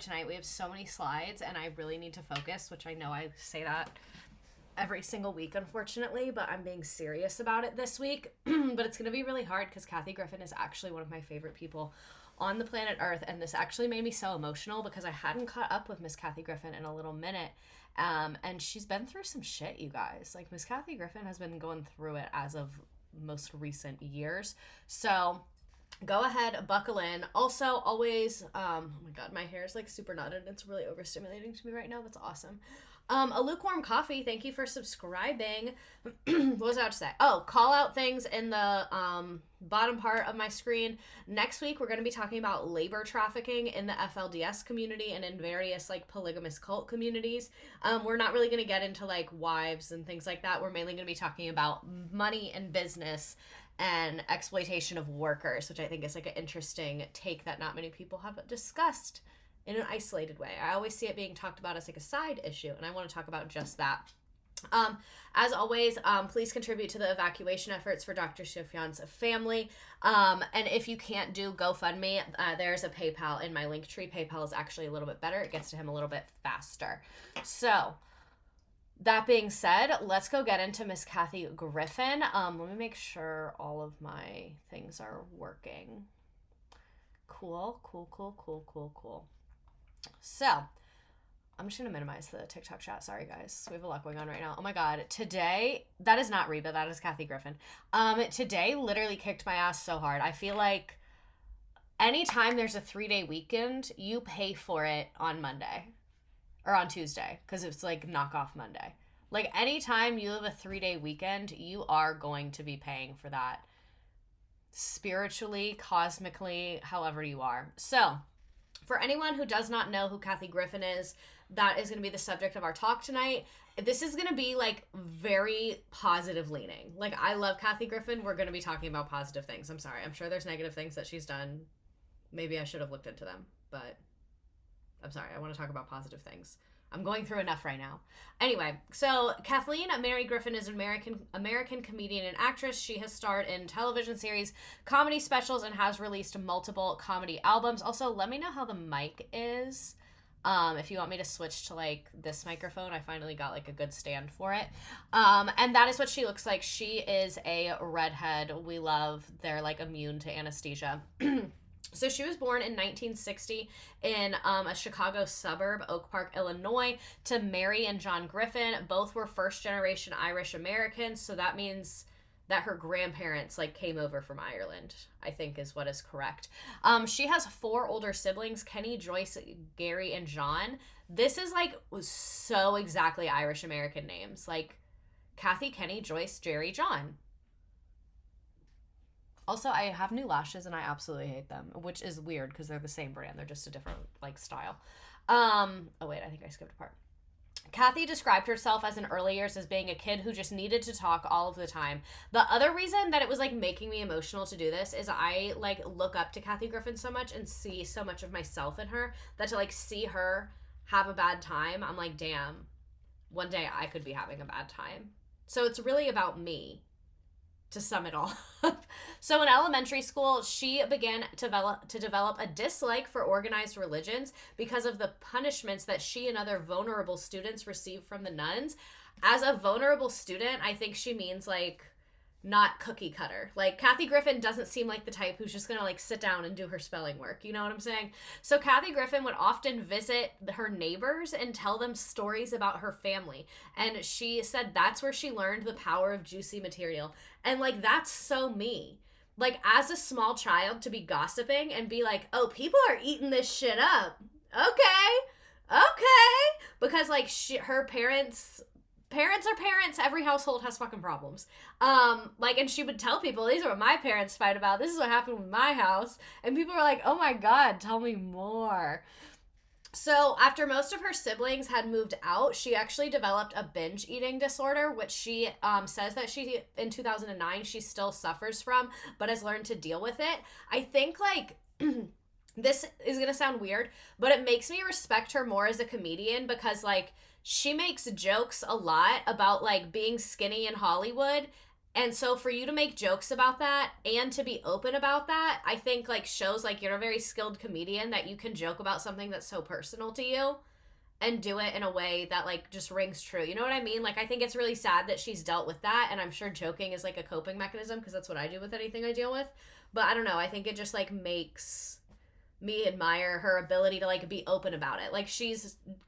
tonight. We have so many slides and I really need to focus, which I know I say that every single week, unfortunately, but I'm being serious about it this week. But it's going to be really hard because Kathy Griffin is actually one of my favorite people on the planet Earth. And this actually made me so emotional because I hadn't caught up with Miss Kathy Griffin in a little minute. And she's been through some shit, you guys. Like, Miss Kathy Griffin has been going through it as of most recent years. So go ahead, buckle in. Also, always, oh my god, my hair is like super knotted. It's really overstimulating to me right now. That's awesome. A lukewarm coffee, thank you for subscribing. What was I about to say? Oh, call out things in the bottom part of my screen. Next week, we're going to be talking about labor trafficking in the FLDS community and in various like polygamous cult communities. We're not really going to get into like wives and things like that. We're mainly going to be talking about money and business and exploitation of workers, which I think is like an interesting take that not many people have discussed in an isolated way. I always see it being talked about as like a side issue, and I want to talk about just that. As always, please contribute to the evacuation efforts for Dr. Sufyan's family. And if you can't do GoFundMe, there's a PayPal in my link tree. PayPal is actually a little bit better. It gets to him a little bit faster. So that being said, let's go get into Miss Kathy Griffin. Let me make sure all of my things are working. Cool. So, I'm just going to minimize the TikTok chat. Sorry, guys. We have a lot going on right now. Oh, my God. Today, that is not Reba. That is Kathy Griffin. Today literally kicked my ass so hard. I feel like anytime there's a 3-day weekend, you pay for it on Monday. Or on Tuesday. Because it's like knockoff Monday. Like, anytime you have a 3-day weekend, you are going to be paying for that. Spiritually, cosmically, however you are. So, for anyone who does not know who Kathy Griffin is, that is going to be the subject of our talk tonight. This is going to be like very positive leaning. Like, I love Kathy Griffin. We're going to be talking about positive things. I'm sorry. I'm sure there's negative things that she's done. Maybe I should have looked into them, but I'm sorry. I want to talk about positive things. I'm going through enough right now. Anyway, so Kathleen Mary Griffin is an American comedian and actress. She has starred in television series, comedy specials, and has released multiple comedy albums. Also, let me know how the mic is. If you want me to switch to like this microphone, I finally got like a good stand for it. And that is what she looks like. She is a redhead. We love. They're like immune to anesthesia. So she was born in 1960 in a Chicago suburb, Oak Park, Illinois, to Mary and John Griffin. Both were first-generation Irish Americans, so that means that her grandparents like came over from Ireland, I think is what is correct. She has 4 older siblings, Kenny, Joyce, Gary, and John. This is like so exactly Irish American names, like Kathy, Kenny, Joyce, Jerry, John. Also, I have new lashes and I absolutely hate them, which is weird because they're the same brand. They're just a different like style. Oh wait, I think I skipped a part. Kathy described herself as in early years as being a kid who just needed to talk all of the time. The other reason that it was like making me emotional to do this is I like look up to Kathy Griffin so much and see so much of myself in her that to like see her have a bad time, I'm like, damn, one day I could be having a bad time. So it's really about me, to sum it all up. So in elementary school, she began to develop a dislike for organized religions because of the punishments that she and other vulnerable students received from the nuns. As a vulnerable student, I think she means like not cookie cutter. Like, Kathy Griffin doesn't seem like the type who's just gonna like sit down and do her spelling work. You know what I'm saying? So Kathy Griffin would often visit her neighbors and tell them stories about her family. And she said that's where she learned the power of juicy material. And like, that's so me. Like, as a small child, to be gossiping and be like, oh, people are eating this shit up. Okay. Because like her parents are parents. Every household has fucking problems. And she would tell people, these are what my parents fight about. This is what happened with my house. And people were like, oh my God, tell me more. So after most of her siblings had moved out, she actually developed a binge eating disorder, which she says that in 2009, she still suffers from, but has learned to deal with it. I think like this is going to sound weird, but it makes me respect her more as a comedian because like she makes jokes a lot about like being skinny in Hollywood And so for you to make jokes about that and to be open about that, I think like shows like you're a very skilled comedian, that you can joke about something that's so personal to you and do it in a way that like just rings true. You know what I mean? Like I think it's really sad that she's dealt with that, and I'm sure joking is like a coping mechanism because that's what I do with anything I deal with. But I don't know, I think it just like makes me admire her ability to like be open about it. Like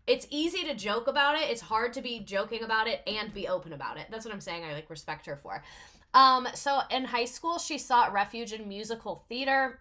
it's easy to joke about it, it's hard to be joking about it and be open about it. That's what I'm saying. I like respect her for. So in high school she sought refuge in musical theater.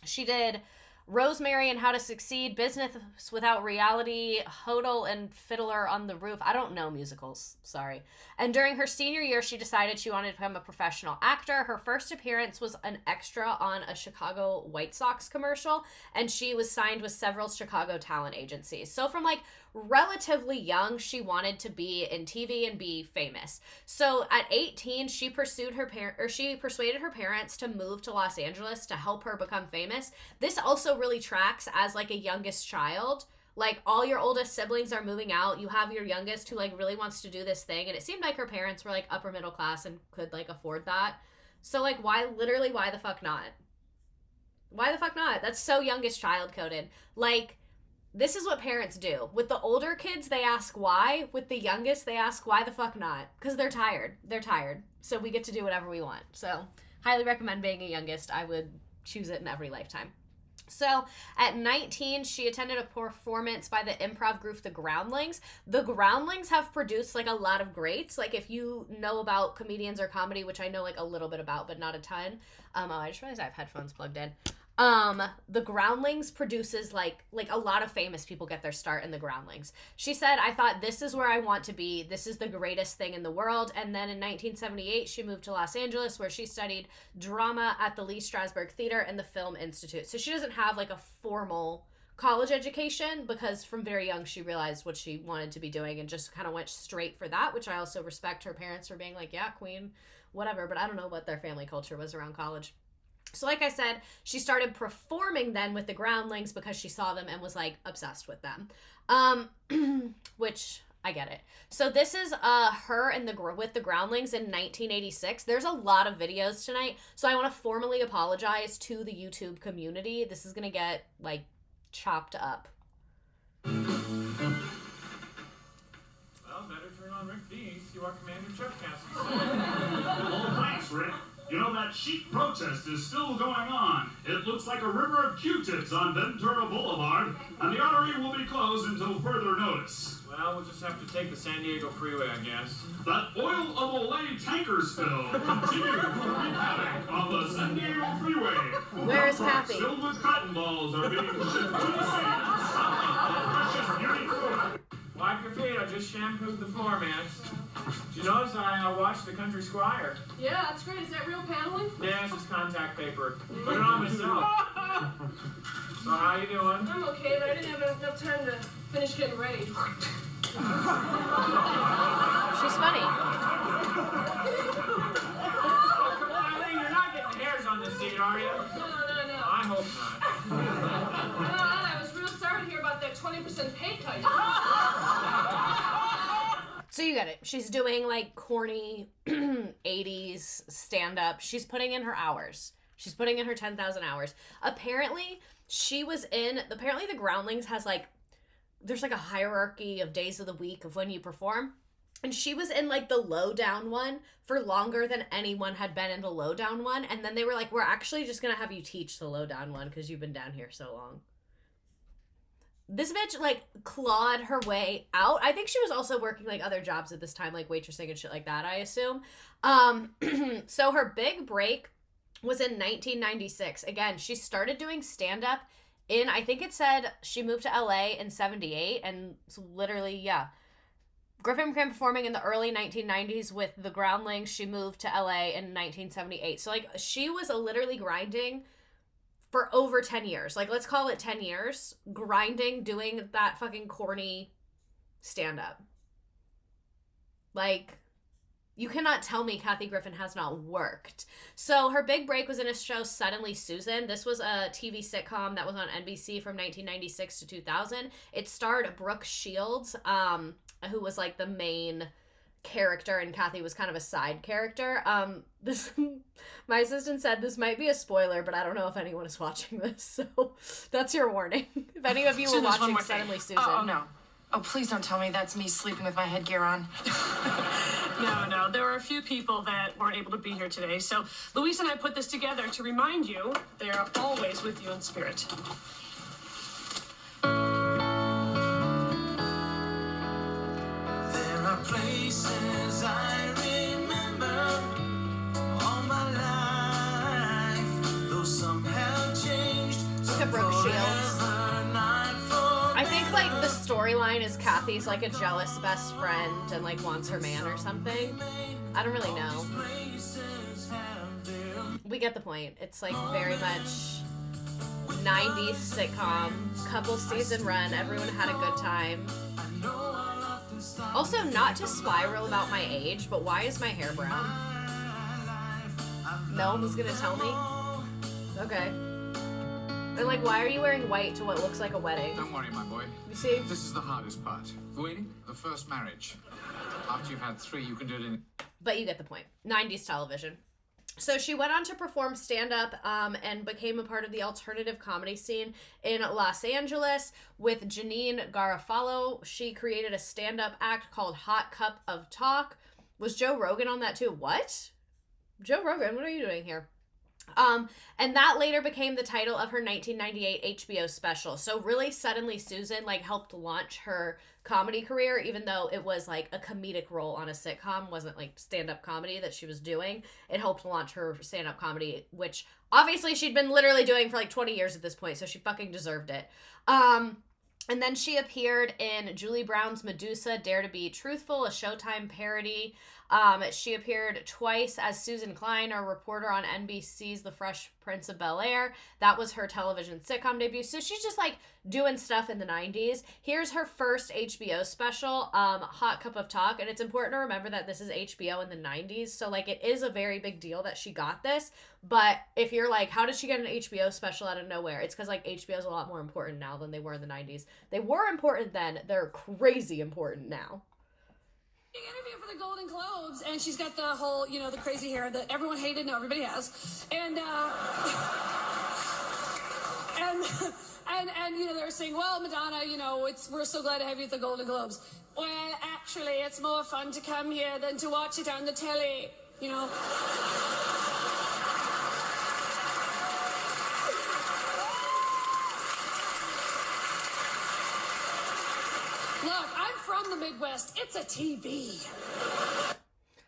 She did Rosemary and How to Succeed, Business Without Reality, Hodel and Fiddler on the Roof. I don't know musicals, sorry. And during her senior year, she decided she wanted to become a professional actor. Her first appearance was an extra on a Chicago White Sox commercial, and she was signed with several Chicago talent agencies. So from like relatively young, she wanted to be in TV and be famous. So at 18, she persuaded her parents to move to Los Angeles to help her become famous. This also really tracks as like a youngest child. Like all your oldest siblings are moving out, you have your youngest who like really wants to do this thing, and it seemed like her parents were like upper middle class and could like afford that. So like why the fuck not? Why the fuck not? That's so youngest child coded. Like this is what parents do. With the older kids, they ask why. With the youngest, they ask why the fuck not? Because they're tired. They're tired. So we get to do whatever we want. So highly recommend being a youngest. I would choose it in every lifetime. So at 19, she attended a performance by the improv group The Groundlings. The Groundlings have produced like a lot of greats. Like if you know about comedians or comedy, which I know like a little bit about, but not a ton. I just realized I have headphones plugged in. The Groundlings produces like a lot of famous people get their start in The Groundlings. She said, I thought this is where I want to be. This is the greatest thing in the world. And then in 1978, she moved to Los Angeles where she studied drama at the Lee Strasberg Theater and the Film Institute. So she doesn't have like a formal college education because from very young she realized what she wanted to be doing and just kind of went straight for that, which I also respect her parents for being like, yeah, queen, whatever. But I don't know what their family culture was around college. So like I said, she started performing then with the Groundlings because she saw them and was like obsessed with them. Which I get it. So this is her and with the Groundlings in 1986. There's a lot of videos tonight. So I want to formally apologize to the YouTube community. This is going to get like chopped up. Well, better turn on Rick D. See what Commander Chuck has to say. Oh, thanks, Rick. You know, that sheep protest is still going on. It looks like a river of Q-tips on Ventura Boulevard, and the artery will be closed until further notice. Well, we'll just have to take the San Diego freeway, I guess. That oil of Olay tanker spill continues to wreak havoc on the San Diego freeway. Where is Kathy? Trucks filled with cotton balls are being shipped to the scene. Precious beauty food. Wipe your feet, I just shampooed the floor, man. Did you notice I watched The Country Squire? Yeah, that's great. Is that real paneling? Yeah, it's just contact paper. Put it on myself. So how you doing? I'm okay, but I didn't have enough time to finish getting ready. She's funny. Oh, come on, Eileen, you're not getting hairs on this seat, are you? No. I hope not. I was real sorry to hear about that 20% pay cut. So you get it. She's doing like corny 80s stand-up. She's putting in her hours. She's putting in her 10,000 hours. Apparently, the Groundlings has like, there's like a hierarchy of days of the week of when you perform. And she was in like the lowdown one for longer than anyone had been in the lowdown one. And then they were like, we're actually just going to have you teach the lowdown one because you've been down here so long. This bitch, like, clawed her way out. I think she was also working, like, other jobs at this time, like waitressing and shit like that, I assume. So her big break was in 1996. Again, she started doing stand-up in, I think it said she moved to LA in 78, and literally, yeah. Griffin began performing in the early 1990s with the Groundlings. She moved to LA in 1978. So, like, she was literally grinding for over 10 years. Like, let's call it 10 years. Grinding, doing that fucking corny stand-up. Like, you cannot tell me Kathy Griffin has not worked. So her big break was in a show, Suddenly Susan. This was a TV sitcom that was on NBC from 1996 to 2000. It starred Brooke Shields, who was like the main character, and Kathy was kind of a side character. This my assistant said this might be a spoiler, but I don't know if anyone is watching this, so that's your warning. If any of you were watching Suddenly Susan. Oh, no. Oh, please don't tell me that's me sleeping with my headgear on. No. There were a few people that weren't able to be here today, so Louise and I put this together to remind you they're always with you in spirit. There are places I remember all my life, though some have changed. Look at Brooke Shields. I think, like, the storyline is Kathy's, like, a jealous best friend and, like, wants her man or something. I don't really know. We get the point. It's, like, very much 90s sitcom, couple season run, everyone had a good time. Also, not to spiral about my age, but why is my hair brown? No one was gonna tell me? Okay. And, like, why are you wearing white to what looks like a wedding? Don't worry, my boy. You see? This is the hardest part. The wedding, the first marriage. After you've had 3, you can do it in... But you get the point. 90s television. So she went on to perform stand-up and became a part of the alternative comedy scene in Los Angeles with Janine Garofalo. She created a stand-up act called Hot Cup of Talk. Was Joe Rogan on that too? What? Joe Rogan, what are you doing here? And that later became the title of her 1998 HBO special. So really, Suddenly Susan, like, helped launch her comedy career, even though it was, like, a comedic role on a sitcom, wasn't, like, stand-up comedy that she was doing. It helped launch her stand-up comedy, which obviously she'd been literally doing for, like, 20 years at this point, so she fucking deserved it. And then she appeared in Julie Brown's Medusa, Dare to Be Truthful, a Showtime parody. She appeared twice as Susan Klein, a reporter on NBC's The Fresh Prince of Bel-Air. That was her television sitcom debut. So she's just, like, doing stuff in the 90s. Here's her first HBO special, Hot Cup of Talk. And it's important to remember that this is HBO in the 90s. So, like, it is a very big deal that she got this. But if you're like, how did she get an HBO special out of nowhere? It's because, like, HBO is a lot more important now than they were in the 90s. They were important then. They're crazy important now. Interview for the Golden Globes, and she's got the whole, you know, the crazy hair that everyone hated. No, everybody has. And you know, they were saying, well, Madonna, you know, we're so glad to have you at the Golden Globes. Well, actually, it's more fun to come here than to watch it on the telly, you know. Look, I'm from the Midwest. It's a TV.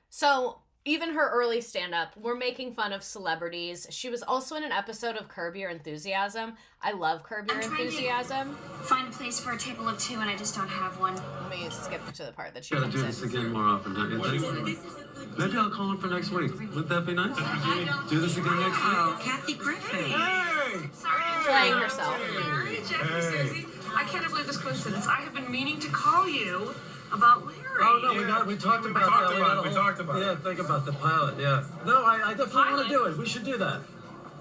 So, even her early stand-up, we're making fun of celebrities. She was also in an episode of Curb Your Enthusiasm. I love Curb Your Enthusiasm. Find a place for a table of 2, and I just don't have one. Let me skip to the part that she Gotta comes do in. this again more often, don't you think? Maybe I'll call him for next week. Would that be nice? Do this again next week? Kathy Griffin. Hey! Playing herself. Larry, Jackie, Susie. I can't believe this coincidence. I have been meaning to call you about Larry. Oh, no, we talked about that. We talked about it. Yeah, think about the pilot, yeah. No, I definitely want to do it. We should do that.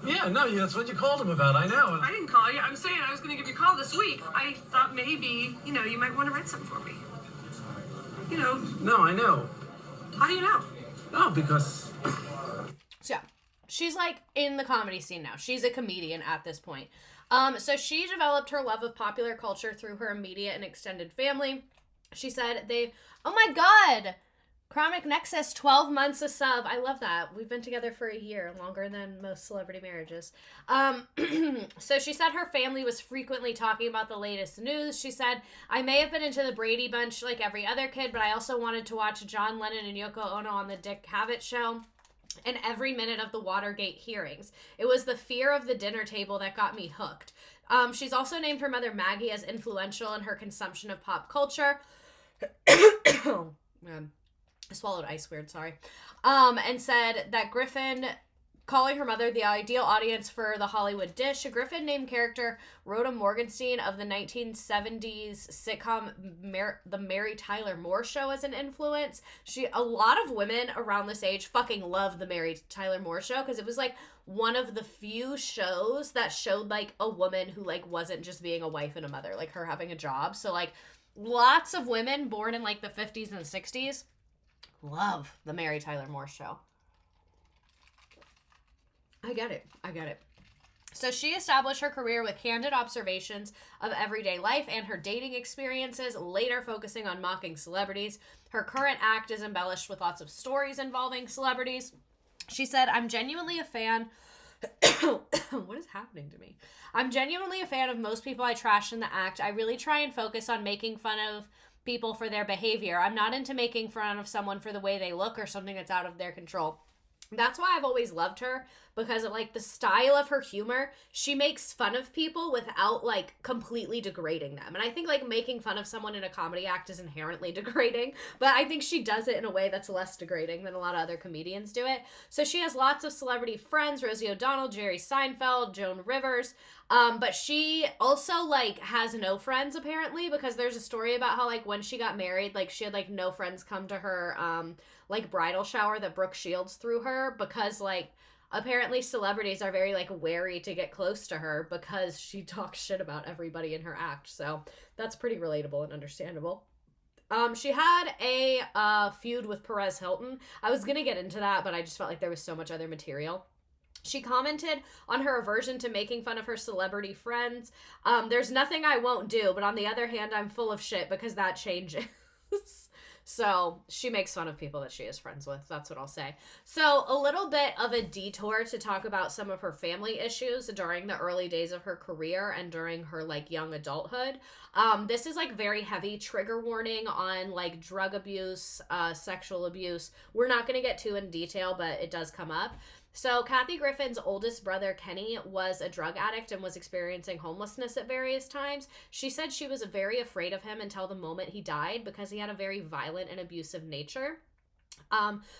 Yeah, no, that's what you called him about. I know. I didn't call you. I'm saying I was going to give you a call this week. I thought maybe, you know, you might want to write something for me. You know. No, I know. How do you know? No, because... So, yeah, she's, like, in the comedy scene now. She's a comedian at this point. So she developed her love of popular culture through her immediate and extended family. She said oh my God, Chronic Nexus, 12 months a sub. I love that. We've been together for a year, longer than most celebrity marriages. So she said her family was frequently talking about the latest news. She said, I may have been into the Brady Bunch like every other kid, but I also wanted to watch John Lennon and Yoko Ono on the Dick Cavett show. And every minute of the Watergate hearings. It was the fear of the dinner table that got me hooked. She's also named her mother Maggie as influential in her consumption of pop culture. Oh, man. I swallowed ice weird, sorry. And said that Griffin, calling her mother the ideal audience for the Hollywood dish, a Griffin named character Rhoda Morgenstein of the 1970s sitcom The Mary Tyler Moore Show as an influence. A lot of women around this age fucking love The Mary Tyler Moore Show because it was like one of the few shows that showed like a woman who like wasn't just being a wife and a mother, like her having a job. So like lots of women born in like the 50s and 60s Love the Mary Tyler Moore Show. I get it. So she established her career with candid observations of everyday life and her dating experiences, later focusing on mocking celebrities. Her current act is embellished with lots of stories involving celebrities. She said, I'm genuinely a fan... What is happening to me? I'm genuinely a fan of most people I trash in the act. I really try and focus on making fun of people for their behavior. I'm not into making fun of someone for the way they look or something that's out of their control. That's why I've always loved her, because of, like, the style of her humor. She makes fun of people without, like, completely degrading them. And I think, like, making fun of someone in a comedy act is inherently degrading, but I think she does it in a way that's less degrading than a lot of other comedians do it. So she has lots of celebrity friends: Rosie O'Donnell, Jerry Seinfeld, Joan Rivers. But she also, like, has no friends, apparently, because there's a story about how, like, when she got married, like, she had, like, no friends come to her, like, bridal shower that Brooke Shields threw her, because, like, apparently celebrities are very, like, wary to get close to her because she talks shit about everybody in her act. So that's pretty relatable and understandable. She had a feud with Perez Hilton. I was gonna get into that, but I just felt like there was so much other material. She commented on her aversion to making fun of her celebrity friends. There's nothing I won't do, but on the other hand, I'm full of shit because that changes. So she makes fun of people that she is friends with. That's what I'll say. So a little bit of a detour to talk about some of her family issues during the early days of her career and during her, like, young adulthood. This is, like, very heavy trigger warning on, like, drug abuse, sexual abuse. We're not going to get too in detail, but it does come up. So Kathy Griffin's oldest brother, Kenny, was a drug addict and was experiencing homelessness at various times. She said she was very afraid of him until the moment he died because he had a very violent and abusive nature.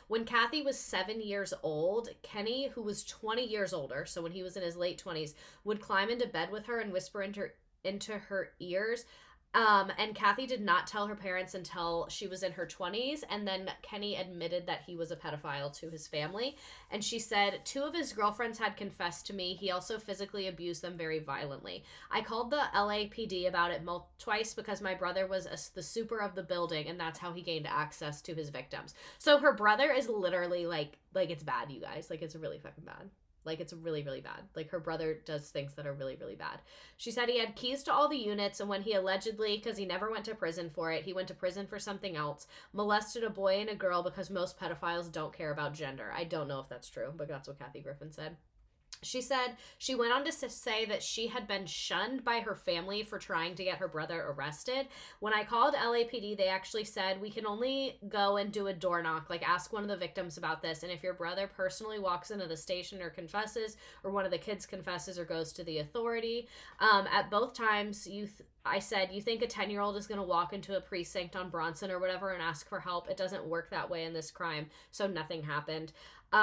When Kathy was 7 years old, Kenny, who was 20 years older, so when he was in his late 20s, would climb into bed with her and whisper into her ears. And Kathy did not tell her parents until she was in her 20s, and then Kenny admitted that he was a pedophile to his family. And she said, 2 of his girlfriends had confessed to me. He also physically abused them very violently. I called the LAPD about it twice because my brother was the super of the building, and that's how he gained access to his victims. So her brother is literally like it's bad, you guys. Like, it's really fucking bad. Like, it's really, really bad. Like, her brother does things that are really, really bad. She said he had keys to all the units, and when he allegedly, because he never went to prison for it, he went to prison for something else, molested a boy and a girl because most pedophiles don't care about gender. I don't know if that's true, but that's what Kathy Griffin said. She said she went on to say that she had been shunned by her family for trying to get her brother arrested. When I called LAPD, they actually said, we can only go and do a door knock, like ask one of the victims about this. And if your brother personally walks into the station or confesses, or one of the kids confesses or goes to the authority, at both times I said, you think a 10-year-old is going to walk into a precinct on Bronson or whatever and ask for help? It doesn't work that way in this crime. So nothing happened.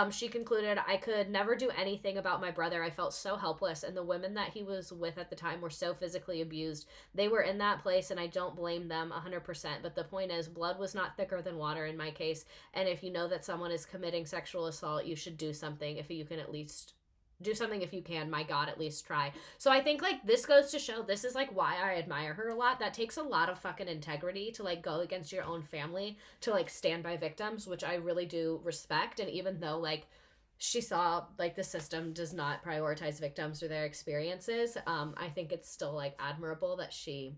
She concluded, I could never do anything about my brother. I felt so helpless, and the women that he was with at the time were so physically abused. They were in that place, and I don't blame them 100%. But the point is, blood was not thicker than water in my case, and if you know that someone is committing sexual assault, you should do something. If you can, at least do something. If you can, my God, at least try. So I think, like, this goes to show, this is, like, why I admire her a lot. That takes a lot of fucking integrity to, like, go against your own family, to, like, stand by victims, which I really do respect. And even though, like, she saw, like, the system does not prioritize victims or their experiences, I think it's still, like, admirable that she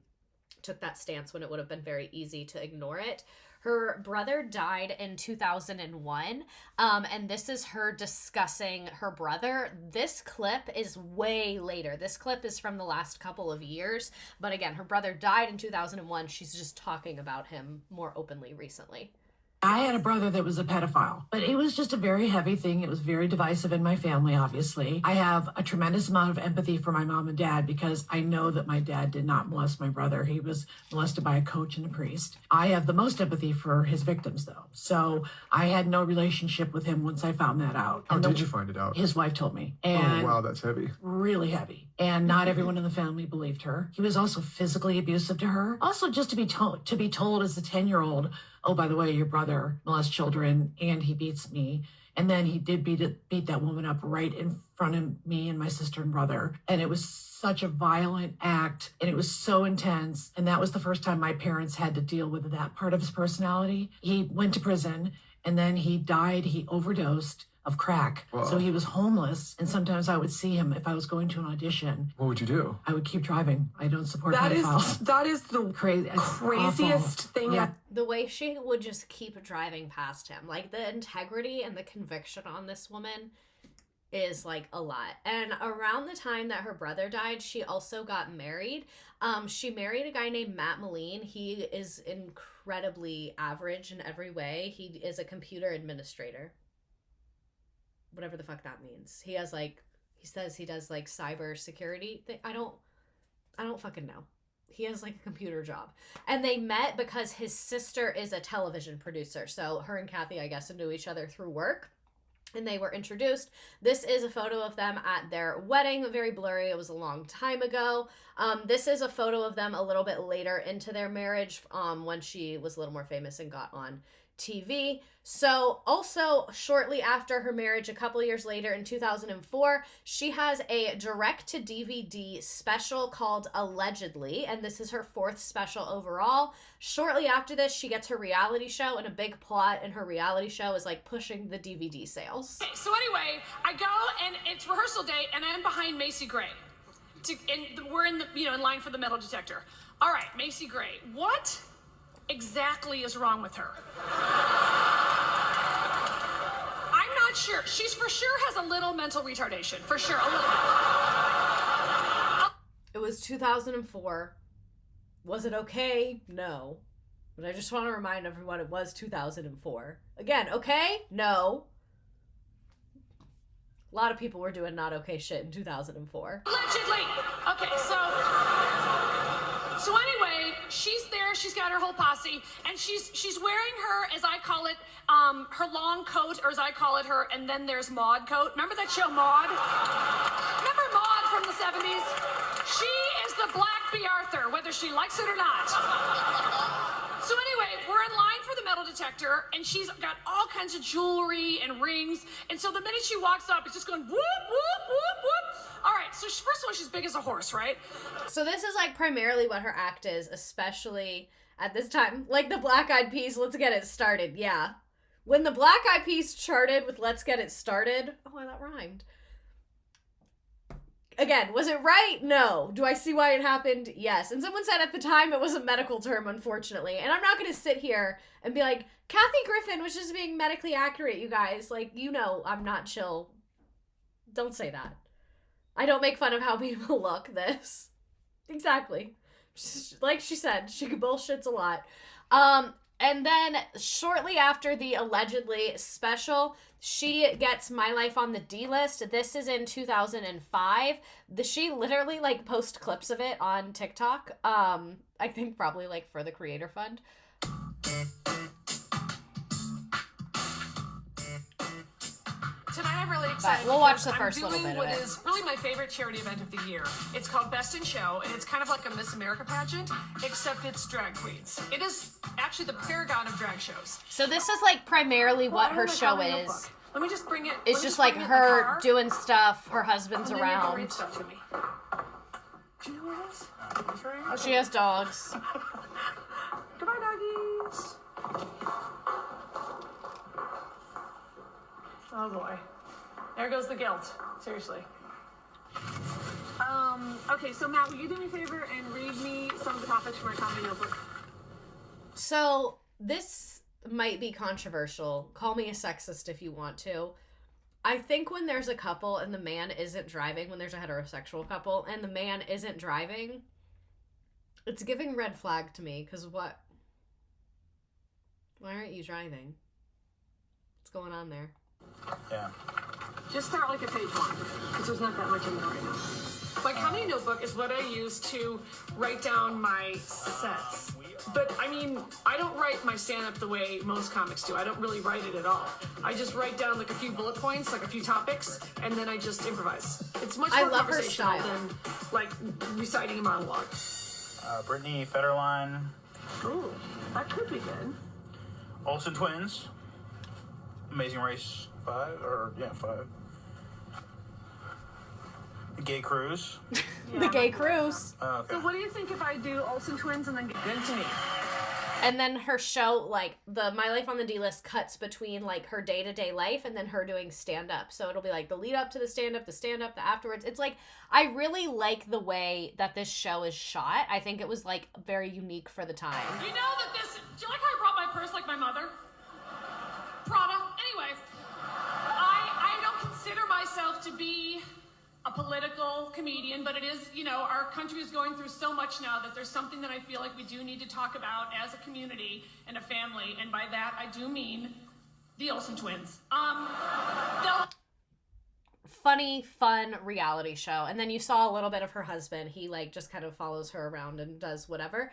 took that stance when it would have been very easy to ignore it. Her brother died in 2001, and this is her discussing her brother. This clip is way later. This clip is from the last couple of years, but again, her brother died in 2001. She's just talking about him more openly recently. I had a brother that was a pedophile, but it was just a very heavy thing. It was very divisive in my family, obviously. I have a tremendous amount of empathy for my mom and dad because I know that my dad did not molest my brother. He was molested by a coach and a priest. I have the most empathy for his victims, though. So I had no relationship with him once I found that out. How did you find it out? His wife told me. And oh, wow, that's heavy. Really heavy. And not everyone in the family believed her. He was also physically abusive to her. Also, just to be told as a 10-year-old, oh, by the way, your brother molests children and he beats me And then he did beat that woman up right in front of me and my sister and brother. And it was such a violent act, and it was so intense. And that was the first time my parents had to deal with that part of his personality. He went to prison, and then he died. He overdosed of crack. Whoa. So he was homeless. And sometimes I would see him if I was going to an audition. What would you do? I would keep driving. I don't support That pedophiles. is the Crazy, craziest thing. Yeah. The way she would just keep driving past him, like the integrity and the conviction on this woman is like a lot. And around the time that her brother died, she also got married. She married a guy named Matt Moline. He is incredibly average in every way. He is a computer administrator. Whatever the fuck that means. He has like, he says he does like cyber security thing. I don't fucking know. He has like a computer job. And they met because his sister is a television producer. So her and Kathy, I guess, knew each other through work. And they were introduced. This is a photo of them at their wedding. Very blurry. It was a long time ago. This is a photo of them a little bit later into their marriage, when she was a little more famous and got on TV. So also shortly after her marriage, a couple years later in 2004, she has a direct-to-DVD special called Allegedly, and this is her 4th special overall. Shortly after this, she gets her reality show, and a big plot in her reality show is like pushing the DVD sales. So anyway, I go and it's rehearsal day, and I'm behind Macy Gray. And we're in the in line for the metal detector. All right, Macy Gray, what exactly is wrong with her? I'm not sure. She's for sure has a little mental retardation. For sure, a little. It was 2004. Was it okay? No. But I just want to remind everyone it was 2004. Again, okay? No. A lot of people were doing not okay shit in 2004. Allegedly. Okay, so anyway, she's there. She's got her whole posse, and she's wearing her, as I call it, her long coat, or as I call it, her. And then there's Maude coat. Remember that show Maude? Remember Maude from the 70s? She is the Black B. Arthur, whether she likes it or not. So anyway, we're in line for the metal detector, and she's got all kinds of jewelry and rings. And so the minute she walks up, it's just going whoop, whoop, whoop, whoop. All right, so first of all, she's big as a horse, right? So this is like primarily what her act is, especially at this time. Like the Black Eyed Peas, Let's Get It Started, yeah. When the Black Eyed Peas charted with Let's Get It Started, oh, that rhymed. Again, was it right? No. Do I see why it happened? Yes. And someone said at the time it was a medical term, unfortunately. And I'm not going to sit here and be like, Kathy Griffin was just being medically accurate, you guys. Like, I'm not chill. Don't say that. I don't make fun of how people look this. Exactly. Like she said, she bullshits a lot. And then shortly after the Allegedly special, she gets My Life on the D-List. This is in 2005. She literally like posts clips of it on TikTok. I think probably like for the Creator Fund. Tonight I'm really excited. But we'll watch the because first little bit of I'm doing it. what is really my favorite charity event of the year. It's called Best in Show, and it's kind of like a Miss America pageant, except it's drag queens. It is actually the paragon of drag shows. So this is like primarily what her show is. Let me just bring it. It's just like her doing stuff, her husband's around. Read stuff to me. Do you know where it is? Oh, she has dogs. Goodbye, doggies. Oh boy. There goes the guilt. Seriously. Okay, so Matt, will you do me a favor and read me some of the topics from our comedy notebook? So this might be controversial. Call me a sexist if you want to. I think when there's a couple and the man isn't driving, when there's a heterosexual couple and the man isn't driving, it's giving red flag to me, because what? Why aren't you driving? What's going on there? Yeah. Just start like at page 1, because there's not that much in there right now. My comedy notebook is what I use to write down my sets. But I mean, I don't write my stand-up the way most comics do. I don't really write it at all. I just write down like a few bullet points, like a few topics, and then I just improvise. It's much more conversational than like reciting a monologue. Brittany Federline. Ooh, that could be good. Olsen Twins. Amazing Race 5. The gay cruise. The gay cruise. Okay. So what do you think if I do Olsen twins and then get into me? And then her show, like, the My Life on the D-List cuts between, like, her day-to-day life and then her doing stand-up. So it'll be, like, the lead-up to the stand-up, the afterwards. It's, like, I really like the way that this show is shot. I think it was, like, very unique for the time. You know that this... Do you like how I brought my purse like my mother? Prada. Anyway, I don't consider myself to be a political comedian, but it is, you know, our country is going through so much now that there's something that I feel like we do need to talk about as a community and a family, and by that I do mean the Olsen twins. Funny, fun reality show. And then you saw a little bit of her husband. He, like, just kind of follows her around and does whatever.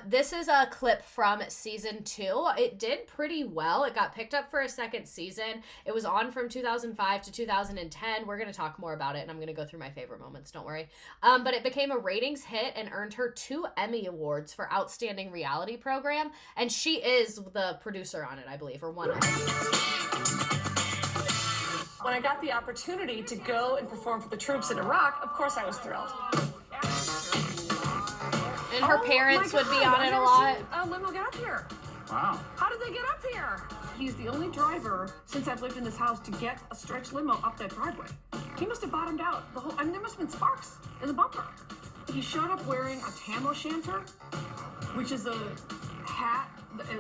This is a clip from season 2. It did pretty well. It got picked up for a second season. It was on from 2005 to 2010. We're going to talk more about it, and I'm going to go through my favorite moments. Don't worry. But it became a ratings hit and earned her 2 Emmy Awards for Outstanding Reality Program. And she is the producer on it, I believe, or one of them. When I got the opportunity to go and perform for the troops in Iraq, of course I was thrilled. And her parents would be on it a lot. Limo get up here. Wow. How did they get up here? He's the only driver since I've lived in this house to get a stretch limo up that driveway. He must have bottomed out the whole. I mean, there must have been sparks in the bumper. He showed up wearing a tam o' shanter, which is a hat.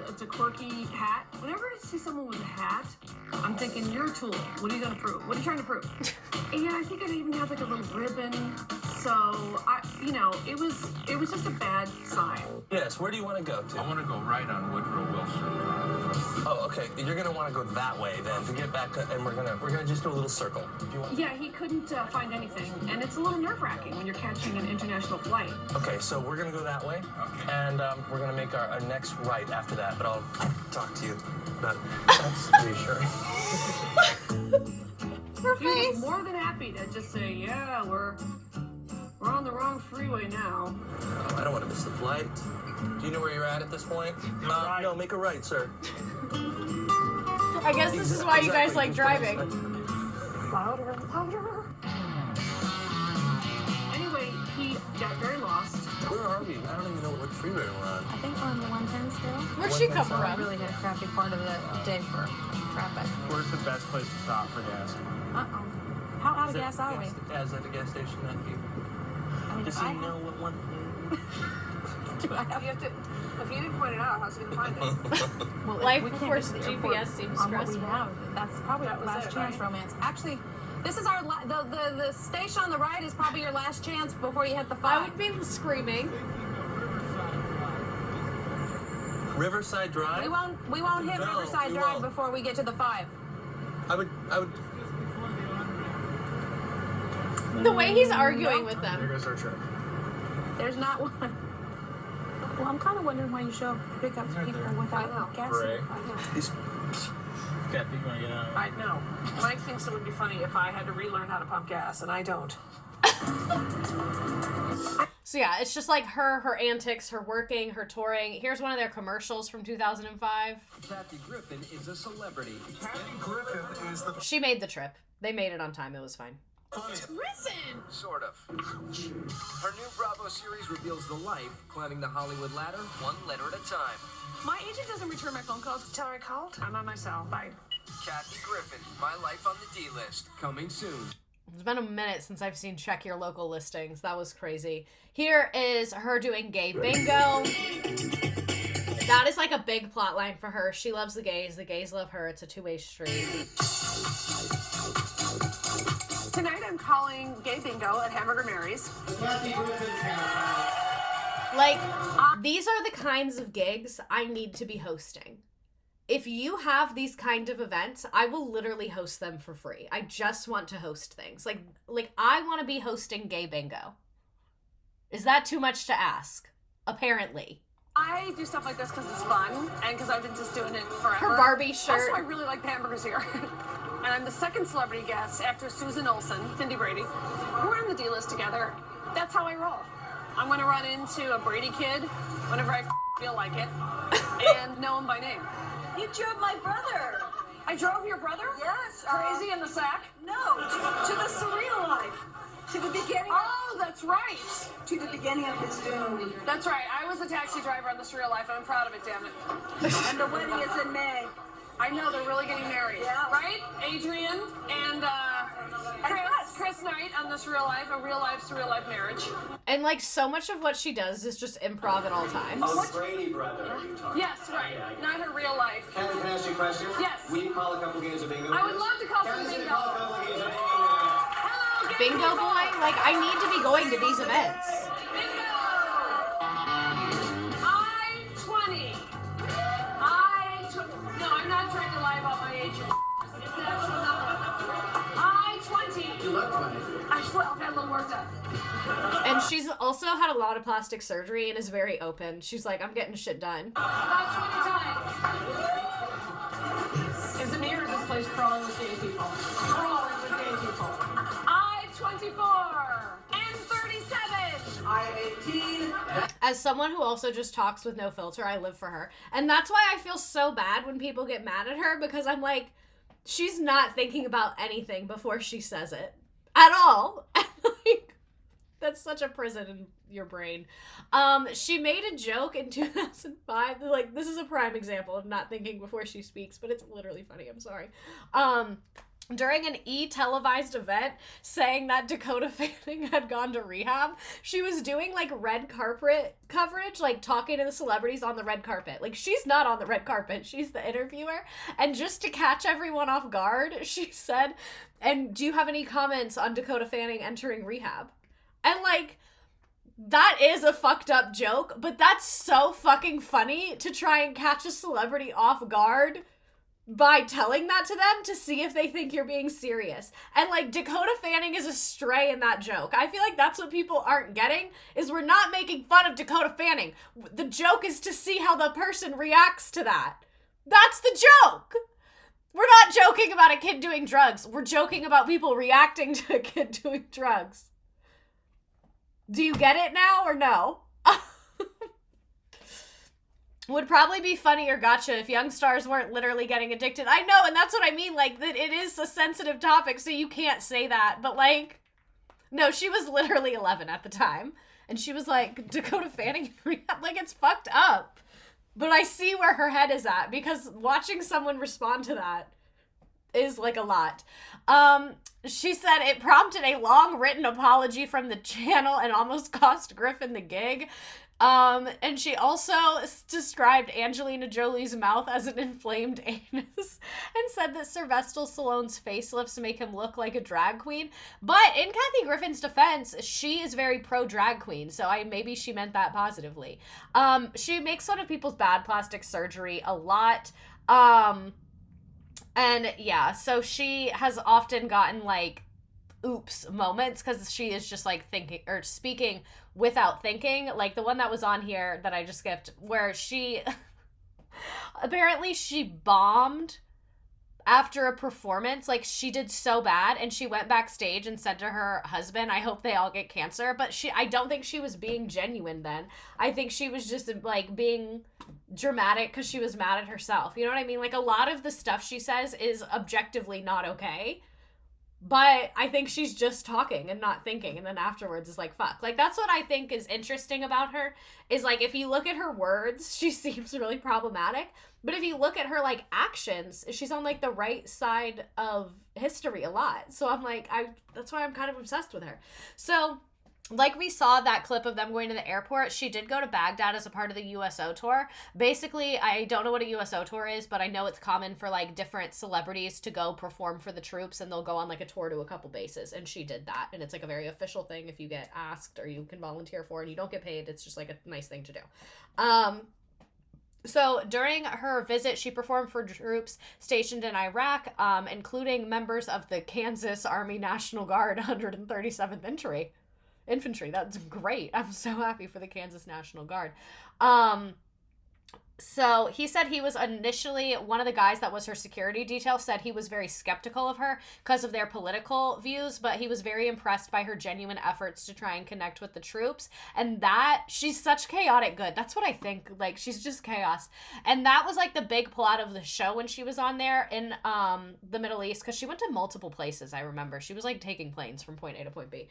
It's a quirky hat. Whenever I see someone with a hat, I'm thinking, you're a tool. What are you going to prove? What are you trying to prove? And I think it even had like a little ribbon. So, it was just a bad sign. Yes, where do you want to go to? I want to go right on Woodrow Wilson Drive. Oh, okay. You're gonna want to go that way then to get back to, and we're gonna just do a little circle. Do you want? Yeah, he couldn't find anything, and it's a little nerve-wracking when you're catching an international flight. Okay, so we're gonna go that way, Okay. and we're gonna make our next right after that. But I'll talk to you. That's reassuring. Her He was face. more than happy to just say, yeah, we're on the wrong freeway now. Oh, I don't want to miss the flight. Do you know where you're at this point? right. No, make a right, sir. I guess this is why you guys like driving. Louder, louder. Anyway, he got very lost. Where are we? I don't even know what freeway we're on. I think we're on the 110 still. Where'd she come So I from? really had a crappy part of the day for traffic. Where's the best place to stop for gas? Uh-oh. How out of gas are we? Is that the gas station that you... I mean, Does if I he know what one... do I have You have to, if you didn't point it out, how's he going to find it? well, Life we can't before get to the airport GPS seems on what we stressful. have. That's probably That our was last it, chance right? romance. Actually, this is our the station on the right is probably your last chance before you hit the I 5. would be screaming. Riverside Drive? We won't hit No, Riverside we Drive won't. before we get to the 5. I would... The way he's arguing with There them. goes our truck. There's not one. Well, I'm kind of wondering why you show up to pick up people without gas. Right. He's... Kathy, you want to get out? I know. Mike thinks it would be funny if I had to relearn how to pump gas, and I don't. So yeah, it's just like her antics, her working, her touring. Here's one of their commercials from 2005. Kathy Griffin is a celebrity. Kathy Griffin is the... She made the trip. They made it on time. It was fine. Griffin! Sort of. Her new Bravo series reveals the life climbing the Hollywood ladder one letter at a time. My agent doesn't return my phone calls. Tell her I called. I'm on my cell. Bye. Kathy Griffin, My Life on the D-List, coming soon. It's been a minute since I've seen Check Your Local Listings. That was crazy. Here is her doing gay bingo. That is like a big plot line for her. She loves the gays love her. It's a two-way street. Tonight I'm calling gay bingo at Hamburger Mary's. Like, these are the kinds of gigs I need to be hosting. If you have these kind of events, I will literally host them for free. I just want to host things. Like I want to be hosting gay bingo. Is that too much to ask? Apparently. I do stuff like this because it's fun and because I've been just doing it forever. Her Barbie shirt. Also, I really like the hamburgers here. And I'm the second celebrity guest after Susan Olsen, Cindy Brady. We're on the D-list together. That's how I roll. I'm going to run into a Brady kid whenever I feel like it and know him by name. You drove my brother. I drove your brother? Yes. Crazy in the sack? No, to the surreal life. To the beginning. Oh, that's right. To the beginning of his doom. That's right. I was a taxi driver on the surreal life. I'm proud of it, damn it. And the wedding is in May. I know, they're really getting married. Yeah. Right? Adrian and Chris Knight on this real life, a real life surreal life marriage. And like so much of what she does is just improv at all times. Oh, the Brady brother are you talking Yes, right. Not her real life. Kelly, can I ask you a question? Yes. Will you call a couple games of bingo? I would love to call some Kelly's bingo. gonna call a couple games of bingo. Hello, Bingo boy? Like, I need to be going to these events. Bingo! No, I'm not trying to lie about my age. It's the actual number. I-20. You look 20. I swear, I've had a little work done. And she's also had a lot of plastic surgery and is very open. She's like, I'm getting shit done. About 20 times. Is it me or is this place crawling with gay people? Crawling with gay people. I-24 and 37. I-18. As someone who also just talks with no filter, I live for her. And that's why I feel so bad when people get mad at her, because I'm like, she's not thinking about anything before she says it. At all. Like, that's such a prison in your brain. She made a joke in 2005. Like, this is a prime example of not thinking before she speaks, but it's literally funny. I'm sorry. During an televised event saying that Dakota Fanning had gone to rehab, she was doing like red carpet coverage, like talking to the celebrities on the red carpet. Like, she's not on the red carpet, she's the interviewer. And just to catch everyone off guard, she said, and do you have any comments on Dakota Fanning entering rehab? And like, that is a fucked up joke, but that's so fucking funny to try and catch a celebrity off guard by telling that to them to see if they think you're being serious. And like, Dakota Fanning is a stray in that joke. I feel like that's what people aren't getting, is we're not making fun of Dakota Fanning. The joke is to see how the person reacts to that. That's the joke. We're not joking about a kid doing drugs. We're joking about people reacting to a kid doing drugs. Do you get it now or no? Would probably be funnier gotcha if young stars weren't literally getting addicted. I know, and that's what I mean, like, that it is a sensitive topic, so you can't say that, but like, no, she was literally 11 at the time, and she was like, Dakota Fanning, like, it's fucked up, but I see where her head is at, because watching someone respond to that is like a lot. She said it prompted a long written apology from the channel and almost cost Griffin the gig. And she also described Angelina Jolie's mouth as an inflamed anus and said that Sylvester Stallone's facelifts make him look like a drag queen. But in Kathy Griffin's defense, she is very pro drag queen, so maybe she meant that positively. She makes fun of people's bad plastic surgery a lot. And yeah, so she has often gotten like oops moments because she is just like thinking or speaking without thinking, like the one that was on here that I just skipped, where she apparently she bombed after a performance. Like, she did so bad and she went backstage and said to her husband, I hope they all get cancer. But I don't think she was being genuine then. I think she was just like being dramatic because she was mad at herself. You know what I mean? Like, a lot of the stuff she says is objectively not okay. But I think she's just talking and not thinking, and then afterwards is like, fuck. Like, that's what I think is interesting about her, is like, if you look at her words, she seems really problematic, but if you look at her like actions, she's on like the right side of history a lot. So I'm like, that's why I'm kind of obsessed with her. So like, we saw that clip of them going to the airport. She did go to Baghdad as a part of the USO tour. Basically, I don't know what a USO tour is, but I know it's common for like different celebrities to go perform for the troops, and they'll go on like a tour to a couple bases, and she did that. And it's like a very official thing if you get asked, or you can volunteer for, and you don't get paid. It's just like a nice thing to do. So during her visit, she performed for troops stationed in Iraq, including members of the Kansas Army National Guard 137th Infantry. That's great. I'm so happy for the Kansas National Guard. So he said he was initially, one of the guys that was her security detail said he was very skeptical of her because of their political views, but he was very impressed by her genuine efforts to try and connect with the troops. And that, she's such chaotic good. That's what I think. Like, she's just chaos. And that was like the big plot of the show when she was on there in the Middle East, because she went to multiple places, I remember. She was like taking planes from point A to point B,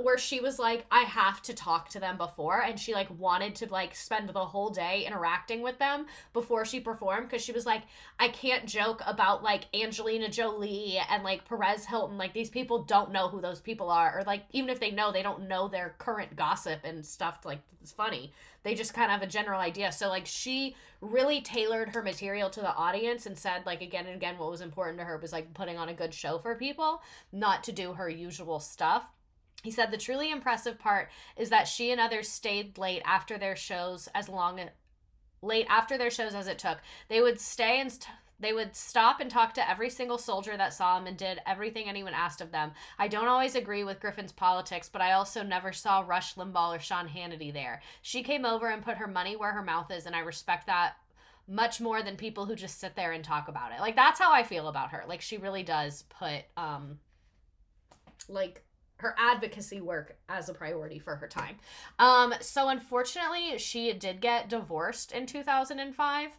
where she was like, I have to talk to them before. And she like wanted to like spend the whole day interacting with them before she performed, because she was like, I can't joke about like Angelina Jolie and like Perez Hilton, like these people don't know who those people are, or like even if they know, they don't know their current gossip and stuff. Like, it's funny, they just kind of have a general idea. So like she really tailored her material to the audience and said like again and again what was important to her was like putting on a good show for people, not to do her usual stuff. He said the truly impressive part is that she and others stayed late after their shows as it took. They would stay and they would stop and talk to every single soldier that saw him and did everything anyone asked of them. I don't always agree with Griffin's politics, but I also never saw Rush Limbaugh or Sean Hannity there. She came over and put her money where her mouth is, and I respect that much more than people who just sit there and talk about it. Like, that's how I feel about her. Like, she really does put like her advocacy work as a priority for her time. So unfortunately, she did get divorced in 2005.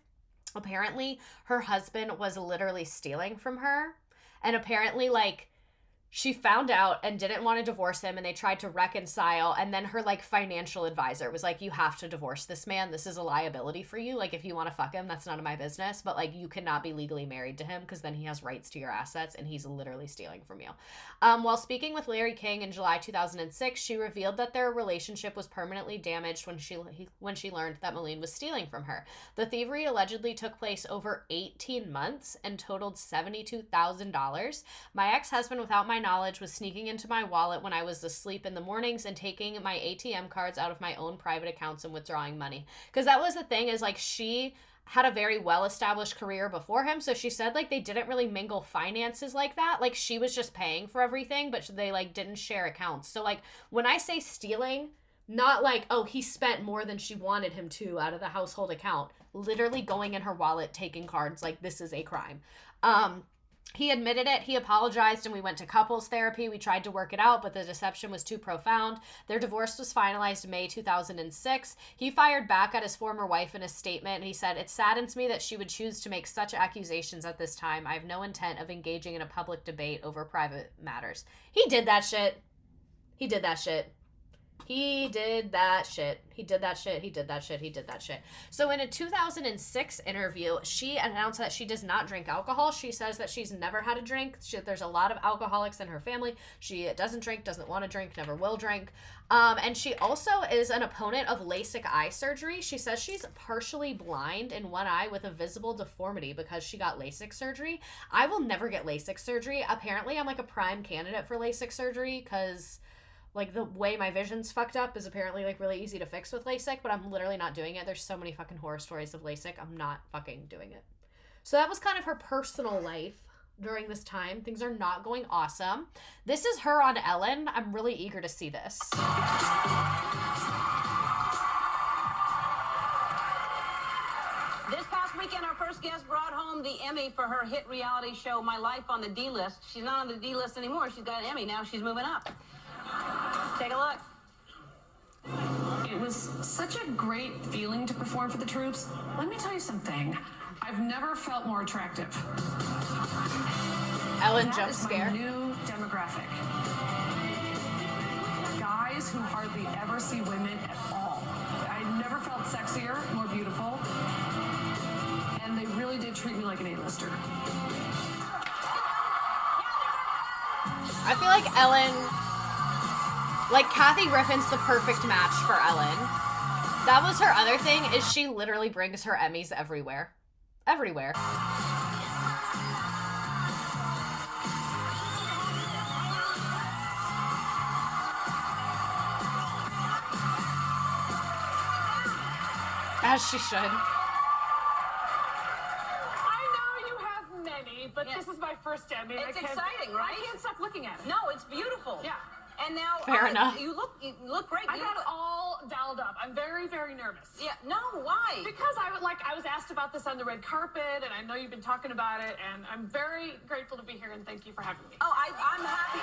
Apparently, her husband was literally stealing from her. And apparently, like, she found out and didn't want to divorce him, and they tried to reconcile, and then her like financial advisor was like, you have to divorce this man, this is a liability for you, like if you want to fuck him, that's none of my business, but like you cannot be legally married to him because then he has rights to your assets and he's literally stealing from you. While speaking with Larry King in July 2006, she revealed that their relationship was permanently damaged when she learned that Malene was stealing from her. The thievery allegedly took place over 18 months and totaled $72,000. My ex-husband, without my knowledge, was sneaking into my wallet when I was asleep in the mornings and taking my ATM cards out of my own private accounts and withdrawing money. Because that was the thing, is like she had a very well-established career before him, so she said like they didn't really mingle finances like that. Like she was just paying for everything, but they like didn't share accounts. So like when I say stealing, not like, oh, he spent more than she wanted him to out of the household account, literally going in her wallet, taking cards, like this is a crime. He admitted it, he apologized, and we went to couples therapy. We tried to work it out, but the deception was too profound. Their divorce was finalized May 2006. He fired back at his former wife in a statement, and he said, "It saddens me that she would choose to make such accusations at this time. I have no intent of engaging in a public debate over private matters." He did that shit. He did that shit. He did that shit. He did that shit. He did that shit. He did that shit. So in a 2006 interview, she announced that she does not drink alcohol. She says that she's never had a drink. There's a lot of alcoholics in her family. She doesn't drink, doesn't want to drink, never will drink. And she also is an opponent of LASIK eye surgery. She says she's partially blind in one eye with a visible deformity because she got LASIK surgery. I will never get LASIK surgery. Apparently, I'm like a prime candidate for LASIK surgery because like the way my vision's fucked up is apparently like really easy to fix with LASIK, but I'm literally not doing it. There's so many fucking horror stories of LASIK. I'm not fucking doing it. So that was kind of her personal life during this time. Things are not going awesome. This is her on Ellen. I'm really eager to see this. This past weekend, our first guest brought home the Emmy for her hit reality show, My Life on the D-List. She's not on the D-List anymore. She's got an Emmy. Now she's moving up. Take a look. It was such a great feeling to perform for the troops. Let me tell you something. I've never felt more attractive. Ellen jump scare. That is my new demographic. Guys who hardly ever see women at all. I never felt sexier, more beautiful. And they really did treat me like an A-lister. I feel like Ellen, like Kathy Griffin's the perfect match for Ellen. That was her other thing, is she literally brings her Emmys everywhere. Everywhere. As she should. But this is my first Emmy. It's exciting, right? I can't stop looking at it. No, it's beautiful. Yeah. And now Fair enough. You look great. I got all dialed up. I'm very, very nervous. Yeah, no, why? Because I was asked about this on the red carpet, and I know you've been talking about it, and I'm very grateful to be here, and thank you for having me. Oh, I'm happy.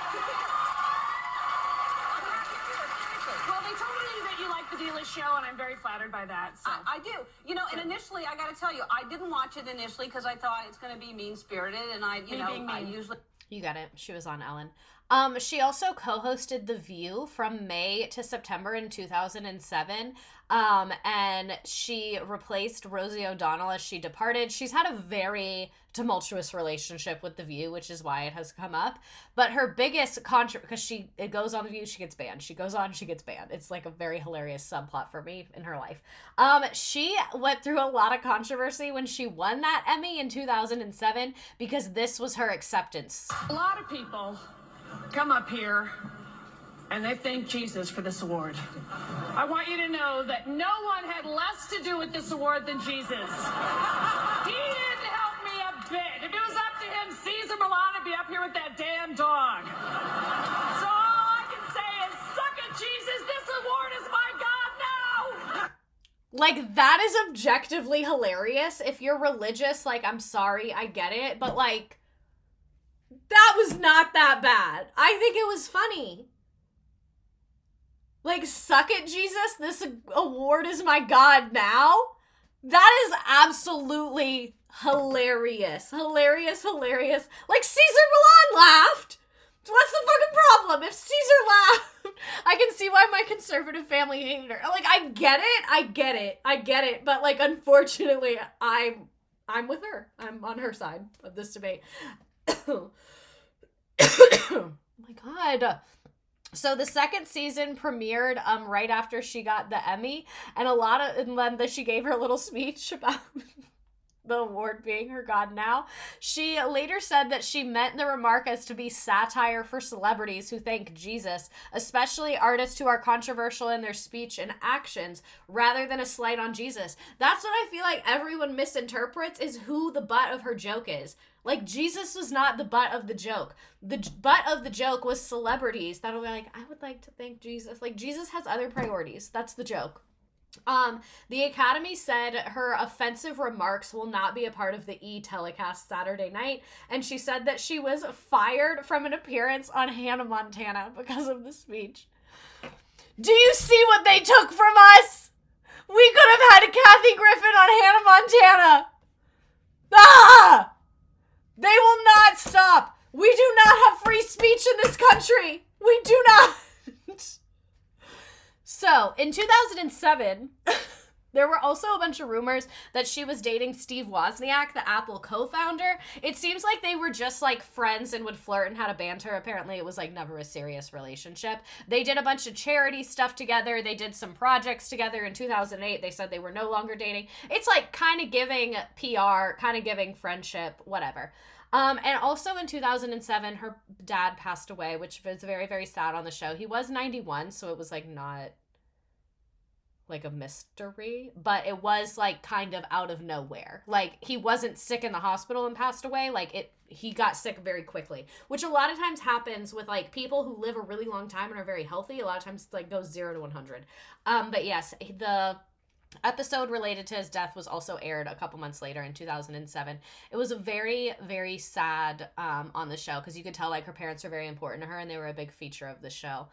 Well, they told me that you like the D-list show, and I'm very flattered by that. So. I do. You know, and initially, I got to tell you, I didn't watch it initially because I thought it's going to be mean-spirited, and I usually... You got it. She was on Ellen. She also co-hosted The View from May to September in 2007. And she replaced Rosie O'Donnell as she departed. She's had a very tumultuous relationship with The View, which is why it has come up. But her biggest because it goes on The View, she gets banned. She goes on, she gets banned. It's like a very hilarious subplot for me in her life. She went through a lot of controversy when she won that Emmy in 2007 because this was her acceptance. A lot of people come up here and they thank Jesus for this award. I want you to know that no one had less to do with this award than Jesus. He didn't help me a bit. If it was up to him, Caesar Milan would be up here with that damn dog. So all I can say is, suck it, Jesus, this award is my God now! Like, that is objectively hilarious. If you're religious, like, I'm sorry, I get it, but like, that was not that bad. I think it was funny. Like, suck it, Jesus, this award is my God now? That is absolutely hilarious. Hilarious. Like, Caesar Milan laughed. What's the fucking problem? If Caesar laughed, I can see why my conservative family hated her. Like, I get it. But, like, unfortunately, I'm with her. I'm on her side of this debate. Oh my God. So the second season premiered right after she got the Emmy, and then she gave her little speech about the award being her God now. She later said that she meant the remark as to be satire for celebrities who thank Jesus, especially artists who are controversial in their speech and actions, rather than a slight on Jesus. That's what I feel like everyone misinterprets, is who the butt of her joke is. Like, Jesus was not the butt of the joke. The butt of the joke was celebrities that'll be like, I would like to thank Jesus. Like, Jesus has other priorities. That's the joke. The Academy said her offensive remarks will not be a part of the E! Telecast Saturday night, and she said that she was fired from an appearance on Hannah Montana because of the speech. Do you see what they took from us? We could have had Kathy Griffin on Hannah Montana. Ah! They will not stop. We do not have free speech in this country. We do not. So, in 2007, there were also a bunch of rumors that she was dating Steve Wozniak, the Apple co-founder. It seems like they were just like friends and would flirt and had a banter. Apparently, it was like never a serious relationship. They did a bunch of charity stuff together. They did some projects together. In 2008, they said they were no longer dating. It's like kind of giving PR, kind of giving friendship, whatever. And also in 2007, her dad passed away, which was very, very sad on the show. He was 91, so it was like not like a mystery, but it was like kind of out of nowhere. Like, he wasn't sick in the hospital and passed away. Like, he got sick very quickly, which a lot of times happens with like people who live a really long time and are very healthy. A lot of times it's like goes 0 to 100. But yes, the episode related to his death was also aired a couple months later in 2007. It was a very, very sad on the show because you could tell like her parents were very important to her and they were a big feature of the show.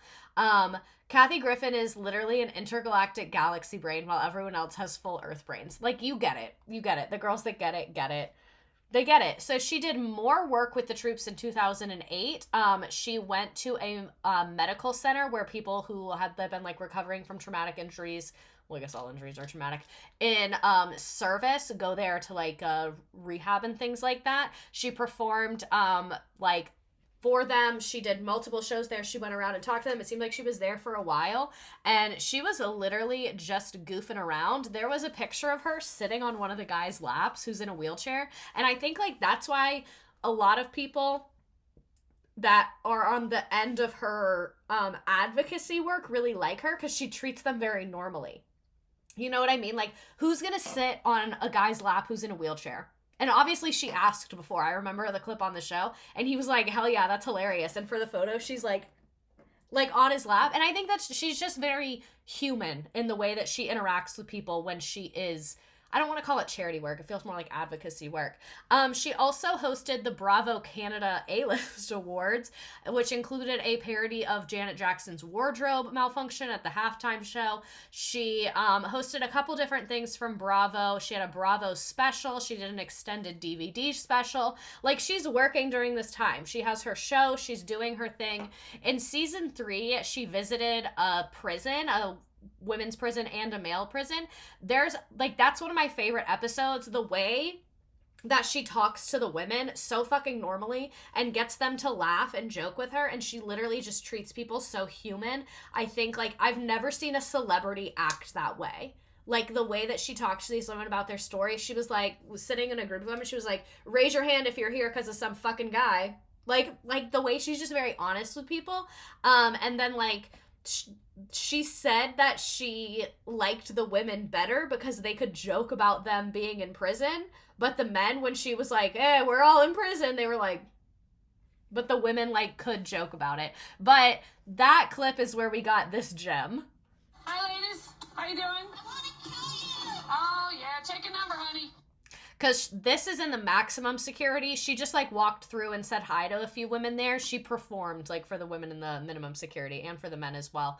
Kathy Griffin is literally an intergalactic galaxy brain while everyone else has full Earth brains. Like, you get it. You get it. The girls that get it, get it. They get it. So she did more work with the troops in 2008. She went to a medical center where people who had been like recovering from traumatic injuries, well, I guess all injuries are traumatic, in service, go there to like rehab and things like that. She performed like for them. She did multiple shows there. She went around and talked to them. It seemed like she was there for a while, and she was literally just goofing around. There was a picture of her sitting on one of the guys' laps who's in a wheelchair, and I think like that's why a lot of people that are on the end of her advocacy work really like her, because she treats them very normally. You know what I mean? Like, who's gonna sit on a guy's lap who's in a wheelchair? And obviously she asked before. I remember the clip on the show, and he was like, hell yeah, that's hilarious. And for the photo, she's like like on his lap. And I think she's just very human in the way that she interacts with people when she is, I don't want to call it charity work. It feels more like advocacy work. She also hosted the Bravo Canada A-List Awards, which included a parody of Janet Jackson's wardrobe malfunction at the halftime show. She hosted a couple different things from Bravo. She had a Bravo special. She did an extended DVD special. Like, she's working during this time. She has her show. She's doing her thing. In season 3, she visited a prison, a women's prison and a male prison. There's like, that's one of my favorite episodes, the way that she talks to the women so fucking normally and gets them to laugh and joke with her, and she literally just treats people so human. I think, like, I've never seen a celebrity act that way. Like, the way that she talks to these women about their story, she was sitting in a group of them and she was like, raise your hand if you're here because of some fucking guy. Like the way she's just very honest with people. And then, like, she said that she liked the women better because they could joke about them being in prison, but the men, when she was like, hey, we're all in prison, they were like, but the women, like, could joke about it. But that clip is where we got this gem. Hi, ladies. How you doing? Oh, yeah. Take a number, honey. Because this is in the maximum security. She just, like, walked through and said hi to a few women there. She performed, like, for the women in the minimum security and for the men as well.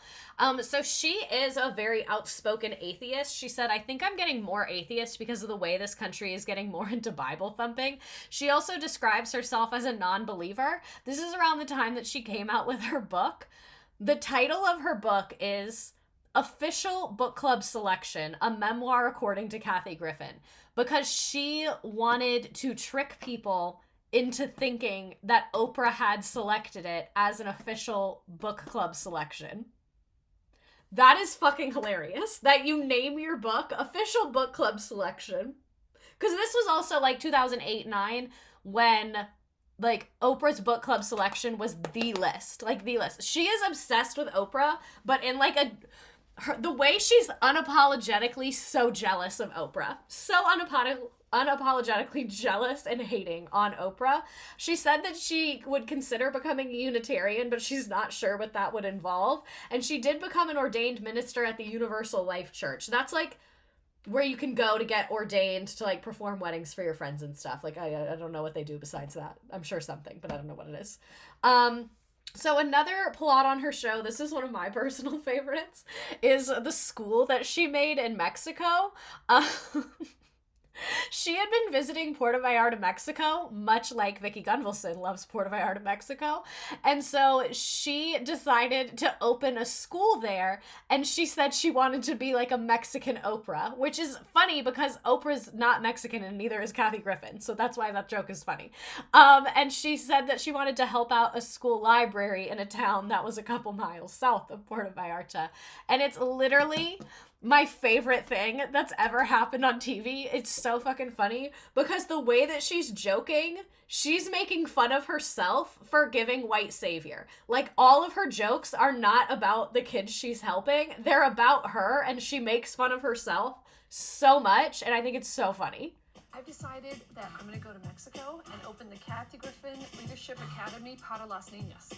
So she is a very outspoken atheist. She said, I think I'm getting more atheist because of the way this country is getting more into Bible thumping. She also describes herself as a non-believer. This is around the time that she came out with her book. The title of her book is Official Book Club Selection, a memoir according to Kathy Griffin, because she wanted to trick people into thinking that Oprah had selected it as an official book club selection. That is fucking hilarious, that you name your book Official Book Club Selection. Because this was also like 2008-9 when, like, Oprah's book club selection was the list. Like, the list. She is obsessed with Oprah, but in like the way she's unapologetically so jealous of Oprah. So unapologetically jealous and hating on Oprah. She said that she would consider becoming a Unitarian, but she's not sure what that would involve. And she did become an ordained minister at the Universal Life Church. That's like where you can go to get ordained to, like, perform weddings for your friends and stuff. Like, I don't know what they do besides that. I'm sure something, but I don't know what it is. So another plot on her show, this is one of my personal favorites, is the school that she made in Mexico. She had been visiting Puerto Vallarta, Mexico, much like Vicky Gunvalson loves Puerto Vallarta, Mexico. And so she decided to open a school there, and she said she wanted to be like a Mexican Oprah, which is funny because Oprah's not Mexican and neither is Kathy Griffin. So that's why that joke is funny. And she said that she wanted to help out a school library in a town that was a couple miles south of Puerto Vallarta. And it's literally my favorite thing that's ever happened on TV. It's so fucking funny because the way that she's joking, she's making fun of herself for giving white savior. Like, all of her jokes are not about the kids she's helping. They're about her, and she makes fun of herself so much, and I think it's so funny. I've decided that I'm going to go to Mexico and open the Kathy Griffin Leadership Academy para las niñas.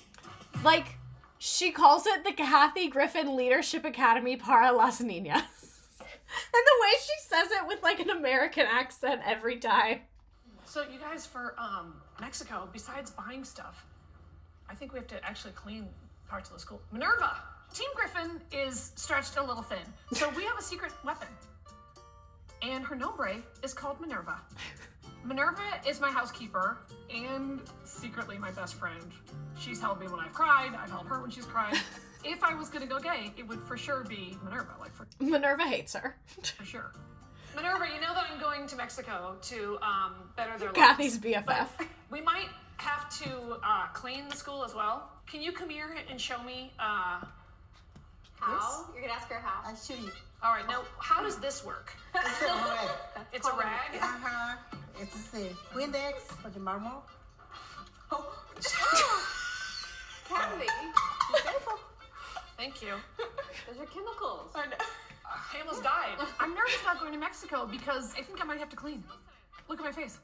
Like, she calls it the Kathy Griffin Leadership Academy para las niñas. And the way she says it with, like, an American accent every time. So you guys, for Mexico, besides buying stuff, I think we have to actually clean parts of the school. Minerva! Team Griffin is stretched a little thin. So we have a secret weapon. And her nombre is called Minerva. Minerva is my housekeeper and secretly my best friend. She's held me when I've cried. I've held her when she's cried. If I was gonna go gay, it would for sure be Minerva. Minerva hates her. For sure. Minerva, you know that I'm going to Mexico to better their lives. Kathy's BFF. We might have to clean the school as well. Can you come here and show me how? Yes. You're gonna ask her how? I'll show you. All right, now how does this work? It's a rag. It's a rag? Uh-huh. It's a Windex for the marble. Oh. Kathy, be careful. Thank you. Those are chemicals. I know. I almost died. I'm nervous about going to Mexico because I think I might have to clean. Look at my face.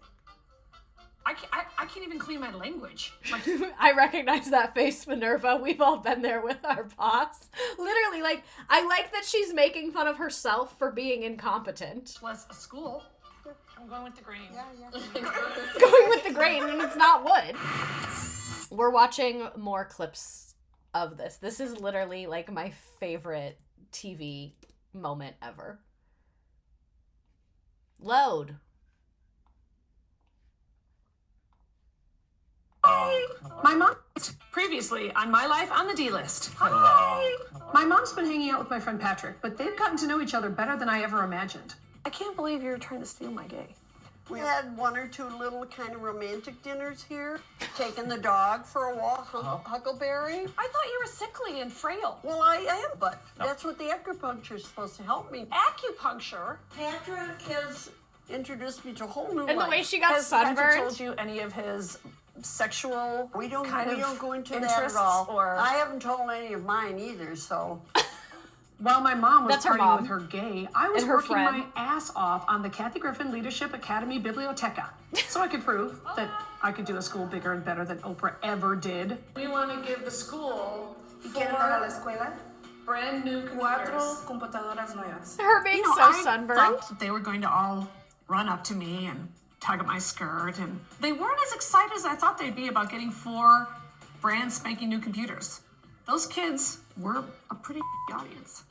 I can't even clean my language. Like, I recognize that face, Minerva. We've all been there with our boss. Literally, like, I like that she's making fun of herself for being incompetent. plus a school. I'm going with the grain. Going with the grain, and it's not wood. We're watching more clips of this. This is literally, like, my favorite TV moment ever. Load. My mom, previously on My Life on the D list. My mom's been hanging out with my friend Patrick, but they've gotten to know each other better than I ever imagined. I can't believe you're trying to steal my gay. We had one or two little kind of romantic dinners here. Taking the dog for a walk, Huckleberry. I thought you were sickly and frail. Well, I am, but that's what the acupuncture is supposed to help me. Acupuncture? Patrick has introduced me to a whole new And the life. way she got Has Patrick sunburned. told you any of his sexual We don't go into that interests, at all. or I haven't told any of mine either, so. while my mom was That's her partying mom. with her gay, I was And her working friend. my ass off on the Kathy Griffin Leadership Academy Biblioteca, so I could prove that I could do a school bigger and better than Oprah ever did. We want to give the school ¿Quieren dar a la escuela? brand new Cuatro computadoras nuevas. Her being so I sunburned. thought that they were going to all run up to me and tug at my skirt, and they weren't as excited as I thought they'd be about getting 4 brand spanking new computers. Those kids were a pretty audience.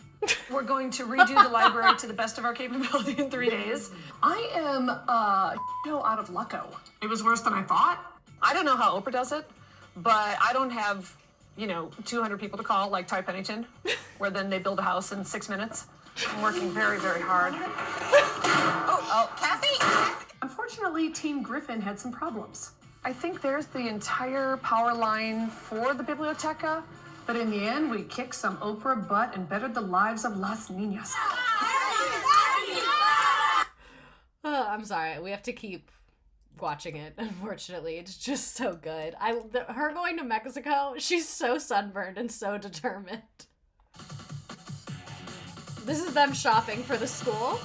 We're going to redo the library to the best of our capability in 3 days. I am out of lucko. It was worse than I thought. I don't know how Oprah does it, but I don't have, 200 people to call like Ty Pennington, where then they build a house in 6 minutes. I'm working very, very hard. Kathy! Unfortunately, Team Griffin had some problems. I think there's the entire power line for the Biblioteca, but in the end, we kicked some Oprah butt and bettered the lives of las niñas. I'm sorry. We have to keep watching it. Unfortunately, it's just so good. Her going to Mexico. She's so sunburned and so determined. This is them shopping for the school.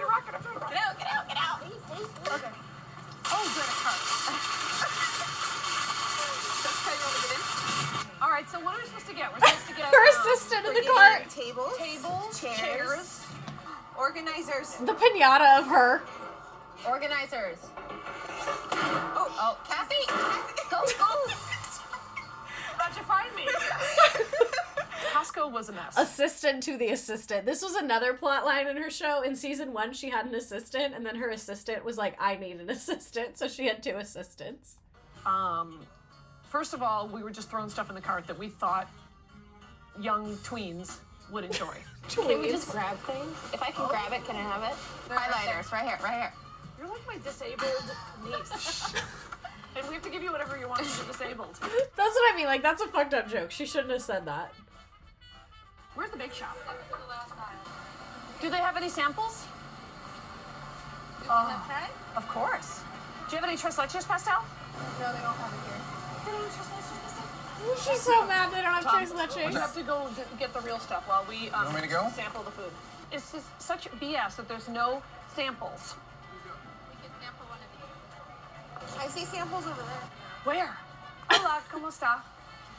Get out. Okay. Oh, good, a cart. That's how you want to get in? All right, so what are we supposed to get? We're supposed to get Her assistant in the cart. Tables, chairs. organizers, The pinata of her. organizers. Oh, Kathy! Go. How'd you find me? Costco was a mess. Assistant to the assistant. This was another plot line in her show. In season 1, she had an assistant, and then her assistant was like, I need an assistant, so she had 2 assistants. First of all, we were just throwing stuff in the cart that we thought young tweens would enjoy. Can we just grab things? If I can grab it, can I have it? Highlighters, right here. You're like my disabled niece. And we have to give you whatever you want because you're disabled. That's what I mean. Like, that's a fucked up joke. She shouldn't have said that. Where's the bake shop? Do they have any samples? Of course. Do you have any tres leches pastel? No, they don't have it here. They don't have tres leches pastel? She's so mad they don't have tres You leches. have to go get the real stuff while we want me to go? sample the food. It's just such BS that there's no samples. We can sample one of these. I see samples over there. Where? Hola, ¿cómo está?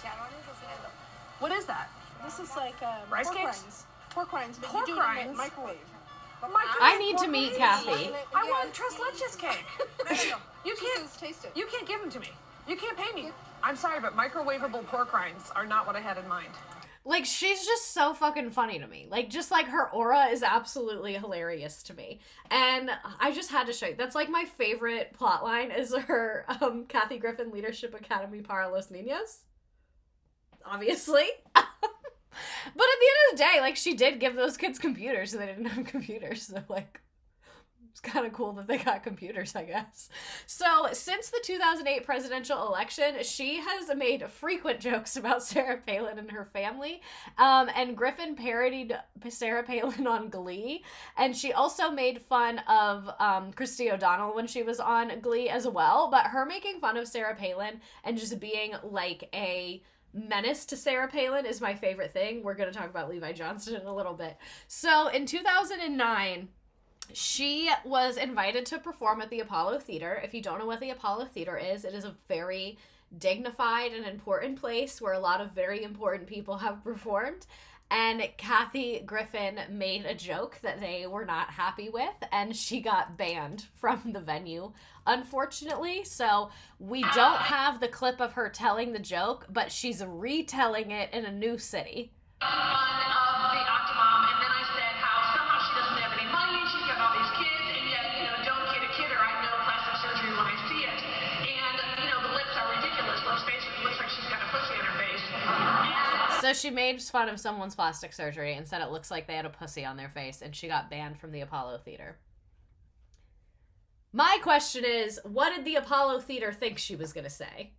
Chanones haciendo. What is that? This is like Rice pork cakes? rinds. Pork rinds, but Pork you do it in rinds? the microwave. I need to meet Kathy. I want tres leches cake. You She can't says taste it. You can't give them to me. You can't pay me. I'm sorry, but microwavable pork rinds are not what I had in mind. Like, she's just so fucking funny to me. Like, just like her aura is absolutely hilarious to me. And I just had to show you. That's like my favorite plot line is her Kathy Griffin Leadership Academy para los niños. Obviously. But at the end of the day, like, she did give those kids computers and they didn't have computers. So, like, it's kind of cool that they got computers, I guess. So, since the 2008 presidential election, she has made frequent jokes about Sarah Palin and her family. And Griffin parodied Sarah Palin on Glee. And she also made fun of Christy O'Donnell when she was on Glee as well. But her making fun of Sarah Palin and just being like a menace to Sarah Palin is my favorite thing. We're going to talk about Levi Johnston in a little bit. So in 2009, she was invited to perform at the Apollo Theater. If you don't know what the Apollo Theater is, it is a very dignified and important place where a lot of very important people have performed. And Kathy Griffin made a joke that they were not happy with, and she got banned from the venue, unfortunately. So we don't have the clip of her telling the joke, but she's retelling it in a new city. Of the Octomom, and then I said how somehow she doesn't have any money, she's got all these kids, and yet, don't kid her, I know plastic surgery when I see it. And, the lips are ridiculous. Let's face it, it looks like she's got a pussy on her face. So she made fun of someone's plastic surgery and said it looks like they had a pussy on their face, and she got banned from the Apollo Theater. My question is, what did the Apollo Theater think she was going to say?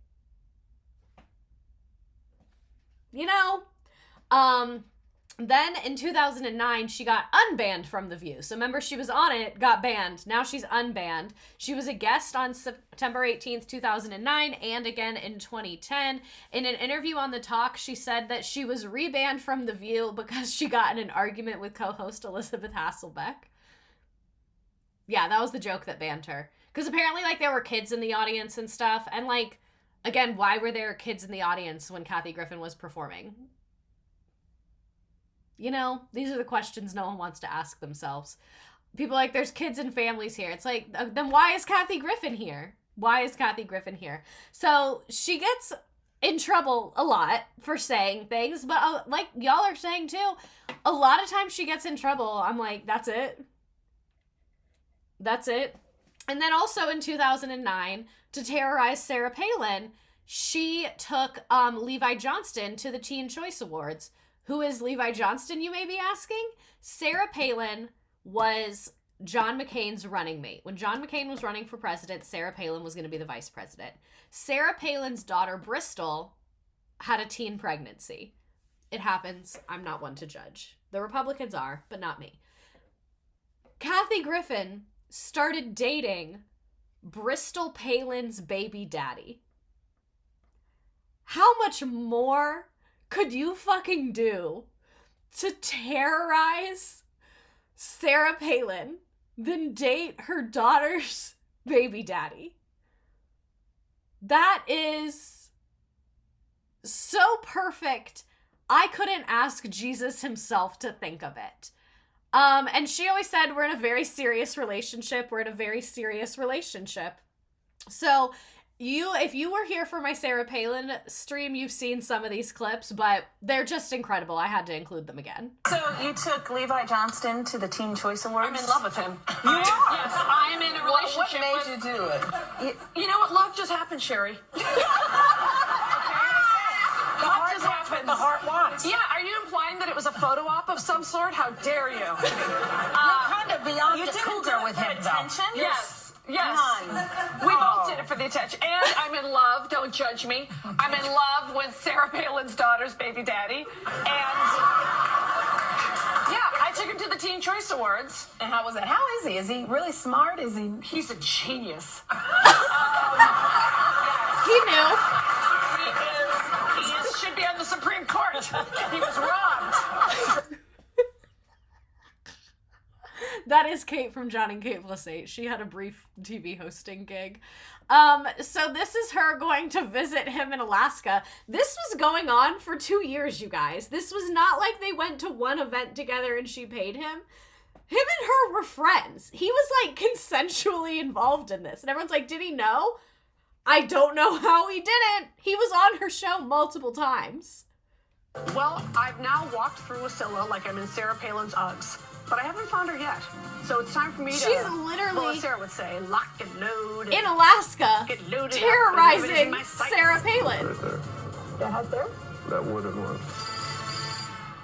Then in 2009, she got unbanned from The View. So remember, she was on it, got banned. Now she's unbanned. She was a guest on September 18th, 2009, and again in 2010. In an interview on The Talk, she said that she was rebanned from The View because she got in an argument with co-host Elizabeth Hasselbeck. Yeah, that was the joke that banned her. Because apparently, there were kids in the audience and stuff. And, again, why were there kids in the audience when Kathy Griffin was performing? These are the questions no one wants to ask themselves. People there's kids and families here. It's then why is Kathy Griffin here? Why is Kathy Griffin here? So she gets in trouble a lot for saying things, but like y'all are saying too, a lot of times she gets in trouble. I'm like, that's it. That's it. And then also in 2009, to terrorize Sarah Palin, she took Levi Johnston to the Teen Choice Awards. Who is Levi Johnston, you may be asking? Sarah Palin was John McCain's running mate. When John McCain was running for president, Sarah Palin was going to be the vice president. Sarah Palin's daughter, Bristol, had a teen pregnancy. It happens. I'm not one to judge. The Republicans are, but not me. Kathy Griffin started dating Bristol Palin's baby daddy. How much more could you fucking do to terrorize Sarah Palin than date her daughter's baby daddy? That is so perfect. I couldn't ask Jesus himself to think of it. And she always said, we're in a very serious relationship. We're in a very serious relationship. So if you were here for my Sarah Palin stream, you've seen some of these clips, but they're just incredible. I had to include them again. So you took Levi Johnston to the Teen Choice Awards? I'm in love with him. You are? Yes, I'm in a relationship What made you do it? You know what? Love just happened, Sherry. The heart wants what the heart wants. Yeah, are you implying that it was a photo op of some sort? How dare you? You're kind of beyond You the didn't cougar do it with for him, attention? though. Yes. Yes. None. We both did it for the attention. And I'm in love, don't judge me. I'm in love with Sarah Palin's daughter's baby daddy. And yeah, I took him to the Teen Choice Awards. And how was it? How is he? Is he really smart? Is he? He's a genius. He knew. He should be on the Supreme Court. He was robbed. That is Kate from John and Kate Plus 8. She had a brief TV hosting gig. So this is her going to visit him in Alaska. This was going on for 2 years, you guys. This was not like they went to one event together and she paid him. Him and her were friends. He was consensually involved in this. And everyone's like, did he know? I don't know how he didn't. He was on her show multiple times. Well, I've now walked through Wasilla like I'm in Sarah Palin's Uggs. But I haven't found her yet. So it's time for me to... She's literally... Well, as Sarah would say, lock and load. And in Alaska, get loaded terrorizing up Sarah Palin. Right there. That house there? That wooden one.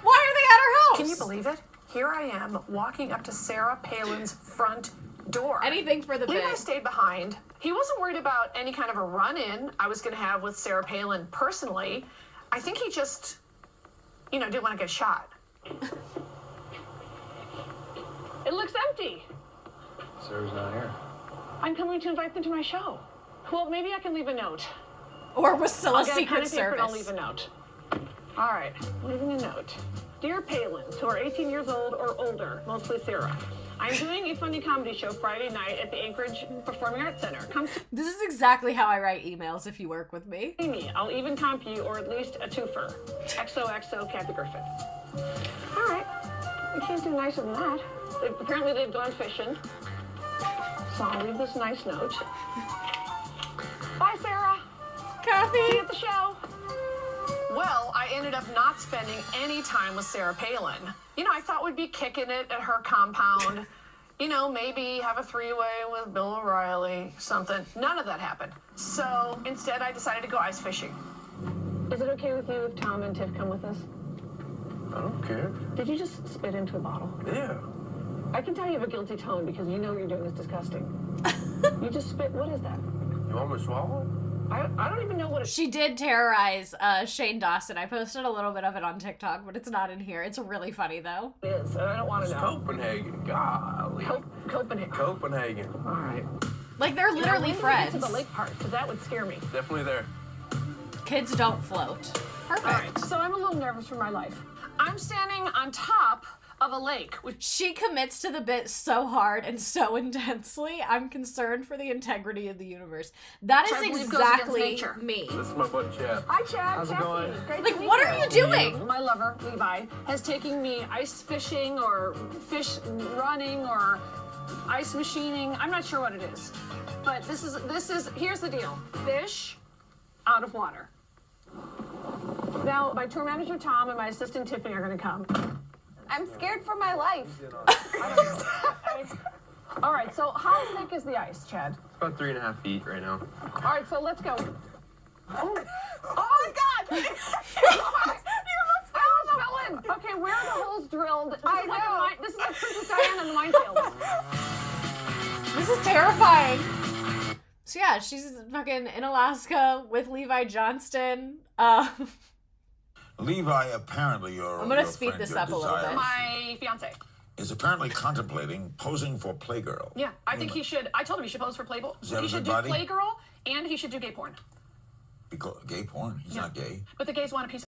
Why are they at her house? Can you believe it? Here I am walking up to Sarah Palin's front door. Anything for the Levi bit. stayed behind. He wasn't worried about any kind of a run-in I was going to have with Sarah Palin personally. I think he just, didn't want to get shot. It looks empty. Sarah's not here. I'm coming to invite them to my show. Well, maybe I can leave a note. Or Wasilla I'll get a pen Secret and paper and Service. I'll leave a note. All right, leaving a note. Dear Palins, who are 18 years old or older, mostly Sarah, I'm doing a funny comedy show Friday night at the Anchorage Performing Arts Center. Come This is exactly how I write emails if you work with me. see me. I'll even comp you, or at least a twofer. XOXO Kathy Griffin. All right, you can't do nicer than that. Apparently they've gone fishing. So I'll leave this nice note. Bye, Sarah. Kathy. See you at the show. Well, I ended up not spending any time with Sarah Palin. You know, I thought we'd be kicking it at her compound. You know, maybe have a three-way with Bill O'Reilly, something. None of that happened. So instead, I decided to go ice fishing. Is it okay with you if Tom and Tiff come with us? I don't care. Did you just spit into a bottle? Yeah. I can tell you have a guilty tone because you know what you're doing is disgusting. You just spit. What is that? You want me to swallow? I don't even know what She did terrorize Shane Dawson. I posted a little bit of it on TikTok, but it's not in here. It's really funny, though. it is. I don't want to know. Copenhagen. Golly. Copenhagen. Copenhagen. All right. Like, they're literally friends. To the lake part, because that would scare me. Definitely there. Kids don't float. Perfect. All right. So I'm a little nervous for my life. I'm standing on top of a lake. She commits to the bit so hard and so intensely. I'm concerned for the integrity of the universe. That is exactly me. This is my buddy Chad. Hi, Chad. How's it going? Great Like, to meet what are you doing? My lover, Levi, has taken me ice fishing or fish running or ice machining. I'm not sure what it is. But this is here's the deal. Fish out of water. Now, my tour manager, Tom, and my assistant, Tiffany, are going to come. I'm scared for my life. All right, so how thick is the ice, Chad? It's about 3.5 feet right now. All right, so let's go. Oh my God! Okay, where are the holes drilled? I know. This is like Princess Diana in the minefield. This is terrifying. So yeah, she's fucking in Alaska with Levi Johnston. Levi, apparently I'm gonna speed this up a little bit. My fiance. Is apparently contemplating posing for Playgirl. Yeah, I think he should. I told him he should pose for Playboy. Is that He a should good do body? Playgirl, and he should do gay porn. Because gay porn? He's not gay. But the gays want a piece.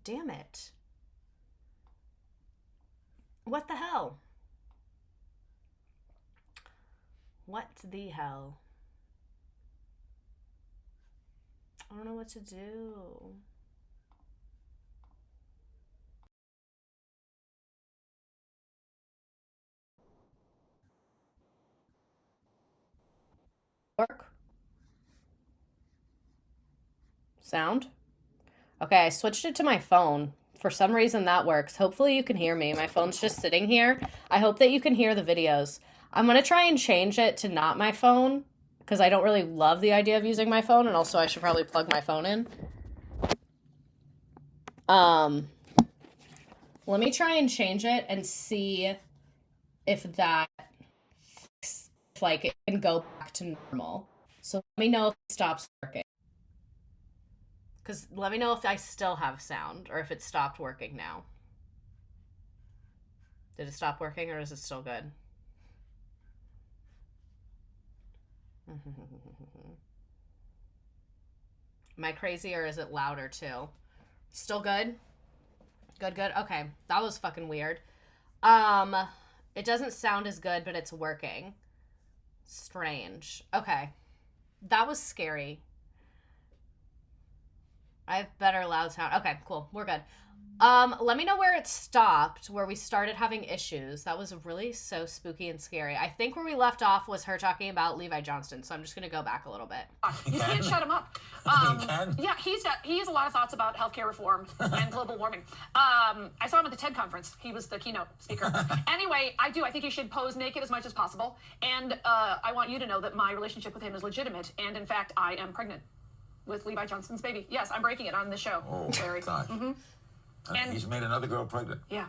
Damn it. What the hell? What the hell? I don't know what to do. Work. Sound. Okay, I switched it to my phone. For some reason that works. Hopefully you can hear me. My phone's just sitting here. I hope that you can hear the videos. I'm going to try and change it to not my phone because I don't really love the idea of using my phone, and also I should probably plug my phone in. Let me try and change it and see if that, if like it can go back to normal. So let me know if it stops working. Because let me know if I still have sound or if it stopped working now. Did it stop working or is it still good? Am I crazy or is it louder too? Still good? Good. Okay. That was fucking weird. It doesn't sound as good, but it's working. Strange. Okay. That was scary. I have better loud sound. Okay, cool. We're good. Let me know where it stopped, where we started having issues. That was really so spooky and scary. I think where we left off was her talking about Levi Johnston, so I'm just going to go back a little bit. You can't shut him up. He can? Yeah, he has a lot of thoughts about healthcare reform and global warming. I saw him at the TED conference. He was the keynote speaker. Anyway, I think he should pose naked as much as possible. And I want you to know that my relationship with him is legitimate. And in fact, I am pregnant with Levi Johnston's baby. Yes, I'm breaking it on this show. Oh, Larry. gosh. Mm-hmm. And he's made another girl pregnant. Yeah,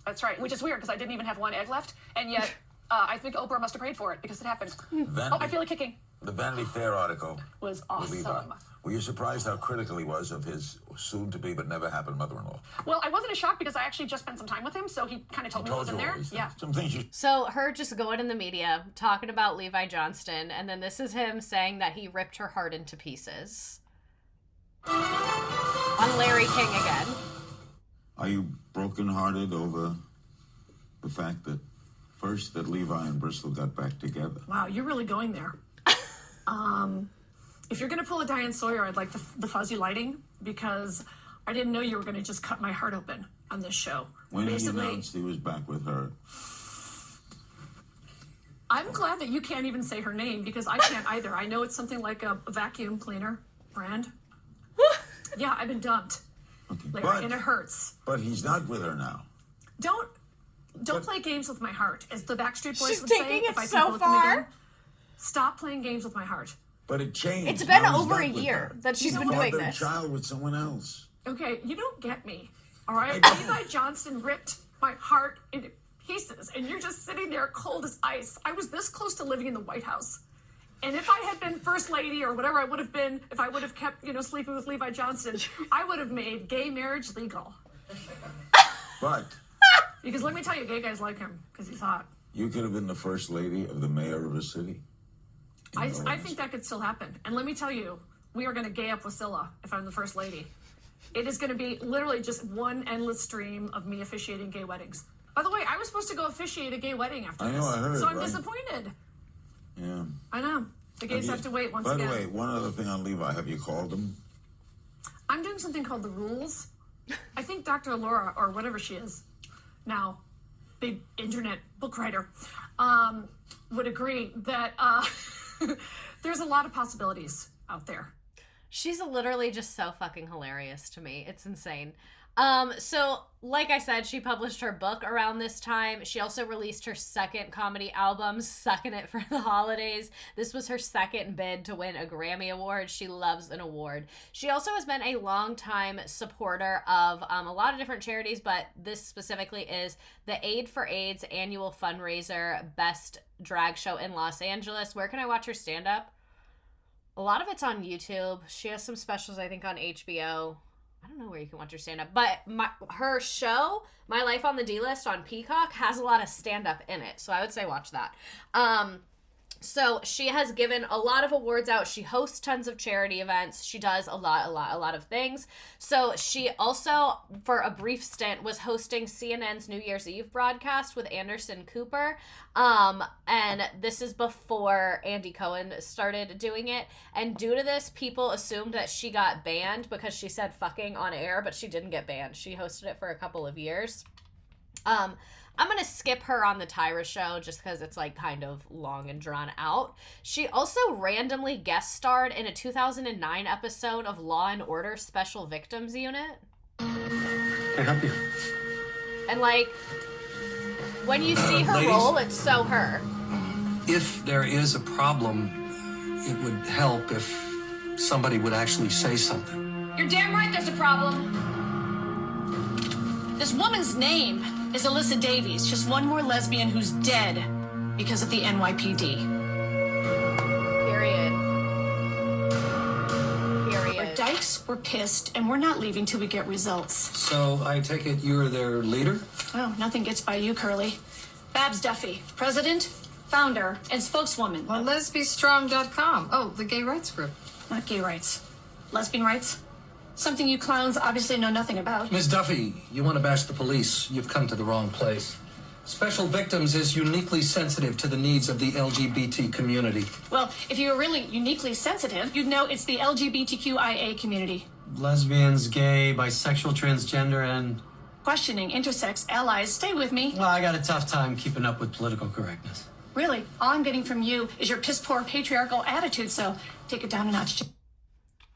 that's right. Which is weird because I didn't even have one egg left. And yet, I think Oprah must have prayed for it because it happened. I feel it kicking. The Vanity Fair article was awesome. Levi. Were you surprised how critical he was of his soon-to-be but never happened mother-in-law? Well, I wasn't as shocked because I actually just spent some time with him, so he kind of told me what was in there. Yeah. Some things you... So her just going in the media, talking about Levi Johnston, and then this is him saying that he ripped her heart into pieces. On Larry King again. Are you brokenhearted over the fact that first that Levi and Bristol got back together? Wow, you're really going there. If you're going to pull a Diane Sawyer, I'd like the fuzzy lighting because I didn't know you were going to just cut my heart open on this show. When he announced he was back with her. I'm glad that you can't even say her name because I can't either. I know it's something like a vacuum cleaner brand. Yeah, I've been dumped. Okay, and it hurts. But he's not with her now. Don't play games with my heart, as the Backstreet Boys She's would say. taking it if I so could look them far. again. Stop playing games with my heart. But it changed. It's been Now he's over not a with year her. that she's been He doing fathered a this. child with someone else. Okay, you don't get me. All right, Levi Johnston ripped my heart into pieces, and you're just sitting there cold as ice. I was this close to living in the White House. And if I had been first lady or whatever I would have been, if I would have kept, sleeping with Levi Johnston, I would have made gay marriage legal. But Because let me tell you, gay guys like him because he's hot. you could have been the first lady of the mayor of a city. I think that could still happen. And let me tell you, we are going to gay up Wasilla if I'm the first lady. It is going to be literally just one endless stream of me officiating gay weddings. By the way, I was supposed to go officiate a gay wedding after I know, this. I heard, so I'm right? disappointed. Yeah. I know. The gays have to wait once again. By the way, one other thing on Levi. Have you called him? I'm doing something called The Rules. I think Dr. Laura, or whatever she is now, big internet book writer, would agree that there's a lot of possibilities out there. She's literally just so fucking hilarious to me. It's insane. So like I said, she published her book around this time. She also released her second comedy album, Suckin' It for the Holidays. This was her second bid to win a Grammy Award. She loves an award. She also has been a longtime supporter of a lot of different charities, but this specifically is the Aid for AIDS annual fundraiser, best drag show in Los Angeles. Where can I watch her stand up? A lot of it's on YouTube. She has some specials, I think, on HBO. I don't know where you can watch her stand up, but her show, My Life on the D-List on Peacock, has a lot of stand up in it. So I would say watch that. So she has given a lot of awards out. She hosts tons of charity events. She does a lot of things. So she also, for a brief stint, was hosting CNN's New Year's Eve broadcast with Anderson Cooper. And this is before Andy Cohen started doing it. And due to this, people assumed that she got banned because she said fucking on air, but she didn't get banned. She hosted it for a couple of years. I'm going to skip her on the Tyra show just because it's like kind of long and drawn out. She also randomly guest starred in a 2009 episode of Law & Order Special Victims Unit. Can I help you? And like, when you see her role, it's so her. If there is a problem, it would help if somebody would actually say something. You're damn right there's a problem. This woman's name is Alyssa Davies, just one more lesbian who's dead because of the NYPD. Period. We're dykes, we're pissed, and we're not leaving till we get results. So I take it you're their leader? Oh, nothing gets by you, Curly. Babs Duffy, president, founder, and spokeswoman. On lesbiestrong.com. Oh, the gay rights group. Not gay rights. Lesbian rights. Something you clowns obviously know nothing about. Ms. Duffy, you want to bash the police. You've come to the wrong place. Special Victims is uniquely sensitive to the needs of the LGBT community. Well, if you were really uniquely sensitive, you'd know it's the LGBTQIA community. Lesbians, gay, bisexual, transgender, and... Questioning intersex allies. Stay with me. Well, I got a tough time keeping up with political correctness. Really, all I'm getting from you is your piss-poor patriarchal attitude, so take it down a notch.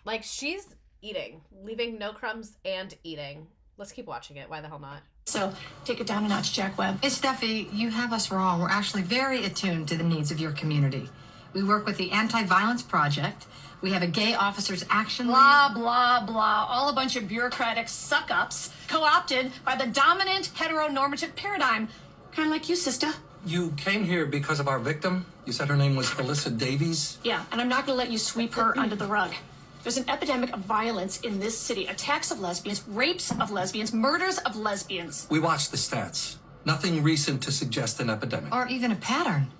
Like, she's eating, leaving no crumbs and eating. Let's keep watching it. Why the hell not? So take it down a notch, Jack Webb. Miss Duffy, you have us wrong. We're actually very attuned to the needs of your community. We work with the Anti-Violence Project. We have a gay officers action Blah, blah, blah. All a bunch of bureaucratic suck-ups co-opted by the dominant heteronormative paradigm. Kind of like you, sister. You came here because of our victim? You said her name was Alyssa Davies? Yeah, and I'm not going to let you sweep her under the rug. There's an epidemic of violence in this city. Attacks of lesbians, rapes of lesbians, murders of lesbians. We watched the stats. Nothing recent to suggest an epidemic. Or even a pattern.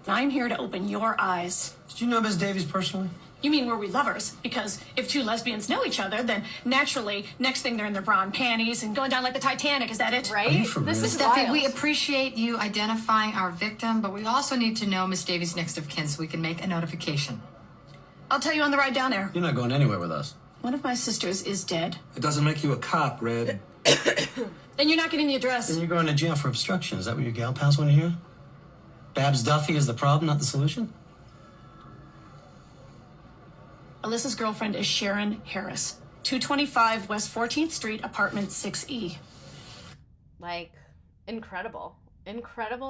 I'm here to open your eyes. Did you know Ms. Davies personally? You mean were we lovers? Because if two lesbians know each other, then naturally, next thing they're in their bra and panties and going down like the Titanic. Is that it? Right? This is Duffy, wild. we appreciate you identifying our victim, but we also need to know Miss Davies' next of kin so we can make a notification. I'll tell you on the ride down there. You're not going anywhere with us. One of my sisters is dead. It doesn't make you a cop, Red. Then you're not getting the address. Then you're going to jail for obstruction. Is that what your gal pals want to hear? Babs Duffy is the problem, not the solution? Alyssa's girlfriend is Sharon Harris. 225 West 14th Street, apartment 6E. Like, incredible. Incredible.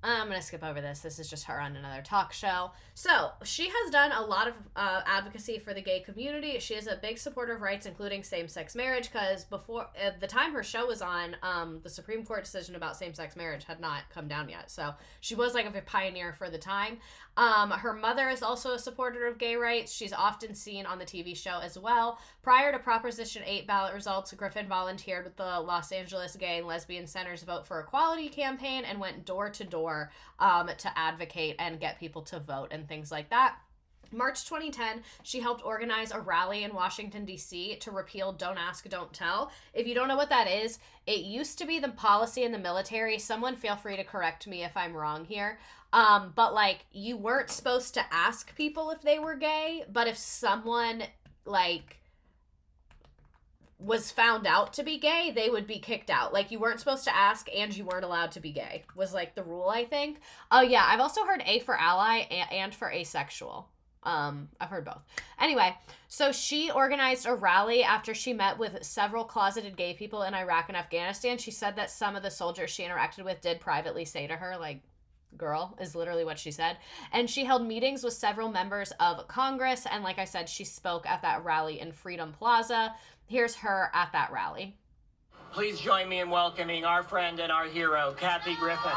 I'm going to skip over this. This is just her on another talk show. So, she has done a lot of advocacy for the gay community. She is a big supporter of rights, including same-sex marriage, because before, at the time her show was on, the Supreme Court decision about same-sex marriage had not come down yet. So, she was like a pioneer for the time. Her mother is also a supporter of gay rights. She's often seen on the TV show as well. Prior to Proposition 8 ballot results, Griffin volunteered with the Los Angeles Gay and Lesbian Center's Vote for Equality campaign and went door to door to advocate and get people to vote and things like that. March 2010, she helped organize a rally in Washington, D.C. to repeal Don't Ask, Don't Tell. If you don't know what that is, it used to be the policy in the military. Someone feel free to correct me if I'm wrong here. But, like, you weren't supposed to ask people if they were gay, but if someone, like, was found out to be gay, they would be kicked out. Like, you weren't supposed to ask and you weren't allowed to be gay was, like, the rule, I think. Oh, yeah, I've also heard A for ally and for asexual. I've heard both. Anyway, so she organized a rally after she met with several closeted gay people in Iraq and Afghanistan. She said that some of the soldiers she interacted with did privately say to her, like, girl, is literally what she said. And she held meetings with several members of Congress. And like I said, she spoke at that rally in Freedom Plaza. Here's her at that rally. Please join me in welcoming our friend and our hero, Kathy Griffin.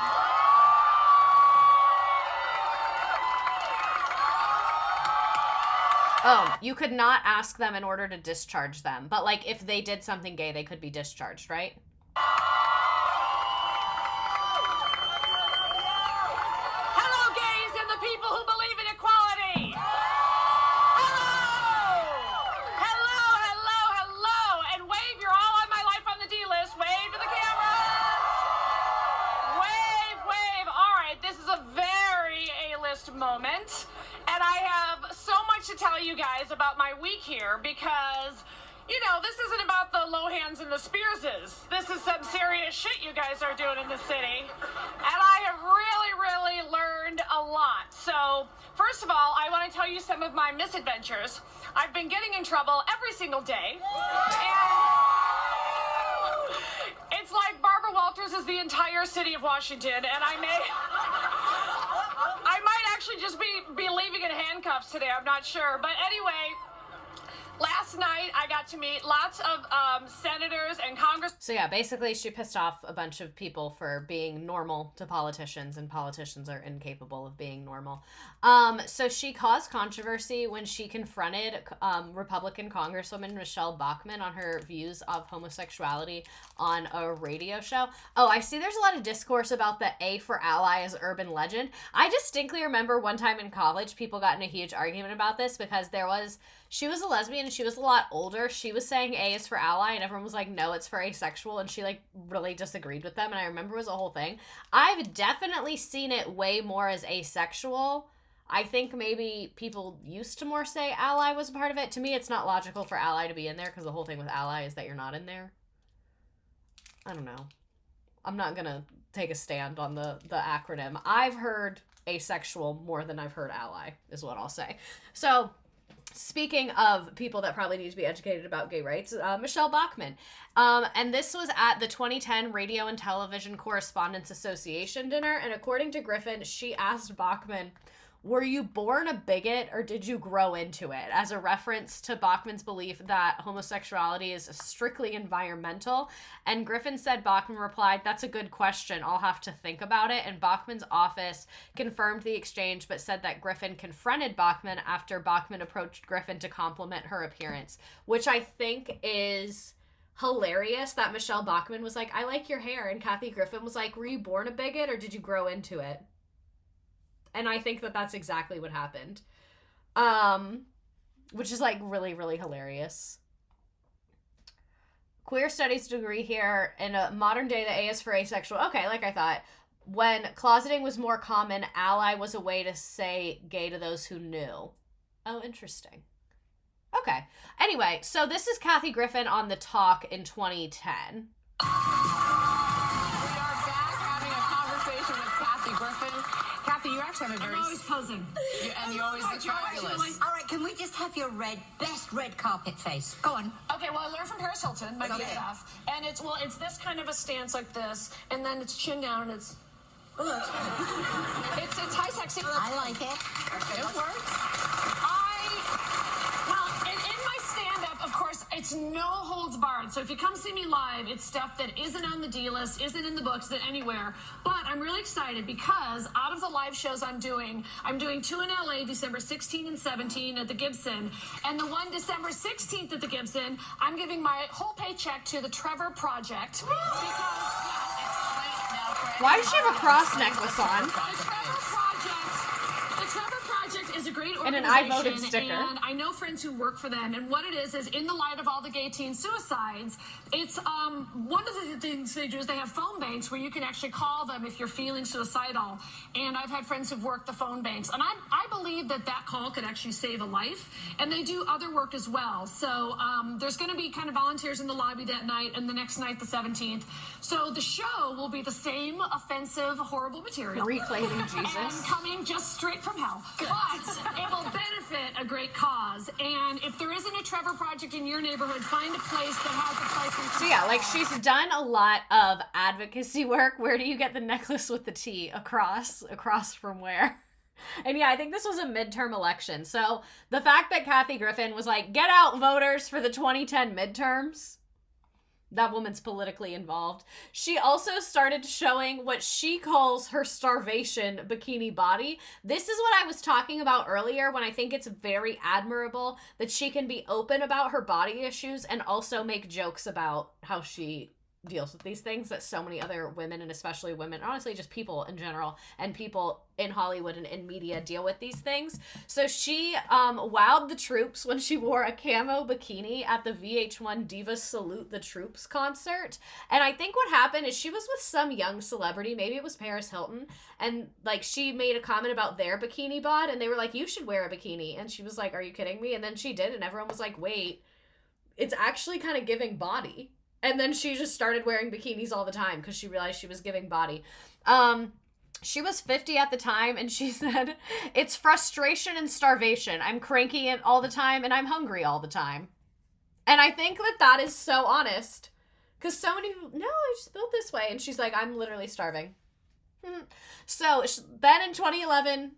Oh, you could not ask them in order to discharge them. But, like, if they did something gay, they could be discharged, right? Hello, gays and the people who believe in equality. Hello. And wave. You're all on my Life on the D list. Wave to the cameras. Wave. All right, this is a very A-list moment. And I have so much to tell you guys about my week here because you know, this isn't about the Lohans and the Spearses. This is some serious shit you guys are doing in the city. And I have really, really learned a lot. So, first of all, I want to tell you some of my misadventures. I've been getting in trouble every single day. And it's like Barbara Walters is the entire city of Washington, and I might actually just be leaving in handcuffs today. I'm not sure. But anyway, last night I got to meet lots of senators and Congress. So yeah, basically she pissed off a bunch of people for being normal to politicians, and politicians are incapable of being normal. So she caused controversy when she confronted Republican Congresswoman Michelle Bachmann on her views of homosexuality on a radio show. Oh, I see there's a lot of discourse about the A for ally as urban legend. I distinctly remember one time in college, people got in a huge argument about this because she was a lesbian and she was a lot older. She was saying A is for ally and everyone was like, no, it's for asexual. And she like really disagreed with them. And I remember it was a whole thing. I've definitely seen it way more as asexual. I think maybe people used to more say ally was a part of it. To me, it's not logical for ally to be in there because the whole thing with ally is that you're not in there. I don't know. I'm not going to take a stand on the acronym. I've heard asexual more than I've heard ally is what I'll say. So speaking of people that probably need to be educated about gay rights, Michelle Bachmann. And this was at the 2010 Radio and Television Correspondents Association dinner. And according to Griffin, she asked Bachmann, were you born a bigot or did you grow into it? As a reference to Bachmann's belief that homosexuality is strictly environmental. And Griffin said Bachmann replied, that's a good question. I'll have to think about it. And Bachmann's office confirmed the exchange, but said that Griffin confronted Bachmann after Bachmann approached Griffin to compliment her appearance, which I think is hilarious that Michelle Bachmann was like, I like your hair. And Kathy Griffin was like, were you born a bigot or did you grow into it? And I think that that's exactly what happened. Which is like really, really hilarious. Queer studies degree here. In a modern day, the A is for asexual. Okay, like I thought. When closeting was more common, ally was a way to say gay to those who knew. Oh, interesting. Okay. Anyway, so this is Kathy Griffin on The Talk in 2010. We are back having a conversation with Kathy Griffin. Kathy, you actually have a very... I'm always posing. You always look fabulous. All right, can we just have your best red carpet face? Go on. Okay, well, I learned from Paris Hilton, my BFF. And it's this kind of a stance like this, and then it's chin down, and it's... Oh, that's good. It's high sexy. I like it. It works. In my stand-up, of course, it's no holds barred. So if you come see me live, it's stuff that isn't on the D list, isn't in the books, isn't anywhere. But I'm really excited because out of the live shows I'm doing 2 in LA, December 16 and 17 at the Gibson. And the one December 16th at the Gibson, I'm giving my whole paycheck to the Trevor Project. Why does she have a cross necklace on? The Trevor Project is a great And an organization. I voted sticker. And I know friends who work for them. And what it is in the light of all the gay teen suicides, it's one of the things they do is they have phone banks where you can actually call them if you're feeling suicidal. And I've had friends who've worked the phone banks. And I believe that call could actually save a life. And they do other work as well. So there's going to be kind of volunteers in the lobby that night and the next night, the 17th. So the show will be the same offensive, horrible material. Reclaiming Jesus. And coming just straight from hell. But it will benefit a great cause. And if there isn't a Trevor Project in your neighborhood, find a place that has a place. So yeah, like she's done a lot of advocacy work. Where do you get the necklace with the T? Across from where? And yeah, I think this was a midterm election. So the fact that Kathy Griffin was like, get out voters for the 2010 midterms. That woman's politically involved. She also started showing what she calls her starvation bikini body. This is what I was talking about earlier when I think it's very admirable that she can be open about her body issues and also make jokes about how she deals with these things that so many other women, and especially women, honestly just people in general and people in Hollywood and in media deal with these things. So she wowed the troops when she wore a camo bikini at the VH1 Divas Salute the Troops concert. And I think what happened is she was with some young celebrity, maybe it was Paris Hilton, and like she made a comment about their bikini bod and they were like, you should wear a bikini. And she was like, are you kidding me? And then she did, and everyone was like, wait, it's actually kind of giving body. And then she just started wearing bikinis all the time because she realized she was giving body. She was 50 at the time, and she said, "It's frustration and starvation. I'm cranky all the time, and I'm hungry all the time." And I think that is so honest. Because so many people, no, I just built this way. And she's like, I'm literally starving. So then in 2011,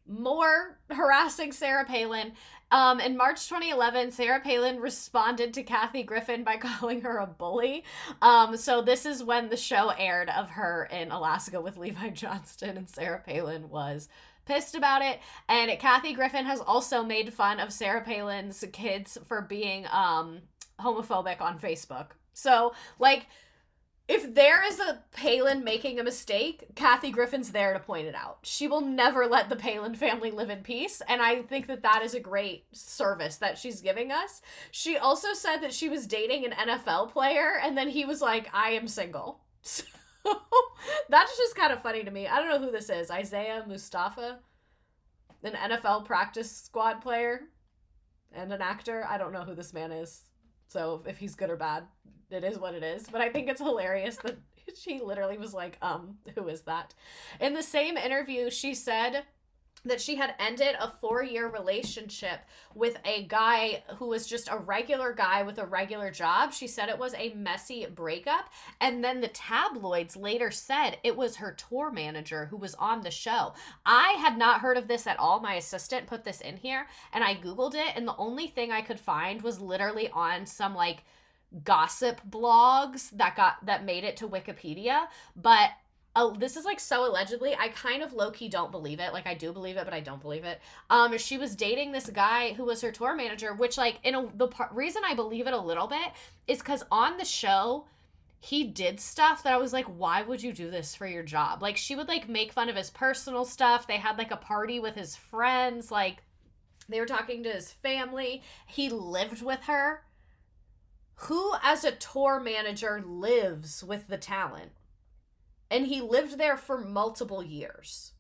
more harassing Sarah Palin. In March 2011, Sarah Palin responded to Kathy Griffin by calling her a bully. So this is when the show aired of her in Alaska with Levi Johnston, and Sarah Palin was pissed about it. And Kathy Griffin has also made fun of Sarah Palin's kids for being homophobic on Facebook. So, like, if there is a Palin making a mistake, Kathy Griffin's there to point it out. She will never let the Palin family live in peace, and I think that is a great service that she's giving us. She also said that she was dating an NFL player, and then he was like, I am single. So, that's just kind of funny to me. I don't know who this is. Isaiah Mustafa? An NFL practice squad player and an actor. I don't know who this man is. So if he's good or bad, it is what it is. But I think it's hilarious that she literally was like, who is that? In the same interview, she said that she had ended a 4-year relationship with a guy who was just a regular guy with a regular job. She said it was a messy breakup. And then the tabloids later said it was her tour manager who was on the show. I had not heard of this at all. My assistant put this in here and I Googled it. And the only thing I could find was literally on some like gossip blogs that made it to Wikipedia. But this is like so allegedly. I kind of low-key don't believe it. Like I do believe it, but I don't believe it. She was dating this guy who was her tour manager, which like reason I believe it a little bit is because on the show he did stuff that I was like, why would you do this for your job? Like she would like make fun of his personal stuff. They had like a party with his friends. Like they were talking to his family. He lived with her. Who as a tour manager lives with the talent? And he lived there for multiple years.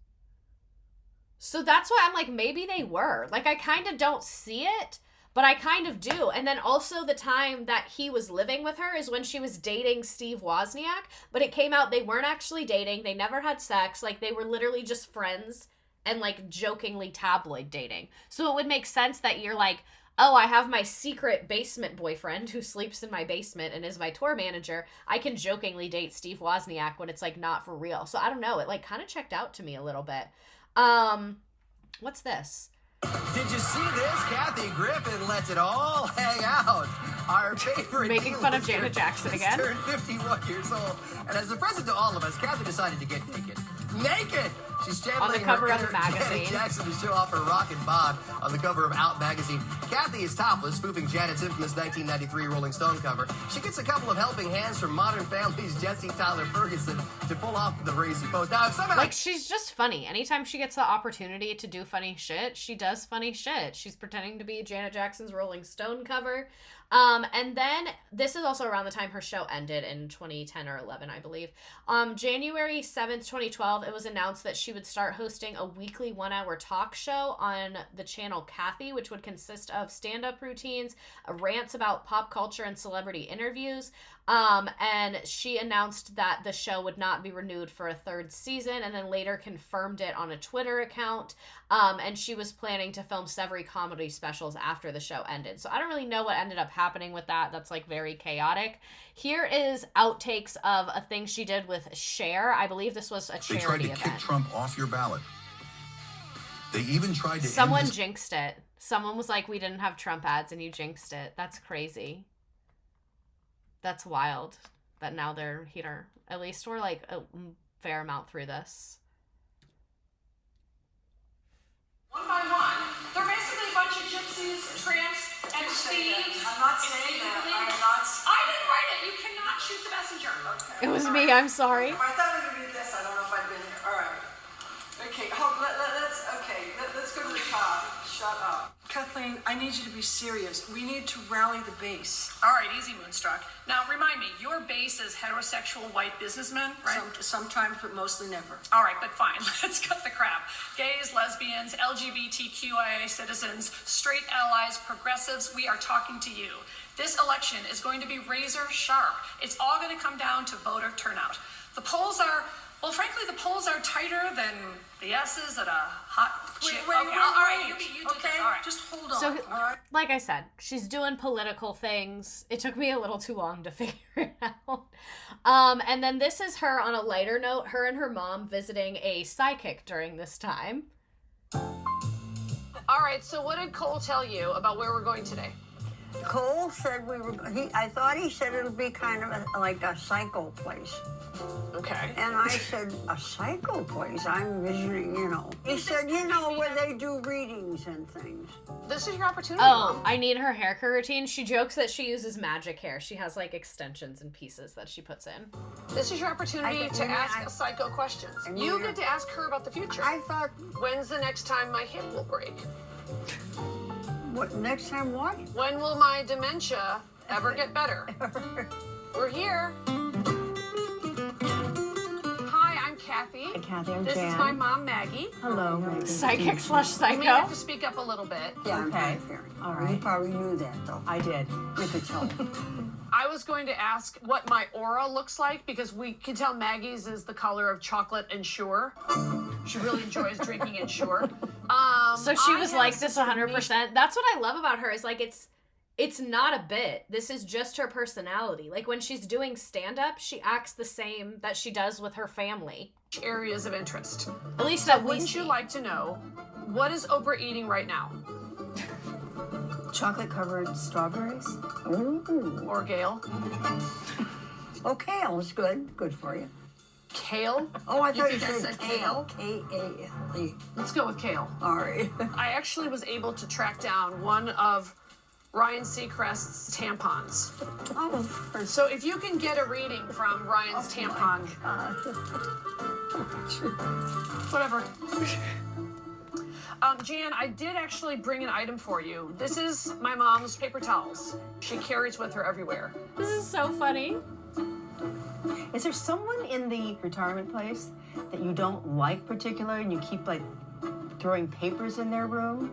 So that's why I'm like, maybe they were. Like, I kind of don't see it, but I kind of do. And then also the time that he was living with her is when she was dating Steve Wozniak. But it came out they weren't actually dating. They never had sex. Like, they were literally just friends and, like, jokingly tabloid dating. So it would make sense that you're like, oh, I have my secret basement boyfriend who sleeps in my basement and is my tour manager. I can jokingly date Steve Wozniak when it's like not for real. So I don't know. It like kind of checked out to me a little bit. What's this? Did you see this? Kathy Griffin lets it all hang out. Our favorite making fun of Janet Jackson again. Turned 51 years old, and as a present to all of us, Kathy decided to get naked. She's on the cover of the magazine. Janet Jackson to show off her rock and bod on the cover of Out magazine. Kathy is topless, spoofing Janet's infamous 1993 Rolling Stone cover. She gets a couple of helping hands from Modern Family's Jesse Tyler Ferguson to pull off the racy pose. Now, if somehow like she's just funny. Anytime she gets the opportunity to do funny shit, she does funny shit. She's pretending to be Janet Jackson's Rolling Stone cover. And then this is also around the time her show ended in 2010 or 11, I believe. January 7th, 2012, it was announced that she would start hosting a weekly 1-hour talk show on the channel Kathy, which would consist of stand-up routines, rants about pop culture, and celebrity interviews. And she announced that the show would not be renewed for a 3rd season, and then later confirmed it on a Twitter account. And she was planning to film several comedy specials after the show ended. So I don't really know what ended up happening with that. That's like very chaotic. Here is outtakes of a thing she did with Cher. I believe this was a charity event. They tried to kick Trump off your ballot. They even tried to Someone jinxed it. Someone was like, we didn't have Trump ads and you jinxed it. That's crazy. That's wild. But now they're here. At least we're like a fair amount through this. One by one. They're basically a bunch of gypsies, tramps, and thieves. I'm not saying that. I'm not. I didn't write it. You cannot shoot the messenger. Okay. It was me. I'm sorry. I thought we would do this. I don't know if I've been here. All right. Okay. Let's go to the top. Shut up. Kathleen, I need you to be serious. We need to rally the base. All right, easy, Moonstruck. Now, remind me, your base is heterosexual white businessmen, right? Sometimes, but mostly never. All right, but fine. Let's cut the crap. Gays, lesbians, LGBTQIA citizens, straight allies, progressives, we are talking to you. This election is going to be razor sharp. It's all going to come down to voter turnout. The polls are, well, frankly, the polls are tighter than the yeses at a hot chip. Okay, all right, you did this. All right. Just hold on. So, all right. like I said, she's doing political things. It took me a little too long to figure it out. And then this is her on a lighter note, her and her mom visiting a psychic during this time. All right, so what did Cole tell you about where we're going today? Cole said I thought he said it'll be kind of like a psycho place. Okay. And I said, a psycho place? I'm visioning, He said, where they do readings and things. This is your opportunity. Oh, I need her haircut routine. She jokes that she uses magic hair. She has like extensions and pieces that she puts in. This is your opportunity to ask a psycho questions. You get to ask her about the future. I thought, when's the next time my hip will break? What, next time what? When will my dementia ever get better? We're here. Hi, I'm Kathy. Hi, Kathy, I'm This Jan. is my mom, Maggie. Hello, Maggie. Psychic / psycho. You may have to speak up a little bit. Yeah, Okay. All right. You probably knew that, though. I did. You could tell. I was going to ask what my aura looks like because we can tell Maggie's is the color of chocolate and Sure. She really enjoys drinking Ensure. So she was like this 100%. That's what I love about her is like it's not a bit. This is just her personality. Like when she's doing stand-up, she acts the same that she does with her family. Areas of interest. At least that we Wouldn't see. you like to know what is Oprah eating right now? Chocolate-covered strawberries. Ooh. Or Gail? Oh, kale is good. Good for you. Kale? Oh, I thought you think said kale. K-A-L-E. Let's go with kale. All right. I actually was able to track down one of Ryan Seacrest's tampons. Oh, So if you can get a reading from Ryan's tampon. Whatever. Jan, I did actually bring an item for you. This is my mom's paper towels. She carries with her everywhere. This is so funny. Is there someone in the retirement place that you don't like particularly and you keep like throwing papers in their room?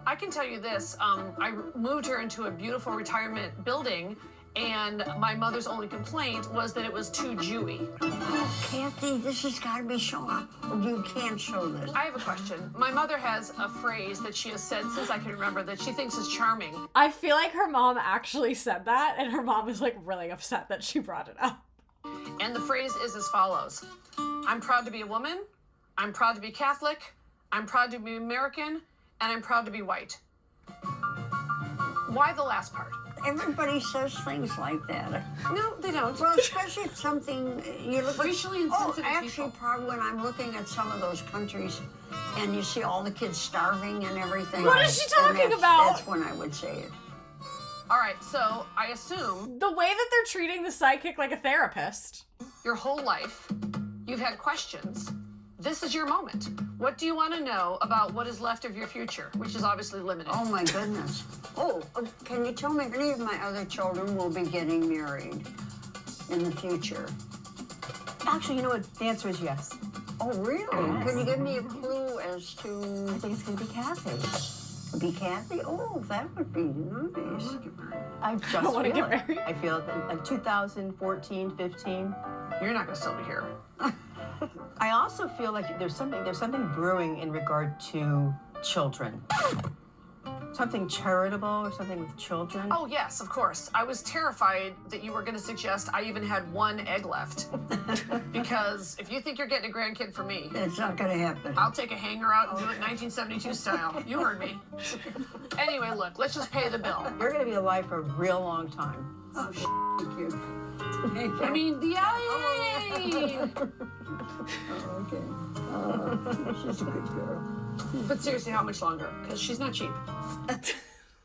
I can tell you this. I moved her into a beautiful retirement building, and my mother's only complaint was that it was too Jewy. Oh, Kathy, this has got to be shown up. You can't show this. I have a question. My mother has a phrase that she has said since I can remember that she thinks is charming. I feel like her mom actually said that, and her mom is like really upset that she brought it up. And the phrase is as follows. I'm proud to be a woman. I'm proud to be Catholic. I'm proud to be American. And I'm proud to be white. Why the last part? Everybody says things like that. No, they don't. Well, especially if something you look racially insensitive actually, probably when I'm looking at some of those countries, and you see all the kids starving and everything. What is she talking that's, about? That's when I would say it. All right, so I assume the way that they're treating the psychic like a therapist. Your whole life, you've had questions. This is your moment. What do you want to know about what is left of your future, which is obviously limited? Oh, my goodness. Oh, can you tell me if any of my other children will be getting married in the future? Actually, you know what? The answer is yes. Oh, really? Yes. Can you give me a clue as to... I think it's going to be Kathy. Be Kathy? Oh, that would be nice. I just want to feel get it. married. I feel it. Like 2014, 15. You're not going to still be here. I also feel like there's something brewing in regard to children. Something charitable or something with children. Oh, yes, of course. I was terrified that you were going to suggest I even had one egg left. Because if you think you're getting a grandkid for me... It's not going to happen. I'll take a hanger out and do it 1972 style. You heard me. Anyway, look, let's just pay the bill. You're going to be alive for a real long time. Oh, thank you. I mean, yay! Okay. She's a good girl. But seriously, how much longer? Because she's not cheap.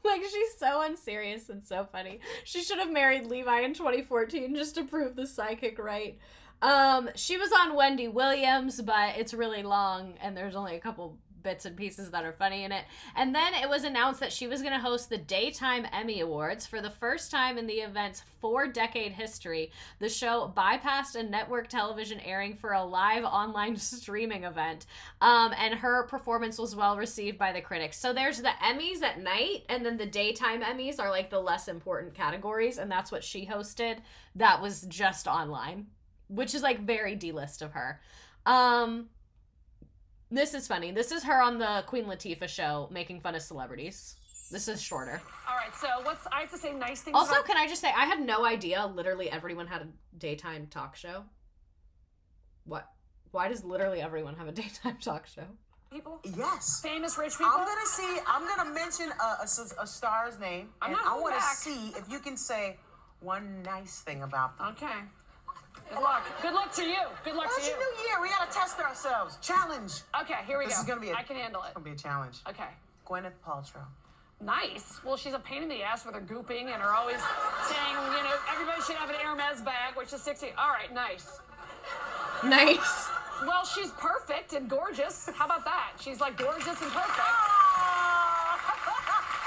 Like, she's so unserious and so funny. She should have married Levi in 2014 just to prove the psychic right. She was on Wendy Williams, but it's really long, and there's only a couple bits and pieces that are funny in it. And then it was announced that she was going to host the Daytime Emmy Awards. For the first time in the event's 4-decade history, the show bypassed a network television airing for a live online streaming event. And her performance was well received by the critics. So there's the Emmys at night, and then the daytime Emmys are like the less important categories, and that's what she hosted. That was just online, which is like very D-list of her. This is funny. This is her on the Queen Latifah show making fun of celebrities. This is shorter. All right, so I have to say nice things Also, about... can I just say, I had no idea literally everyone had a daytime talk show. What? Why does literally everyone have a daytime talk show? People? Yes. Famous rich people? I'm gonna mention a star's name. I'm and not I going want to back. see if you can say one nice thing about them. Okay. Good luck. Good luck to you. Good luck to It's you. a new year. We gotta test ourselves. Challenge. Okay, here we go. This is gonna be I can handle it. It's gonna be a challenge. Okay. Gwyneth Paltrow. Nice. Well, she's a pain in the ass with her gooping and her always saying, everybody should have an Hermes bag, which is 60. All right, nice. Nice. Well, she's perfect and gorgeous. How about that? She's like gorgeous and perfect.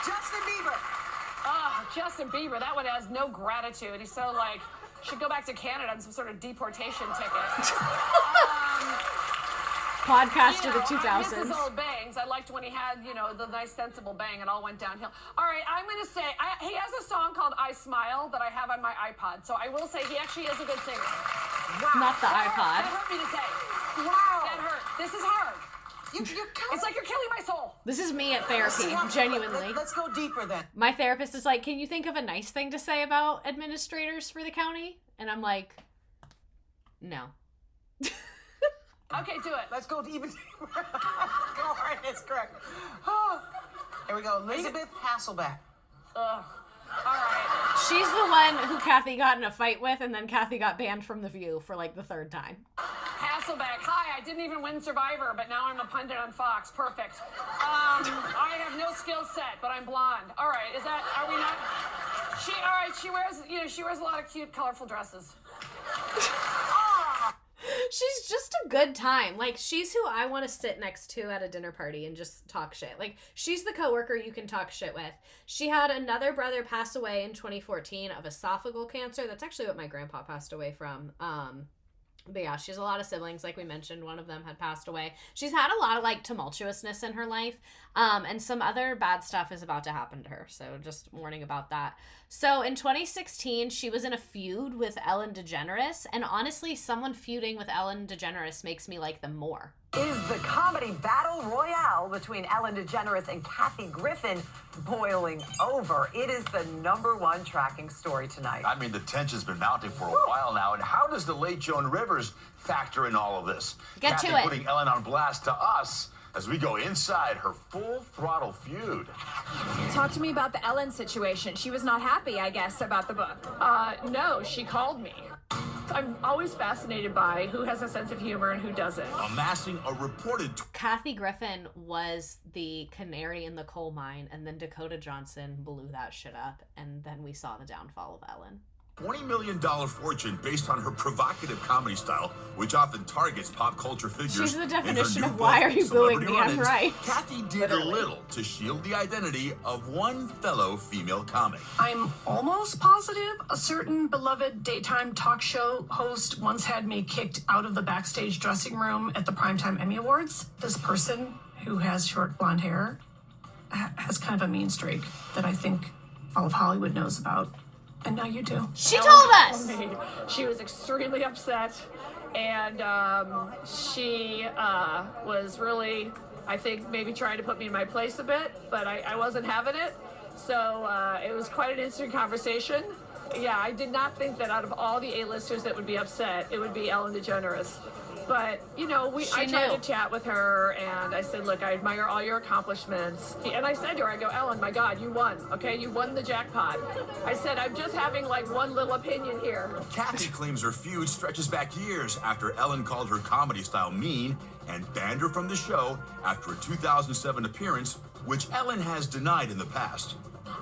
Justin Bieber. Justin Bieber. That one has no gratitude. He's so like, should go back to Canada on some sort of deportation ticket. Podcast of the I 2000s. miss his old bangs. I liked when he had, the nice sensible bang. It all went downhill. All right, I'm going to say, he has a song called I Smile that I have on my iPod. So I will say he actually is a good singer. Wow. Not the iPod. That hurt me to say. Wow. That hurt. This is hard. It's like you're killing my soul. This is me at therapy, genuinely. Let's go deeper then. My therapist is like, can you think of a nice thing to say about administrators for the county? And I'm like, no. Okay, do it. Let's go even deeper. Go right, it's correct. Here we go. Elizabeth Hasselbeck. Ugh. All right. She's the one who Kathy got in a fight with, and then Kathy got banned from The View for like the 3rd time. Hasselbeck. Hi, I didn't even win Survivor, but now I'm a pundit on Fox. Perfect. I have no skill set, but I'm blonde. All right, are we not? She wears a lot of cute, colorful dresses. She's just a good time. Like, she's who I want to sit next to at a dinner party and just talk shit. Like, she's the coworker you can talk shit with. She had another brother pass away in 2014 of esophageal cancer. That's actually what my grandpa passed away from. But yeah, she has a lot of siblings. Like we mentioned, one of them had passed away. She's had a lot of like tumultuousness in her life. And some other bad stuff is about to happen to her. So just warning about that. So in 2016, she was in a feud with Ellen DeGeneres. And honestly, someone feuding with Ellen DeGeneres makes me like them more. Is the comedy battle royale between Ellen DeGeneres and Kathy Griffin boiling over? It is the #1 tracking story tonight. I mean, the tension's been mounting for a while now. And how does the late Joan Rivers factor in all of this? Get Kathy to it. Putting Ellen on blast to us as we go inside her full throttle feud. Talk to me about the Ellen situation. She was not happy, I guess, about the book. No, she called me. I'm always fascinated by who has a sense of humor and who doesn't. Amassing a reported... Kathy Griffin was the canary in the coal mine, and then Dakota Johnson blew that shit up, and then we saw the downfall of Ellen. $20 million fortune based on her provocative comedy style, which often targets pop culture figures. She's the In her definition new of why book, are you booing Celebrity me? I'm Run-Ins, right. Kathy did a little to shield the identity of one fellow female comic. I'm almost positive a certain beloved daytime talk show host once had me kicked out of the backstage dressing room at the Primetime Emmy Awards. This person, who has short blonde hair, has kind of a mean streak that I think all of Hollywood knows about. And now you do. She told us! She was extremely upset, and she was really, I think, maybe trying to put me in my place a bit, but I wasn't having it. So it was quite an interesting conversation. Yeah, I did not think that out of all the A-listers that would be upset, it would be Ellen DeGeneres. But, I tried to chat with her, and I said, look, I admire all your accomplishments. And I said to her, I go, Ellen, my God, you won, okay? You won the jackpot. I said, I'm just having, like, one little opinion here. Kathy claims her feud stretches back years after Ellen called her comedy style mean and banned her from the show after a 2007 appearance, which Ellen has denied in the past.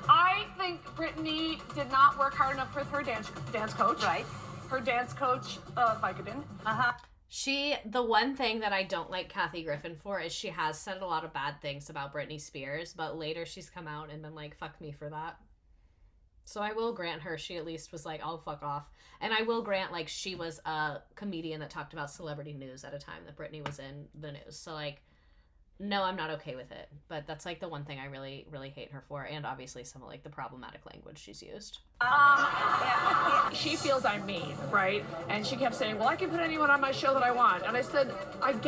I think Brittany did not work hard enough with her dance coach. Right. Her dance coach, Vicodin. The one thing that I don't like Kathy Griffin for is she has said a lot of bad things about Britney Spears, but later she's come out and been like, fuck me for that. So I will grant her, she at least was like, I'll fuck off. And I will grant, like, she was a comedian that talked about celebrity news at a time that Britney was in the news. So, like, no, I'm not okay with it. But that's, like, the one thing I really, really hate her for. And obviously some of, like, the problematic language she's used. She feels I'm mean, right? And she kept saying, well, I can put anyone on my show that I want. And I said,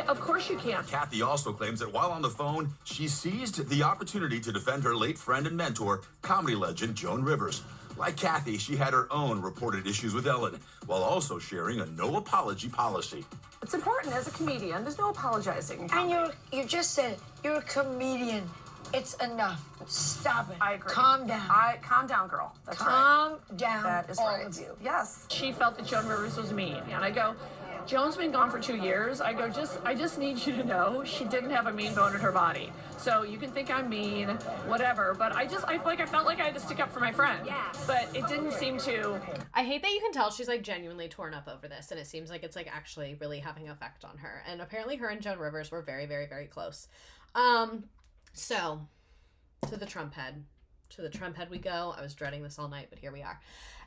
of course you can. Kathy also claims that while on the phone, she seized the opportunity to defend her late friend and mentor, comedy legend Joan Rivers. Like Kathy, she had her own reported issues with Ellen, while also sharing a no apology policy. It's important as a comedian. There's no apologizing. And you just said it. You're a comedian. It's enough. Stop it. I agree. Calm down. Calm down, girl. That's Calm down. That is all right. of you. Yes. She felt that Joan Rivers was mean. And I go, Joan's been gone for 2 years. I go, I just need you to know she didn't have a mean bone in her body. So you can think I'm mean, whatever. But I felt like I had to stick up for my friend. Yeah. But it didn't seem to. I hate that you can tell she's like genuinely torn up over this, and it seems like it's like actually really having an effect on her. And apparently her and Joan Rivers were very, very, very close. So to the Trump head. To the Trump head we go. I was dreading this all night, but here we are.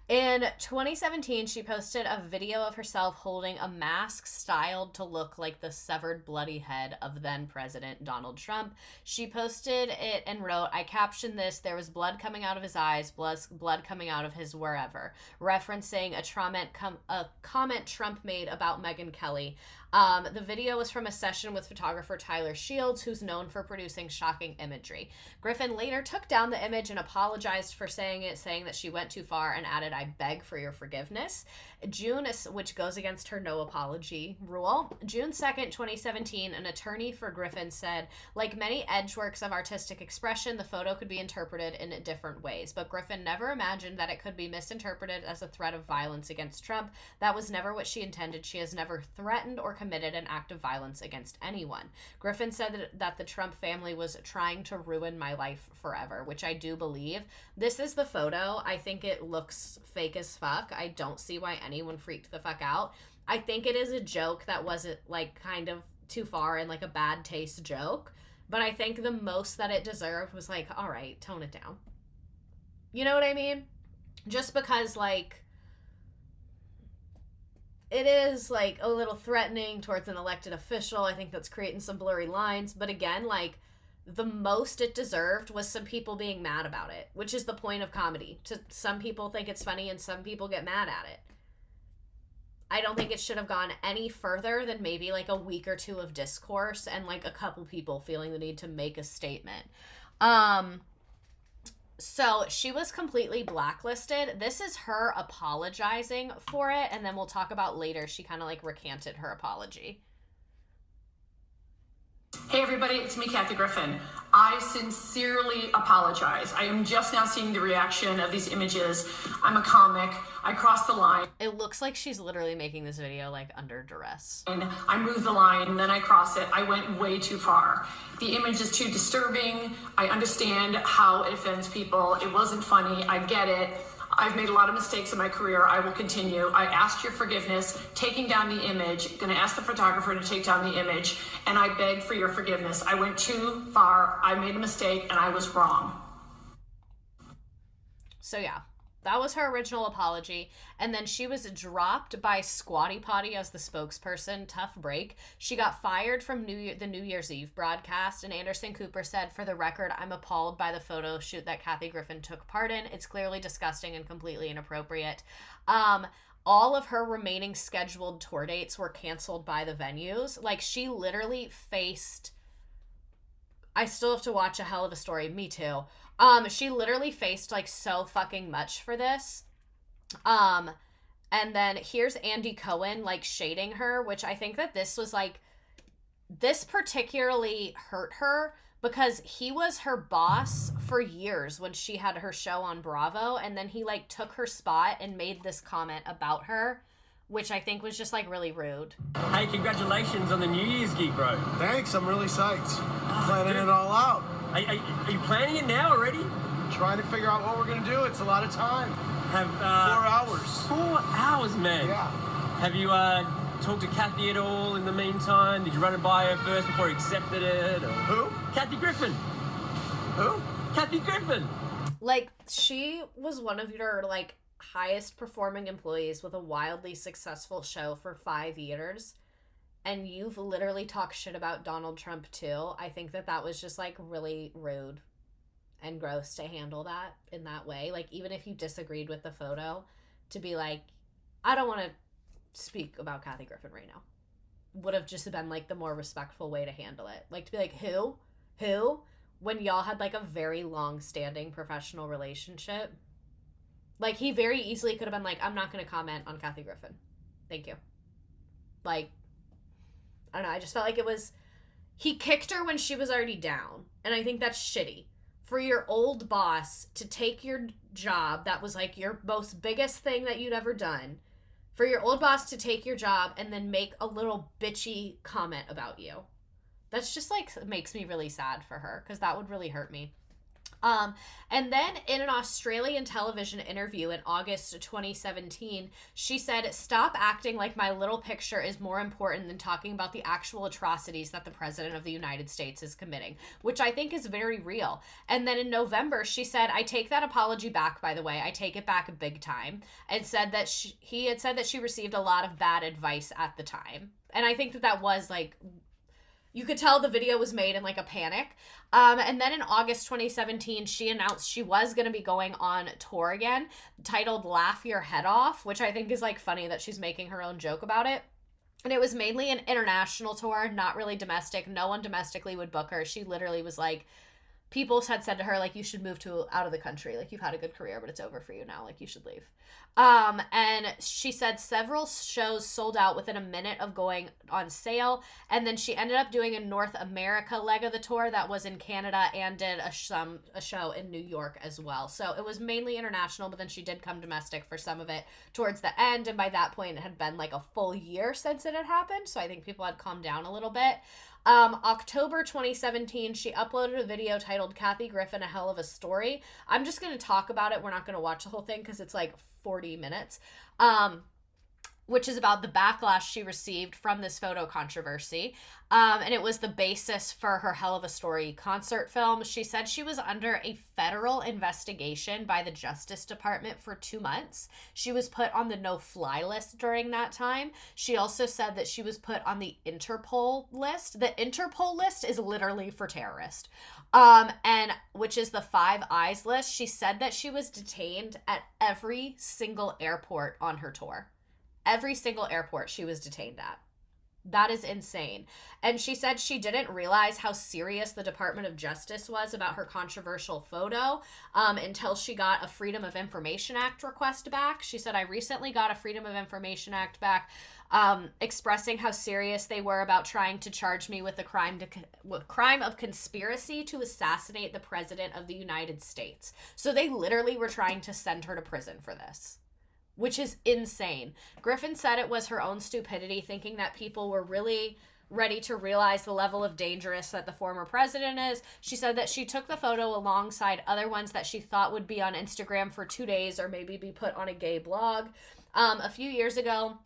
In 2017, she posted a video of herself holding a mask styled to look like the severed bloody head of then President Donald Trump. She posted it and wrote, I captioned this, there was blood coming out of his eyes, blood coming out of his wherever, referencing a comment Trump made about Megyn Kelly. The video was from a session with photographer Tyler Shields, who's known for producing shocking imagery. Griffin later took down the image and apologized for saying it, saying that she went too far, and added, I beg for your forgiveness. Which goes against her no apology rule. June 2nd, 2017, an attorney for Griffin said, like many edge works of artistic expression, the photo could be interpreted in different ways, but Griffin never imagined that it could be misinterpreted as a threat of violence against Trump. That was never what she intended. She has never threatened or committed an act of violence against anyone. Griffin said that the Trump family was trying to ruin my life forever, which I do believe. This is the photo. I think it looks fake as fuck. I don't see why anyone freaked the fuck out. I think it is a joke that wasn't like kind of too far and like a bad taste joke, but I think the most that it deserved was like, all right, tone it down. You know what I mean? Just because like it is like a little threatening towards an elected official. I think that's creating some blurry lines, but again, like the most it deserved was some people being mad about it, which is the point of comedy. Some people think it's funny and some people get mad at it. I don't think it should have gone any further than maybe like a week or two of discourse and like a couple people feeling the need to make a statement. So she was completely blacklisted. This is her apologizing for it, and then we'll talk about later she kind of like recanted her apology. Hey everybody, it's me, Kathy Griffin. I sincerely apologize. I am just now seeing the reaction of these images. I'm a comic. I crossed the line. It looks like she's literally making this video like under duress. And I moved the line, and then I crossed it. I went way too far. The image is too disturbing. I understand how it offends people. It wasn't funny. I get it. I've made a lot of mistakes in my career. I will continue. I asked your forgiveness, taking down the image, going to ask the photographer to take down the image, and I begged for your forgiveness. I went too far. I made a mistake, and I was wrong. So yeah, that was her original apology. And then she was dropped by Squatty Potty as the spokesperson. Tough break. She got fired from the New Year's Eve broadcast. And Anderson Cooper said, for the record, I'm appalled by the photo shoot that Kathy Griffin took part in. It's clearly disgusting and completely inappropriate. All of her remaining scheduled tour dates were canceled by the venues. Like, she literally faced... I still have to watch A Hell of a Story. Me too. She literally faced like so fucking much for this. And then here's Andy Cohen like shading her, which I think that this was like, this particularly hurt her because he was her boss for years when she had her show on Bravo, and then he like took her spot and made this comment about her, which I think was just like really rude. Hey, congratulations on the New Year's gig, bro. Thanks, I'm really psyched. Planning it all out. Are you planning it now already? Trying to figure out what we're gonna do. It's a lot of time. 4 hours. 4 hours, man. Yeah. Have you talk to Kathy at all in the meantime? Did you run it by her first before you accepted it? Or... Who? Kathy Griffin. Who? Kathy Griffin. Like, she was one of your, like, highest performing employees with a wildly successful show for 5 years. And you've literally talked shit about Donald Trump, too. I think that was just, like, really rude and gross to handle that in that way. Like, even if you disagreed with the photo, to be like, I don't want to speak about Kathy Griffin right now, would have just been, like, the more respectful way to handle it. Like, to be like, who? When y'all had, like, a very long-standing professional relationship. Like, he very easily could have been like, I'm not going to comment on Kathy Griffin. Thank you. Like, I don't know. I just felt like it was... He kicked her when she was already down. And I think that's shitty. For your old boss to take your job, that was, like, your most biggest thing that you'd ever done. For your old boss to take your job and then make a little bitchy comment about you. That's just, like, makes me really sad for her, because that would really hurt me. And then in an Australian television interview in August 2017, she said, "Stop acting like my little picture is more important than talking about the actual atrocities that the President of the United States is committing," which I think is very real. And then in November, she said, "I take that apology back, by the way. I take it back big time," and said that he had said that she received a lot of bad advice at the time. And I think that was, like... You could tell the video was made in, like, a panic. And then in August 2017, she announced she was going to be going on tour again, titled Laugh Your Head Off, which I think is, like, funny that she's making her own joke about it. And it was mainly an international tour, not really domestic. No one domestically would book her. She literally was like... People had said to her, like, you should move out of the country. Like, you've had a good career, but it's over for you now. Like, you should leave. And she said several shows sold out within a minute of going on sale. And then she ended up doing a North America leg of the tour that was in Canada and did a show in New York as well. So it was mainly international, but then she did come domestic for some of it towards the end. And by that point, it had been like a full year since it had happened. So I think people had calmed down a little bit. October 2017, she uploaded a video titled Kathy Griffin, A Hell of a Story. I'm just going to talk about it. We're not going to watch the whole thing because it's like 40 minutes. Which is about the backlash she received from this photo controversy. And it was the basis for her Hell of a Story concert film. She said she was under a federal investigation by the Justice Department for 2 months. She was put on the no-fly list during that time. She also said that she was put on the Interpol list. The Interpol list is literally for terrorists. And which is the Five Eyes list. She said that she was detained at every single airport on her tour. Every single airport she was detained at. That is insane. And she said she didn't realize how serious the Department of Justice was about her controversial photo until she got a Freedom of Information Act request back. She said, "I recently got a Freedom of Information Act back expressing how serious they were about trying to charge me with the crime of conspiracy to assassinate the President of the United States." So they literally were trying to send her to prison for this. Which is insane. Griffin said it was her own stupidity, thinking that people were really ready to realize the level of dangerous that the former president is. She said that she took the photo alongside other ones that she thought would be on Instagram for 2 days or maybe be put on a gay blog. A few years ago,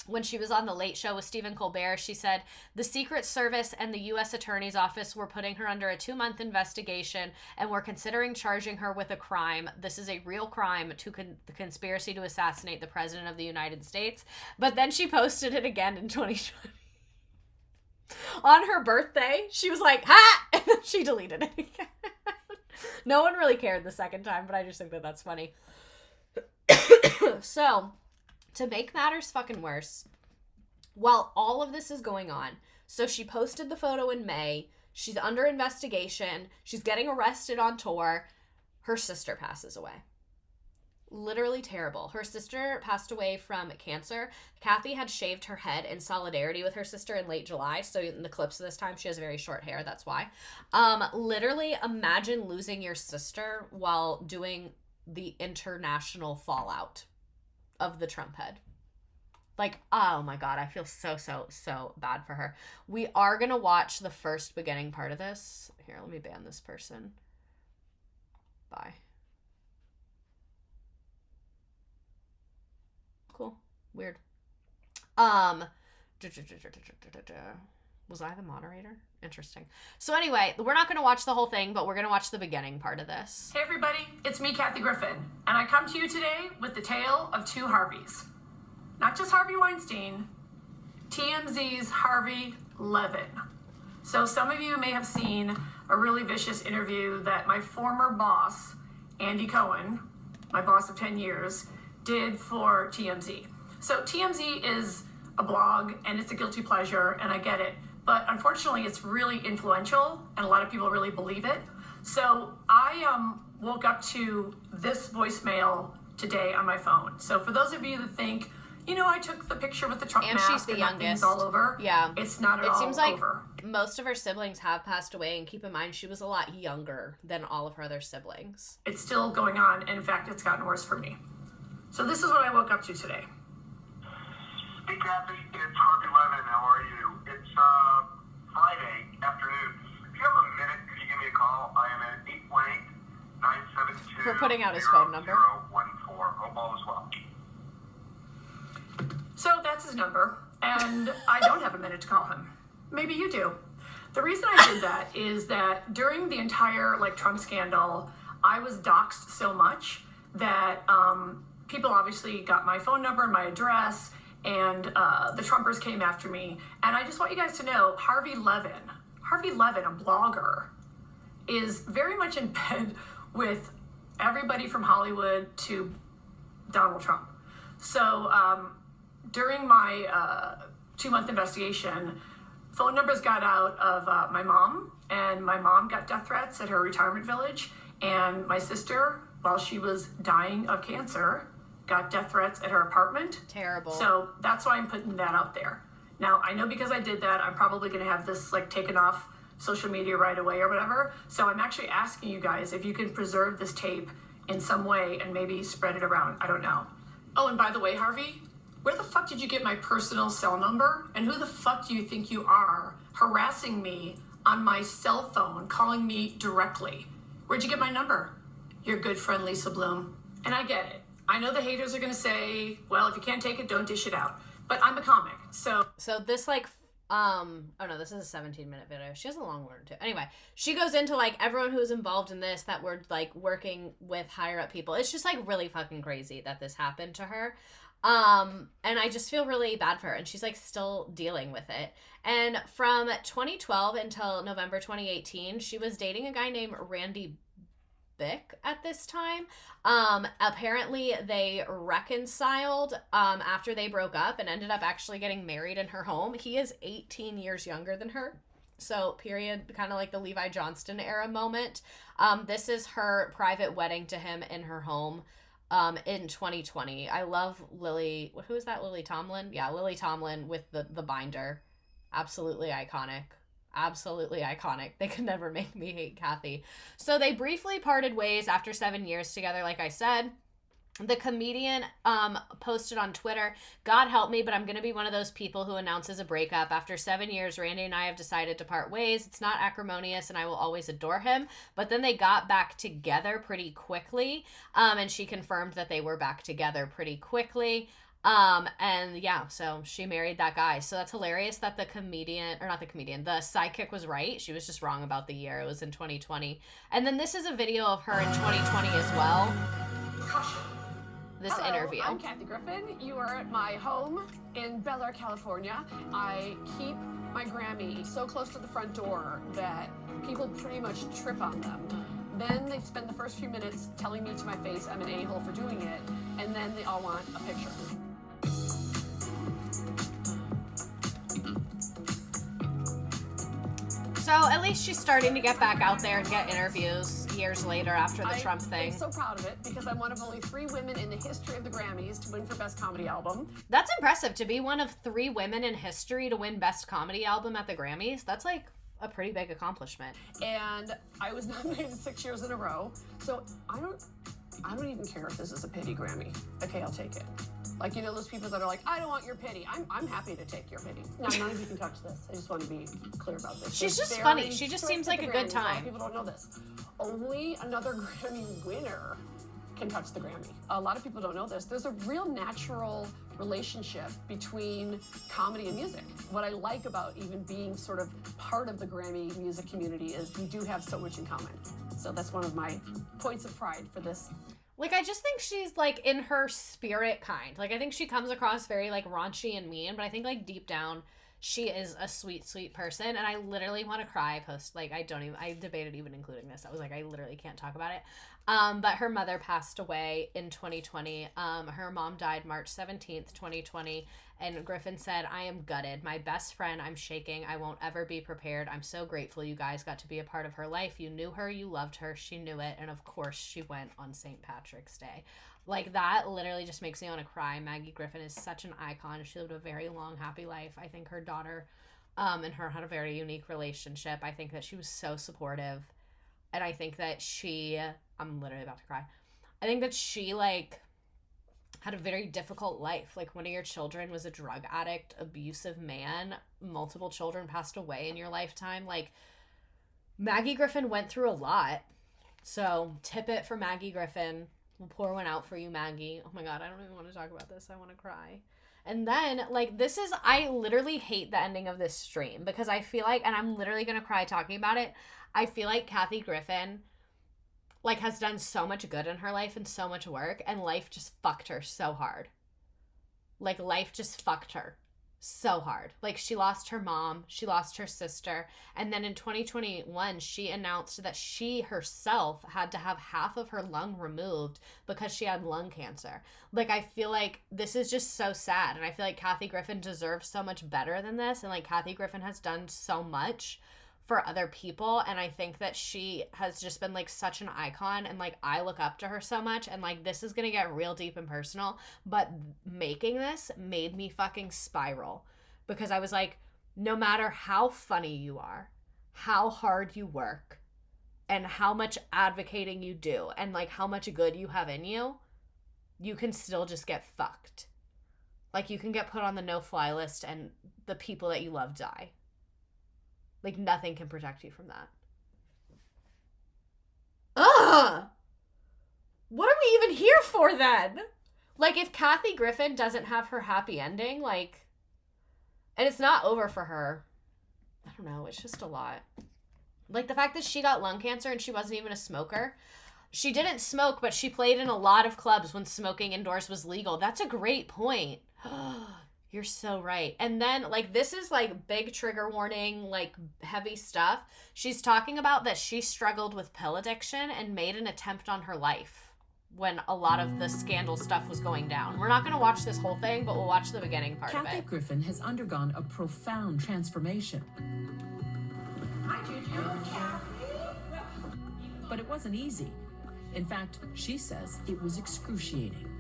when she was on The Late Show with Stephen Colbert, she said, "The Secret Service and the U.S. Attorney's Office were putting her under a 2-month investigation and were considering charging her with a crime. This is a real crime, the conspiracy to assassinate the President of the United States." But then she posted it again in 2020. On her birthday, she was like, "Ha!" And then she deleted it again. No one really cared the second time, but I just think that that's funny. So... to make matters fucking worse, while all of this is going on, so she posted the photo in May, she's under investigation, she's getting arrested on tour, her sister passes away. Literally terrible. Her sister passed away from cancer. Kathy had shaved her head in solidarity with her sister in late July, so in the clips of this time, she has very short hair, that's why. Literally, imagine losing your sister while doing the international fallout of the Trump head. Like, oh my God, I feel so bad for her. We are gonna watch the first beginning part of this. Here, let me ban this person. Bye. Cool. Weird. Was I the moderator? Interesting. So anyway, we're not going to watch the whole thing, but we're going to watch the beginning part of this. Hey everybody, it's me, Kathy Griffin, and I come to you today with the tale of two Harveys. Not just Harvey Weinstein, TMZ's Harvey Levin. So some of you may have seen a really vicious interview that my former boss, Andy Cohen, my boss of 10 years, did for TMZ. So TMZ is a blog and it's a guilty pleasure, and I get it. But unfortunately, it's really influential and a lot of people really believe it. So I woke up to this voicemail today on my phone. So for those of you that think, you know, I took the picture with the Trump And mask she's the and that youngest. thing's all over. Yeah. It's not at all It seems like over. most of her siblings have passed away, and keep in mind, she was a lot younger than all of her other siblings. It's still going on, and in fact, it's gotten worse for me. So this is what I woke up to today. Hey Kathy, it's Harvey Levin. How are you? It's Friday afternoon. If you have a minute, could you give me a call? I am at 818-972-0014. We're putting out his phone number. Hope all is well. So that's his number, and I don't have a minute to call him. Maybe you do. The reason I did that is that during the entire Trump scandal, I was doxxed so much that people obviously got my phone number and my address, and the Trumpers came after me. And I just want you guys to know, Harvey Levin, a blogger, is very much in bed with everybody from Hollywood to Donald Trump. So during my 2-month investigation, phone numbers got out of my mom, and my mom got death threats at her retirement village, and my sister, while she was dying of cancer, got death threats at her apartment. Terrible. So that's why I'm putting that out there. Now, I know because I did that, I'm probably going to have this taken off social media right away or whatever. So I'm actually asking you guys if you can preserve this tape in some way and maybe spread it around. I don't know. Oh, and by the way, Harvey, where the fuck did you get my personal cell number? And who the fuck do you think you are harassing me on my cell phone, calling me directly? Where'd you get my number? Your good friend, Lisa Bloom. And I get it. I know the haters are going to say, well, if you can't take it, don't dish it out. But I'm a comic, so... So this, oh no, this is a 17-minute video. She has a long one too. Anyway, she goes into, everyone who's involved in this that were, working with higher-up people. It's just, really fucking crazy that this happened to her. And I just feel really bad for her, and she's still dealing with it. And from 2012 until November 2018, she was dating a guy named Randy Bick at this time. Apparently they reconciled after they broke up and ended up actually getting married in her home. He is 18 years younger than her. So period, kind of like the Levi Johnston era moment. This is her private wedding to him in her home. In 2020. I love Lily. Who is that? Lily Tomlin? Yeah, Lily Tomlin with the binder. Absolutely iconic. Absolutely iconic. They could never make me hate Kathy. So they briefly parted ways after 7 years together, like I said. The comedian posted on Twitter, God help me, but I'm going to be one of those people who announces a breakup. After 7 years, Randy and I have decided to part ways. It's not acrimonious, and I will always adore him. But then they got back together pretty quickly, and she confirmed that they were back together pretty quickly. And yeah, so she married that guy. So that's hilarious that the sidekick was right. She was just wrong about the year. It was in 2020. And then this is a video of her in 2020 as well. This Hello, interview. I'm Kathy Griffin. You are at my home in Bel Air, California. I keep my Grammy so close to the front door that people pretty much trip on them. Then they spend the first few minutes telling me to my face I'm an a-hole for doing it, and then they all want a picture. So at least she's starting to get back out there and get interviews years later after the Trump thing. I'm so proud of it because I'm one of only 3 women in the history of the Grammys to win for Best Comedy Album. That's impressive, to be one of 3 women in history to win Best Comedy Album at the Grammys. That's a pretty big accomplishment. And I was nominated 6 years in a row. So I don't even care if this is a pity Grammy. Okay, I'll take it. Those people that are like, I don't want your pity. I'm happy to take your pity. No, none of you can touch this. I just want to be clear about this. She's just funny. She just seems like a good time. People don't know this. Only another Grammy winner can touch the Grammy. A lot of people don't know this. There's a real natural relationship between comedy and music. What I like about even being sort of part of the Grammy music community is we do have so much in common. So that's one of my points of pride for this. Like, I just think she's, like, in her spirit kind. Like, I think she comes across very, like, raunchy and mean, but I think, like, deep down, she is a sweet, sweet person, and I literally want to cry I debated even including this. I was like, I literally can't talk about it. But her mother passed away in 2020. Her mom died March 17th, 2020, and Griffin said, I am gutted. My best friend, I'm shaking. I won't ever be prepared. I'm so grateful you guys got to be a part of her life. You knew her, you loved her, she knew it, and of course she went on St. Patrick's Day. Like, that literally just makes me want to cry. Maggie Griffin is such an icon. She lived a very long, happy life. I think her daughter and her had a very unique relationship. I think that she was so supportive. And I think that I'm literally about to cry. I think that she, like, had a very difficult life. Like, one of your children was a drug addict, abusive man. Multiple children passed away in your lifetime. Like, Maggie Griffin went through a lot. So, tip it for Maggie Griffin. We'll pour one out for you, Maggie. Oh my God, I don't even want to talk about this. I want to cry. And then, like, I literally hate the ending of this stream because I feel like, and I'm literally going to cry talking about it, I feel like Kathy Griffin, like, has done so much good in her life and so much work, and life just fucked her so hard. Like, life just fucked her so hard. Like, she lost her mom, she lost her sister, and then in 2021 she announced that she herself had to have half of her lung removed because she had lung cancer. Like, I feel like this is just so sad, and I feel like Kathy Griffin deserves so much better than this, and like, Kathy Griffin has done so much for other people, and I think that she has just been, like, such an icon, and, like, I look up to her so much, and, like, this is gonna get real deep and personal, but making this made me fucking spiral, because I was like, no matter how funny you are, how hard you work, and how much advocating you do, and, like, how much good you have in you, you can still just get fucked. Like, you can get put on the no-fly list, and the people that you love die. Like, nothing can protect you from that. Ugh! What are we even here for then? Like, if Kathy Griffin doesn't have her happy ending, like, and it's not over for her, I don't know, it's just a lot. Like, the fact that she got lung cancer and she wasn't even a smoker. She didn't smoke, but she played in a lot of clubs when smoking indoors was legal. That's a great point. You're so right. And then, like, this is, like, big trigger warning, like, heavy stuff. She's talking about that she struggled with pill addiction and made an attempt on her life when a lot of the scandal stuff was going down. We're not going to watch this whole thing, but we'll watch the beginning part of it. Kathy Griffin has undergone a profound transformation. Hi, Juju. But it wasn't easy. In fact, she says it was excruciating.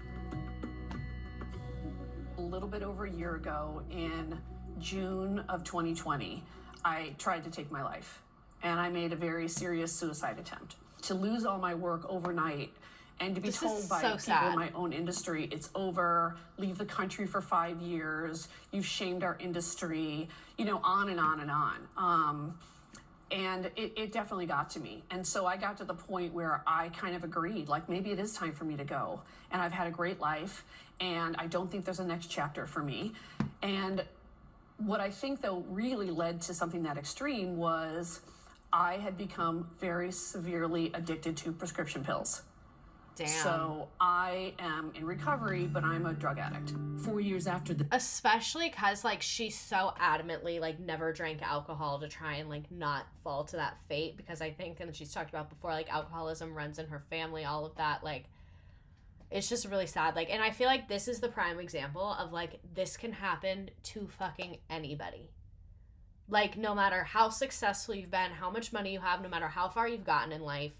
A little bit over a year ago, in June of 2020, I tried to take my life, and I made a very serious suicide attempt. To lose all my work overnight and to be told by people in my own industry, it's over, leave the country for 5 years, you've shamed our industry, you know, on and on and on. And it definitely got to me. And so I got to the point where I kind of agreed, like, maybe it is time for me to go. And I've had a great life, and I don't think there's a next chapter for me. And what I think, though, really led to something that extreme was I had become very severely addicted to prescription pills. Damn. So I am in recovery, but I'm a drug addict. 4 years after the... Especially because, like, she so adamantly, like, never drank alcohol to try and, like, not fall to that fate. Because I think, and she's talked about before, like, alcoholism runs in her family, all of that. Like, it's just really sad. Like, and I feel like this is the prime example of, like, this can happen to fucking anybody. Like, no matter how successful you've been, how much money you have, no matter how far you've gotten in life,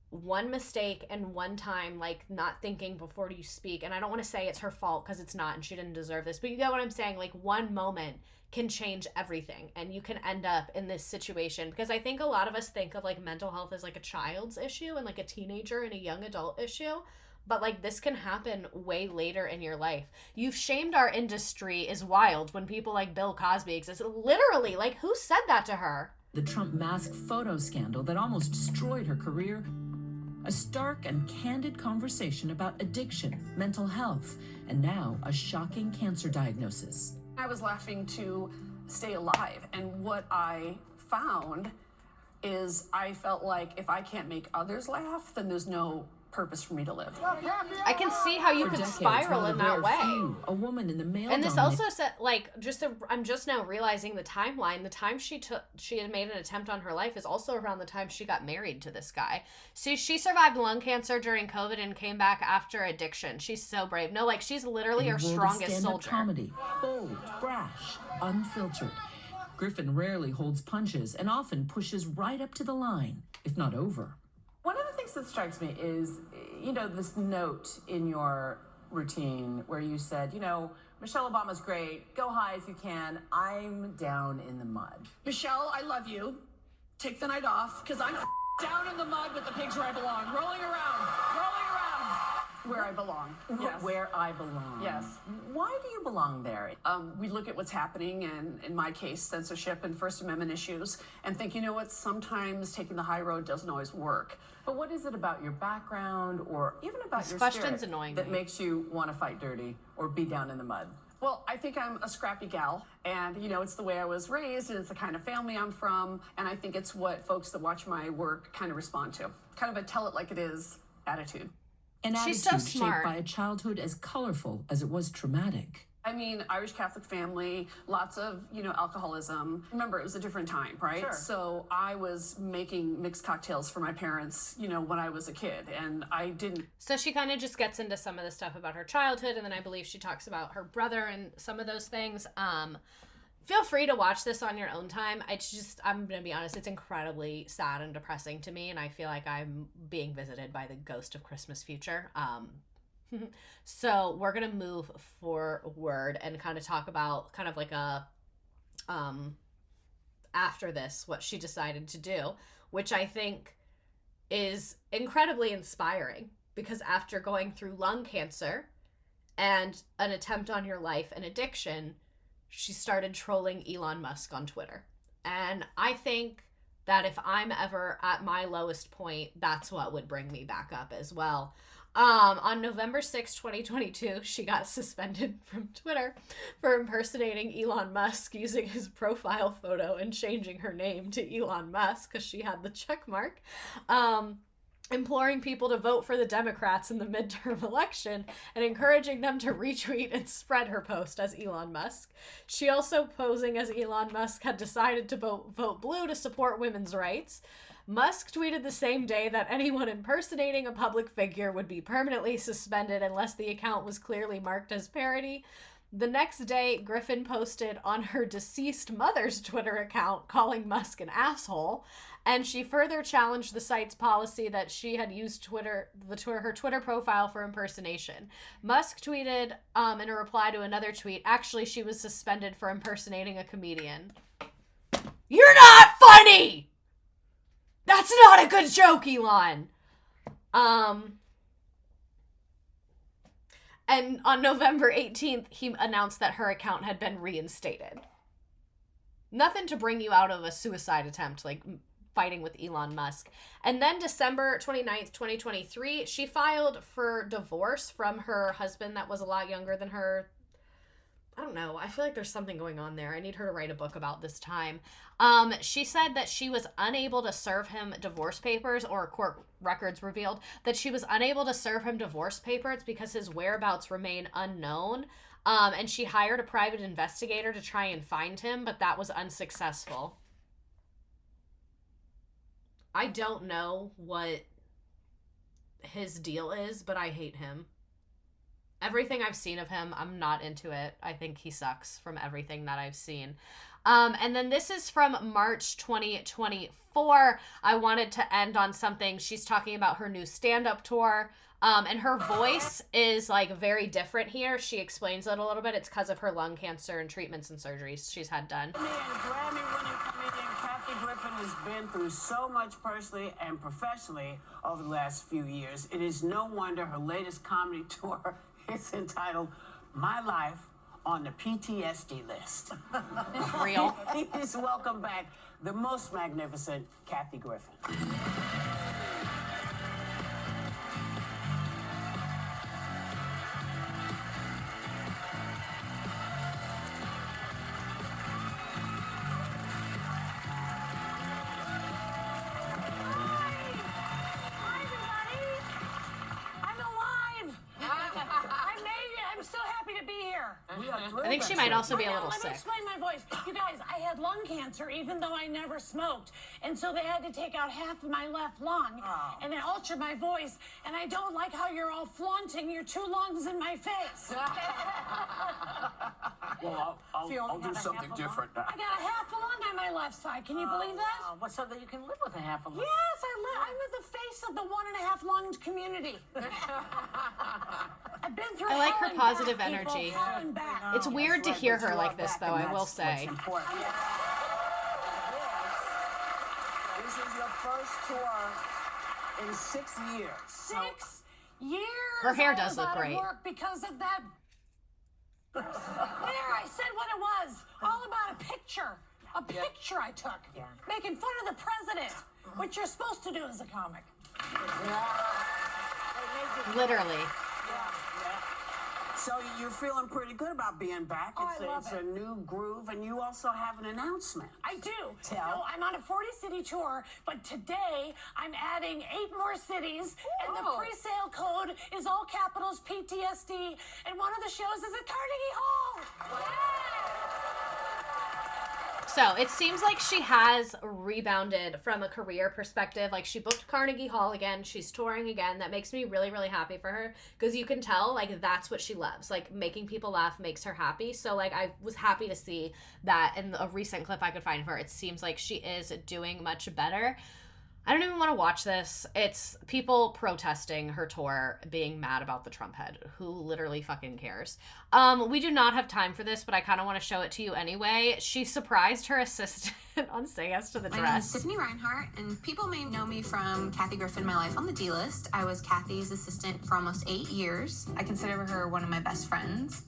one mistake and one time, like, not thinking before you speak, and I don't want to say it's her fault because it's not and she didn't deserve this, but you get what I'm saying. Like, one moment can change everything, and you can end up in this situation, because I think a lot of us think of, like, mental health as, like, a child's issue and, like, a teenager and a young adult issue, but, like, this can happen way later in your life. You've shamed our industry is wild when people like Bill Cosby exist. Literally, like, who said that to her? The Trump mask photo scandal that almost destroyed her career A stark and candid conversation about addiction, mental health, and now a shocking cancer diagnosis. I was laughing to stay alive, and what I found is I felt like if I can't make others laugh, then there's no purpose for me to live. I can see how you could spiral in that way. A woman in the male And this also said, like, I'm just now realizing the timeline. The time she had made an attempt on her life is also around the time she got married to this guy. See, she survived lung cancer during COVID and came back after addiction. She's so brave. No, like, she's literally our strongest soldier. Comedy, bold, brash, unfiltered. Griffin rarely holds punches and often pushes right up to the line, if not over. One of the things that strikes me is, this note in your routine where you said, Michelle Obama's great, go high if you can, I'm down in the mud. Michelle, I love you. Take the night off, because I'm down in the mud with the pigs where I belong, rolling around. Where I belong. Yes. Where I belong. Yes. Why do you belong there? We look at what's happening, and in my case, censorship and First Amendment issues, and think, sometimes taking the high road doesn't always work. But what is it about your background or even about this your question's spirit annoying that me. makes you want to fight dirty or be down in the mud? Well, I think I'm a scrappy gal, and it's the way I was raised, and it's the kind of family I'm from, and I think it's what folks that watch my work kind of respond to. Kind of a tell it like it is attitude. An She's attitude so smart. shaped by a childhood as colorful as it was traumatic. I mean, Irish Catholic family, lots of, alcoholism. Remember, it was a different time, right? Sure. So I was making mixed cocktails for my parents, when I was a kid, and I didn't. So she kind of just gets into some of the stuff about her childhood, and then I believe she talks about her brother and some of those things. Feel free to watch this on your own time. I'm going to be honest, it's incredibly sad and depressing to me, and I feel like I'm being visited by the ghost of Christmas future. So we're going to move forward and kind of talk about kind of like a, after this, what she decided to do, which I think is incredibly inspiring, because after going through lung cancer and an attempt on your life and addiction, she started trolling Elon Musk on Twitter. And I think that if I'm ever at my lowest point, that's what would bring me back up as well. On November 6, 2022, she got suspended from Twitter for impersonating Elon Musk using his profile photo and changing her name to Elon Musk because she had the check mark. Imploring people to vote for the Democrats in the midterm election and encouraging them to retweet and spread her post as Elon Musk. She also, posing as Elon Musk, had decided to vote blue to support women's rights. Musk tweeted the same day that anyone impersonating a public figure would be permanently suspended unless the account was clearly marked as parody. The next day, Griffin posted on her deceased mother's Twitter account calling Musk an asshole, and she further challenged the site's policy that she had used her Twitter profile for impersonation. Musk tweeted in a reply to another tweet, actually, she was suspended for impersonating a comedian. You're not funny! That's not a good joke, Elon! And on November 18th, he announced that her account had been reinstated. Nothing to bring you out of a suicide attempt, like fighting with Elon Musk. And then December 29th, 2023, she filed for divorce from her husband that was a lot younger than her. I don't know. I feel like there's something going on there. I need her to write a book about this time. She said that she was unable to serve him divorce papers, or court records revealed that she was unable to serve him divorce papers because his whereabouts remain unknown. And she hired a private investigator to try and find him, but that was unsuccessful. I don't know what his deal is, but I hate him. Everything I've seen of him, I'm not into it. I think he sucks from everything that I've seen. And then this is from March 2024. I wanted to end on something. She's talking about her new stand-up tour. And her voice is like very different here. She explains it a little bit. It's because of her lung cancer and treatments and surgeries she's had done. Grammy-winning comedian Kathy Griffin has been through so much personally and professionally over the last few years. It is no wonder her latest comedy tour is entitled My Life on the PTSD List. Real. Please welcome back the most magnificent Kathy Griffin. there. I think she might also be a little Let me sick. explain my voice. You guys, I had lung cancer even though I never smoked. And so they had to take out half of my left lung and then alter my voice. And I don't like how you're all flaunting your 2 lungs in my face. Well, I'll do something different. I got a half a lung on my left side. Can you believe that? Well, so that you can live with a half a lung. Yes, I'm the face of the 1.5 lunged community. I've been through I like her hell and positive back, people, energy. hell and back. It's weird to hear her like this, though, I will say. This is your first tour in 6 years. 6 years. Her hair I does was look out of great. work because of that. There, I said what it was. All about a picture. A picture I took. Making fun of the president, which you're supposed to do as a comic. Literally. So you're feeling pretty good about being back. Oh, I love It's it. a new groove, and you also have an announcement. I do. Tell. So I'm on a 40-city tour, but today I'm adding 8 more cities, and the pre-sale code is all capitals PTSD, and one of the shows is at Carnegie Hall. So it seems like she has rebounded from a career perspective. Like, she booked Carnegie Hall again. She's touring again. That makes me really, really happy for her, because you can tell, like, that's what she loves. Like, making people laugh makes her happy. So, like, I was happy to see that in a recent clip I could find of her. It seems like she is doing much better. I don't even want to watch this. It's people protesting her tour, being mad about the Trump head. Who literally fucking cares? We do not have time for this, but I kind of want to show it to you anyway. She surprised her assistant on Say Yes to the My name is Dress. Tiffany Reinhart, and people may know me from Kathy Griffin, My Life on the D-List. I was Kathy's assistant for almost 8 years. I consider her one of my best friends.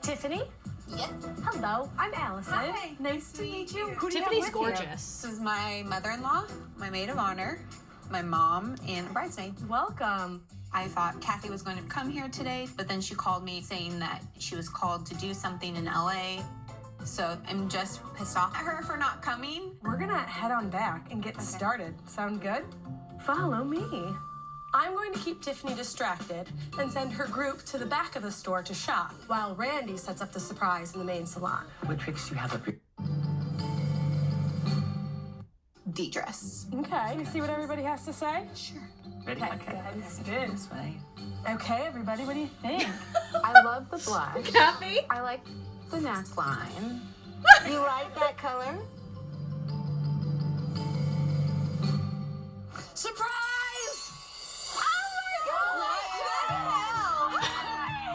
Tiffany? Yes. Hello, I'm Allison. Hi. Nice to meet you. Who do you have Tiffany's with you? gorgeous. This is my mother-in-law, my maid of honor, my mom, and a bridesmaid. Welcome. I thought Kathy was going to come here today, but then she called me saying that she was called to do something in LA. So I'm just pissed off at her for not coming. We're gonna head on back and get started. Sound good? Follow me. I'm going to keep Tiffany distracted and send her group to the back of the store to shop, while Randy sets up the surprise in the main salon. What tricks do you have up your... D-dress. Okay, you see what everybody has to say? Sure. Ready? Okay. Let's do it. This way. Okay, everybody, what do you think? I love the blush. Kathy? I like the neckline. You like that color? Surprise!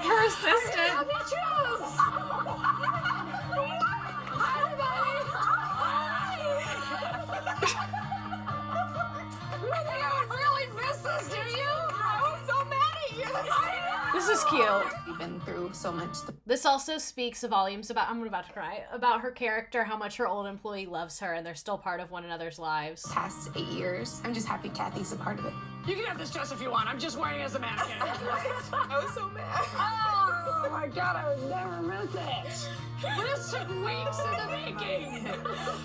Her assistant. Let me choose. Hi, everybody. You think I would really miss this, do you? I was so mad at you. This is cute. We've been through so much. This also speaks volumes about, I'm about to cry, about her character, how much her old employee loves her, and they're still part of one another's lives. Past 8 years. I'm just happy Kathy's a part of it. You can have this dress if you want. I'm just wearing it as a mannequin. I was so mad. Oh my God, I would never miss it. This took weeks in the making.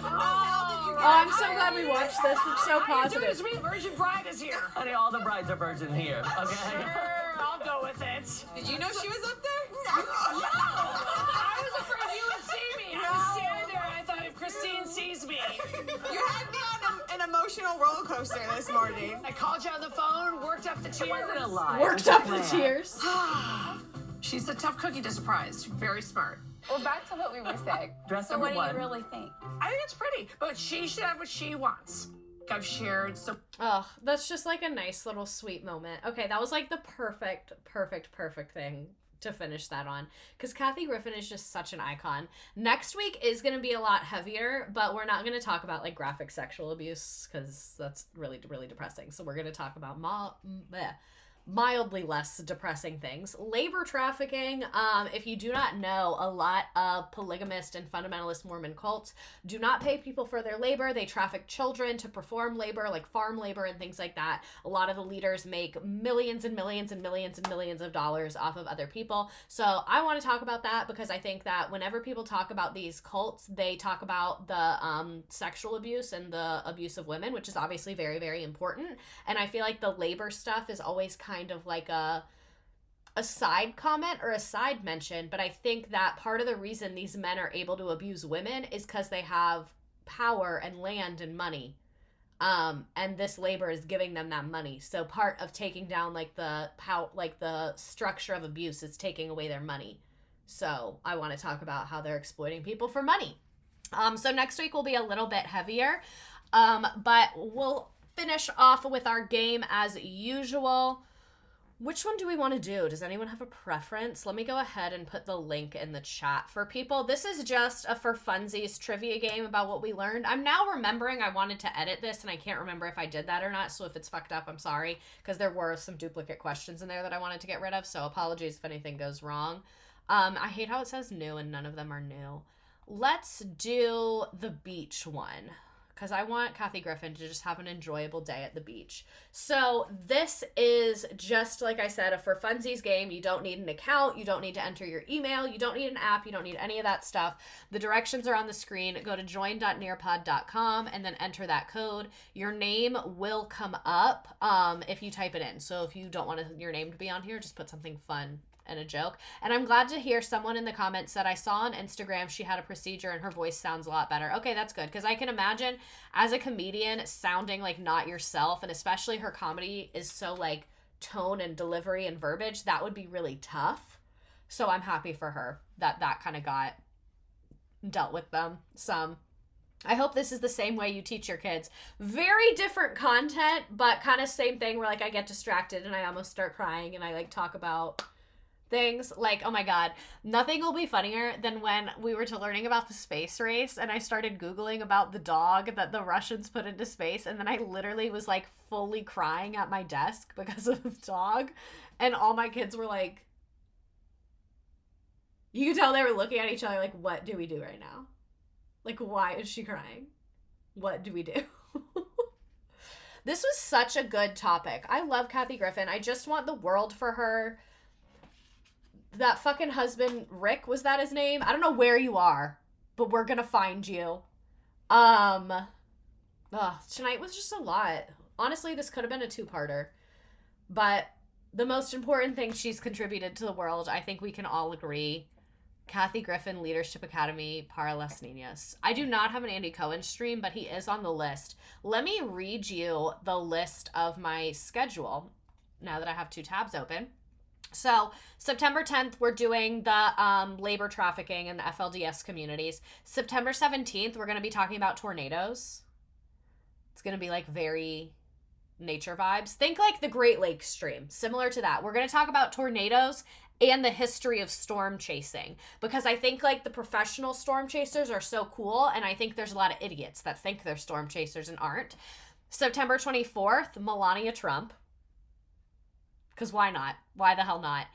Oh, I'm so glad we watched this. It's so positive. Excuse me, Virgin Bride is here. Honey, all the brides are virgin here, okay? Sure, I'll go with it. Did you know she was up there? No! I was afraid you would see me. I was standing there and I thought if Christine sees me. You had me on an emotional roller coaster this morning. I called you on the phone, worked up the tears. Wasn't a lie. Worked up the tears. She's a tough cookie to surprise. Very smart. Well, back to what we were saying. Dress So number what do one. you really think? I think it's pretty, but she should have what she wants. I've shared so. Oh, that's just like a nice little sweet moment. Okay, that was like the perfect thing to finish that on, because Kathy Griffin is just such an icon. Next week is going to be a lot heavier, but we're not going to talk about like graphic sexual abuse, because that's really, really depressing. So we're going to talk about mildly less depressing things. Labor trafficking. If you do not know, a lot of polygamist and fundamentalist Mormon cults do not pay people for their labor. They traffic children to perform labor, like farm labor and things like that. A lot of the leaders make millions and millions and millions and millions of dollars off of other people. So I want to talk about that, because I think that whenever people talk about these cults, they talk about the sexual abuse and the abuse of women, which is obviously very, very important. And I feel like the labor stuff is always kind of like a a side comment or a side mention, but I think that part of the reason these men are able to abuse women is because they have power and land and money. And this labor is giving them that money. So part of taking down like the structure of abuse is taking away their money. So I want to talk about how they're exploiting people for money. So next week will be a little bit heavier, but we'll finish off with our game as usual. Which one do we want to do? Does anyone have a preference? Let me go ahead and put the link in the chat for people. This is just a for funsies trivia game about what we learned. I'm now remembering I wanted to edit this, and I can't remember if I did that or not, so if it's fucked up, I'm sorry, because there were some duplicate questions in there that I wanted to get rid of, so apologies if anything goes wrong. I hate how it says new and none of them are new. Let's do the beach one, because I want Kathy Griffin to just have an enjoyable day at the beach. So this is just, like I said, a for funsies game. You don't need an account. You don't need to enter your email. You don't need an app. You don't need any of that stuff. The directions are on the screen. Go to join.nearpod.com and then enter that code. Your name will come up if you type it in. So if you don't want your name to be on here, just put something fun and a joke. And I'm glad to hear someone in the comments said, I saw on Instagram she had a procedure and her voice sounds a lot better. Okay, that's good, because I can imagine as a comedian sounding like not yourself, and especially her comedy is so like tone and delivery and verbiage, that would be really tough. So I'm happy for her that kind of got dealt with them some. I hope this is the same way you teach your kids. Very different content, but kind of same thing where like I get distracted and I almost start crying and I like talk about things like, oh my god, nothing will be funnier than when we were learning about the space race and I started Googling about the dog that the Russians put into space, and then I literally was like fully crying at my desk because of the dog, and all my kids were like, you could tell they were looking at each other like, what do we do right now? Like, why is she crying? What do we do? This was such a good topic. I love Kathy Griffin. I just want the world for her. That fucking husband, Rick, was that his name? I don't know where you are, but we're gonna find you. Tonight was just a lot. Honestly, this could have been a two-parter. But the most important thing she's contributed to the world, I think we can all agree. Kathy Griffin, Leadership Academy, Para las Niñas. I do not have an Andy Cohen stream, but he is on the list. Let me read you the list of my schedule now that I have two tabs open. So September 10th, we're doing the labor trafficking in the FLDS communities. September 17th, we're going to be talking about tornadoes. It's going to be like very nature vibes. Think like the Great Lakes stream, similar to that. We're going to talk about tornadoes and the history of storm chasing, because I think like the professional storm chasers are so cool, and I think there's a lot of idiots that think they're storm chasers and aren't. September 24th, Melania Trump. Because why not? Why the hell not?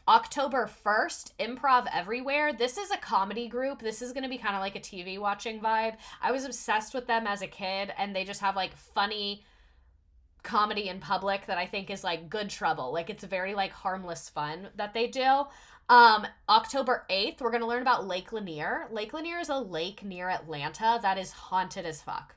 October 1st, Improv Everywhere. This is a comedy group. This is going to be kind of like a TV watching vibe. I was obsessed with them as a kid, and they just have like funny comedy in public that I think is like good trouble. Like it's very like harmless fun that they do. October 8th, we're going to learn about Lake Lanier. Lake Lanier is a lake near Atlanta that is haunted as fuck.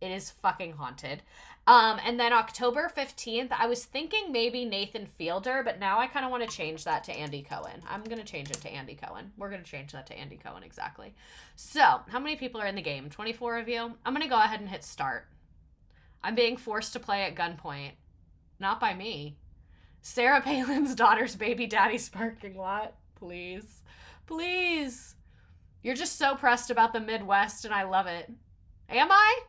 It is fucking haunted. And then October 15th, I was thinking maybe Nathan Fielder, but now I kind of want to change that to Andy Cohen. I'm going to change it to Andy Cohen. We're going to change that to Andy Cohen, exactly. So, how many people are in the game? 24 of you? I'm going to go ahead and hit start. I'm being forced to play at gunpoint. Not by me. Sarah Palin's daughter's baby daddy's parking lot. Please. Please. You're just so pressed about the Midwest, and I love it. Am I?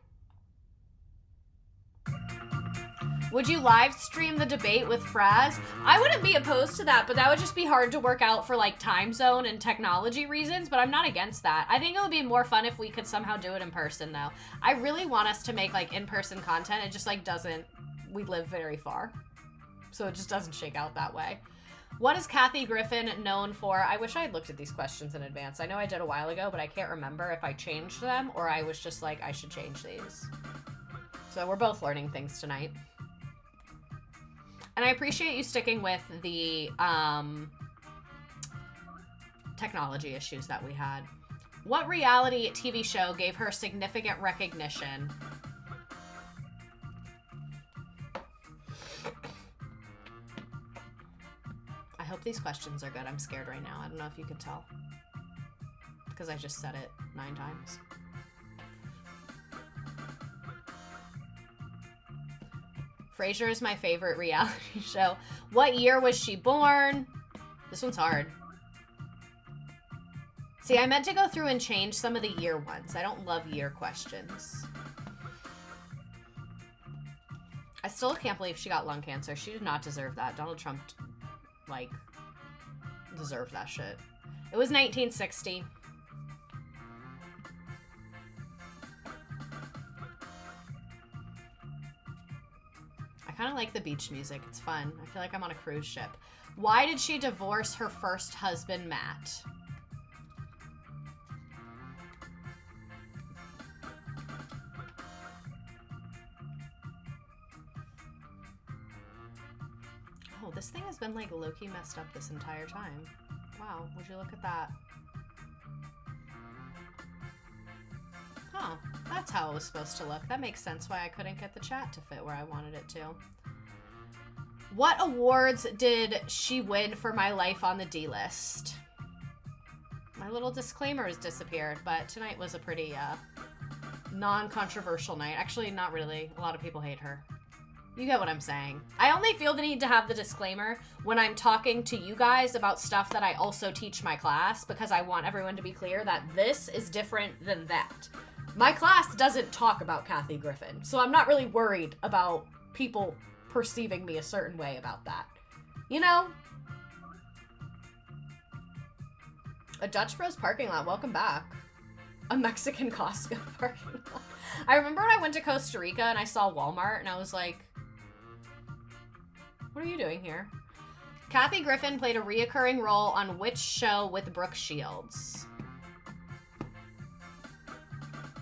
Would you live stream the debate with Fraz? I wouldn't be opposed to that, but that would just be hard to work out for like time zone and technology reasons, but I'm not against that. I think it would be more fun if we could somehow do it in person though. I really want us to make like in-person content. It just like doesn't, we live very far. So it just doesn't shake out that way. What is Kathy Griffin known for? I wish I had looked at these questions in advance. I know I did a while ago, but I can't remember if I changed them or I was just like, I should change these. So we're both learning things tonight. And I appreciate you sticking with the technology issues that we had. What reality TV show gave her significant recognition? I hope these questions are good. I'm scared right now. I don't know if you can tell. Because I just said it 9 times. Frasier is my favorite reality show. What year was she born? This one's hard. See, I meant to go through and change some of the year ones. I don't love year questions. I still can't believe she got lung cancer. She did not deserve that. Donald Trump, like, deserved that shit. It was 1960. I kind of like the beach music. It's fun. I feel like I'm on a cruise ship. Why did she divorce her first husband, Matt? Oh, this thing has been like low-key messed up this entire time. Wow, would you look at that? Oh, that's how it was supposed to look. That makes sense why I couldn't get the chat to fit where I wanted it to. What awards did she win for My Life on the D-List? My little disclaimer has disappeared, but tonight was a pretty non-controversial night. Actually, not really. A lot of people hate her. You get what I'm saying. I only feel the need to have the disclaimer when I'm talking to you guys about stuff that I also teach my class, because I want everyone to be clear that this is different than that. My class doesn't talk about Kathy Griffin, so I'm not really worried about people perceiving me a certain way about that. You know? A Dutch Bros parking lot, welcome back. A Mexican Costco parking lot. I remember when I went to Costa Rica and I saw Walmart and I was like, what are you doing here? Kathy Griffin played a reoccurring role on which show with Brooke Shields?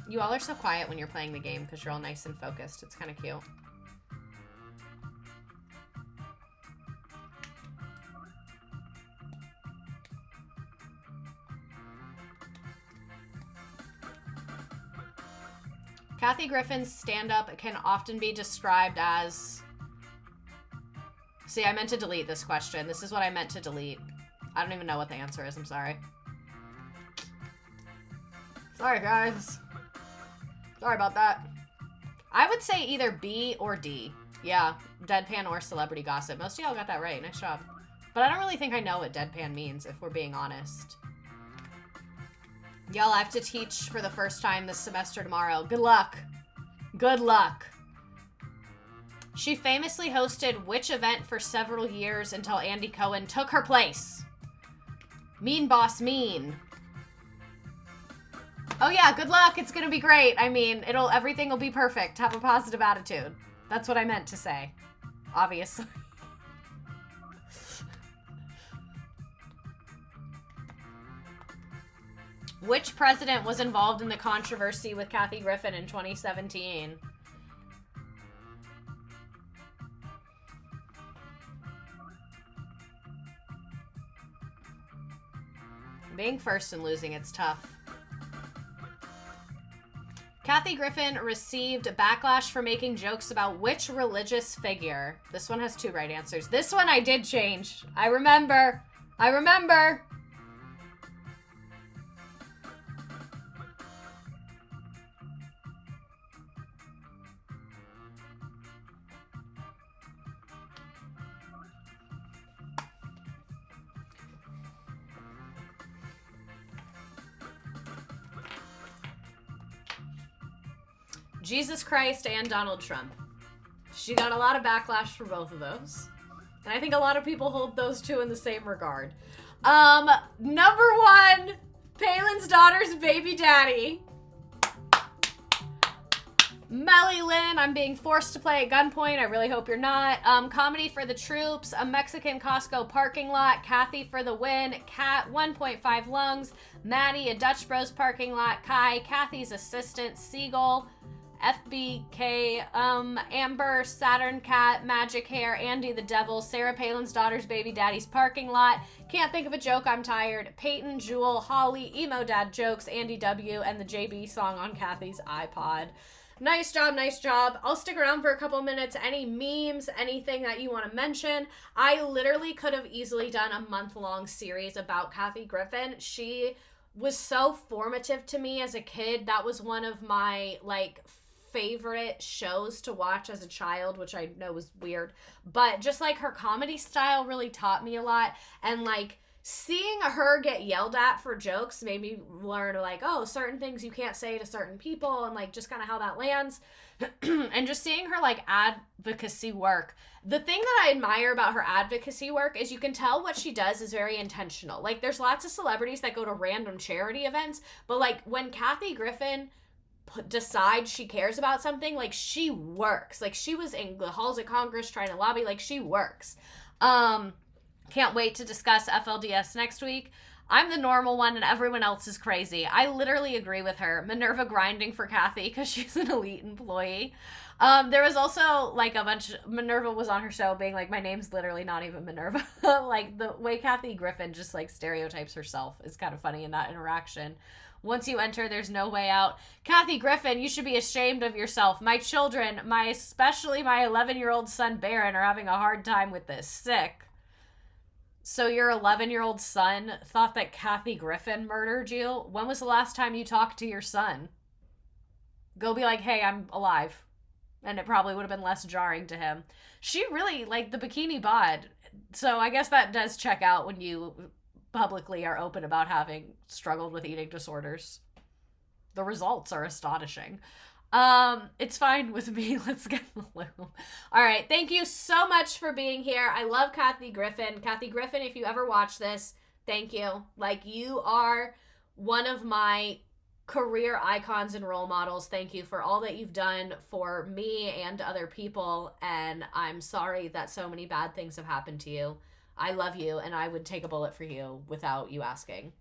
You all are so quiet when you're playing the game because you're all nice and focused. It's kind of cute. Kathy Griffin's stand-up can often be described as... See, I meant to delete this question. This is what I meant to delete. I don't even know what the answer is. I'm sorry. Sorry, guys. Sorry about that. I would say either B or D. Yeah, deadpan or celebrity gossip. Most of y'all got that right. Nice job. But I don't really think I know what deadpan means, if we're being honest. Y'all, I have to teach for the first time this semester tomorrow. Good luck. Good luck. She famously hosted which event for several years until Andy Cohen took her place? Mean Boss Mean. Oh yeah, good luck. It's gonna be great. I mean, everything will be perfect. Have a positive attitude. That's what I meant to say. Obviously. Which president was involved in the controversy with Kathy Griffin in 2017? Being first and losing, it's tough. Kathy Griffin received backlash for making jokes about which religious figure? This one has 2 right answers. This one I did change. I remember. I remember. Jesus Christ and Donald Trump. She got a lot of backlash for both of those. And I think a lot of people hold those 2 in the same regard. Number 1, Palin's daughter's baby daddy. Melly Lynn, I'm being forced to play at gunpoint. I really hope you're not. Comedy for the troops, a Mexican Costco parking lot, Kathy for the win, Kat 1.5 lungs, Maddie, a Dutch Bros parking lot, Kai, Kathy's assistant, Seagull, FBK, Amber, Saturn Cat, Magic Hair, Andy the Devil, Sarah Palin's daughter's baby daddy's parking lot, Can't Think of a Joke, I'm Tired, Peyton, Jewel, Holly, Emo Dad Jokes, Andy W, and the JB song on Kathy's iPod. Nice job, nice job. I'll stick around for a couple minutes. Any memes, anything that you want to mention? I literally could have easily done a month-long series about Kathy Griffin. She was so formative to me as a kid. That was one of my, like, favorite shows to watch as a child, which I know was weird. But just, like, her comedy style really taught me a lot. And, like, seeing her get yelled at for jokes made me learn, like, oh, certain things you can't say to certain people, and, like, just kind of how that lands. And just seeing her, like, advocacy work. The thing that I admire about her advocacy work is you can tell what she does is very intentional. Like, there's lots of celebrities that go to random charity events, but, like, when Kathy Griffin decides she cares about something, like, she works. Like, she was in the halls of Congress trying to lobby. Like, she works. Can't wait to discuss FLDS next week. I'm the normal one and everyone else is crazy. I literally agree with her. Minerva grinding for Kathy because she's an elite employee. There was also, like, Minerva was on her show being like, my name's literally not even Minerva. Like, the way Kathy Griffin just, like, stereotypes herself is kind of funny in that interaction. Once you enter, there's no way out. Kathy Griffin, you should be ashamed of yourself. My children, especially my 11-year-old son Barron, are having a hard time with this. Sick. So your 11-year-old son thought that Kathy Griffin murdered you? When was the last time you talked to your son? Go be like, hey, I'm alive. And it probably would have been less jarring to him. She really, like, the bikini bod. So I guess that does check out when you publicly are open about having struggled with eating disorders. The results are astonishing. It's fine with me. Let's get the loom. All right. Thank you so much for being here. I love Kathy Griffin. Kathy Griffin, if you ever watch this, thank you. Like, you are one of my career icons and role models. Thank you for all that you've done for me and other people. And I'm sorry that so many bad things have happened to you. I love you and I would take a bullet for you without you asking.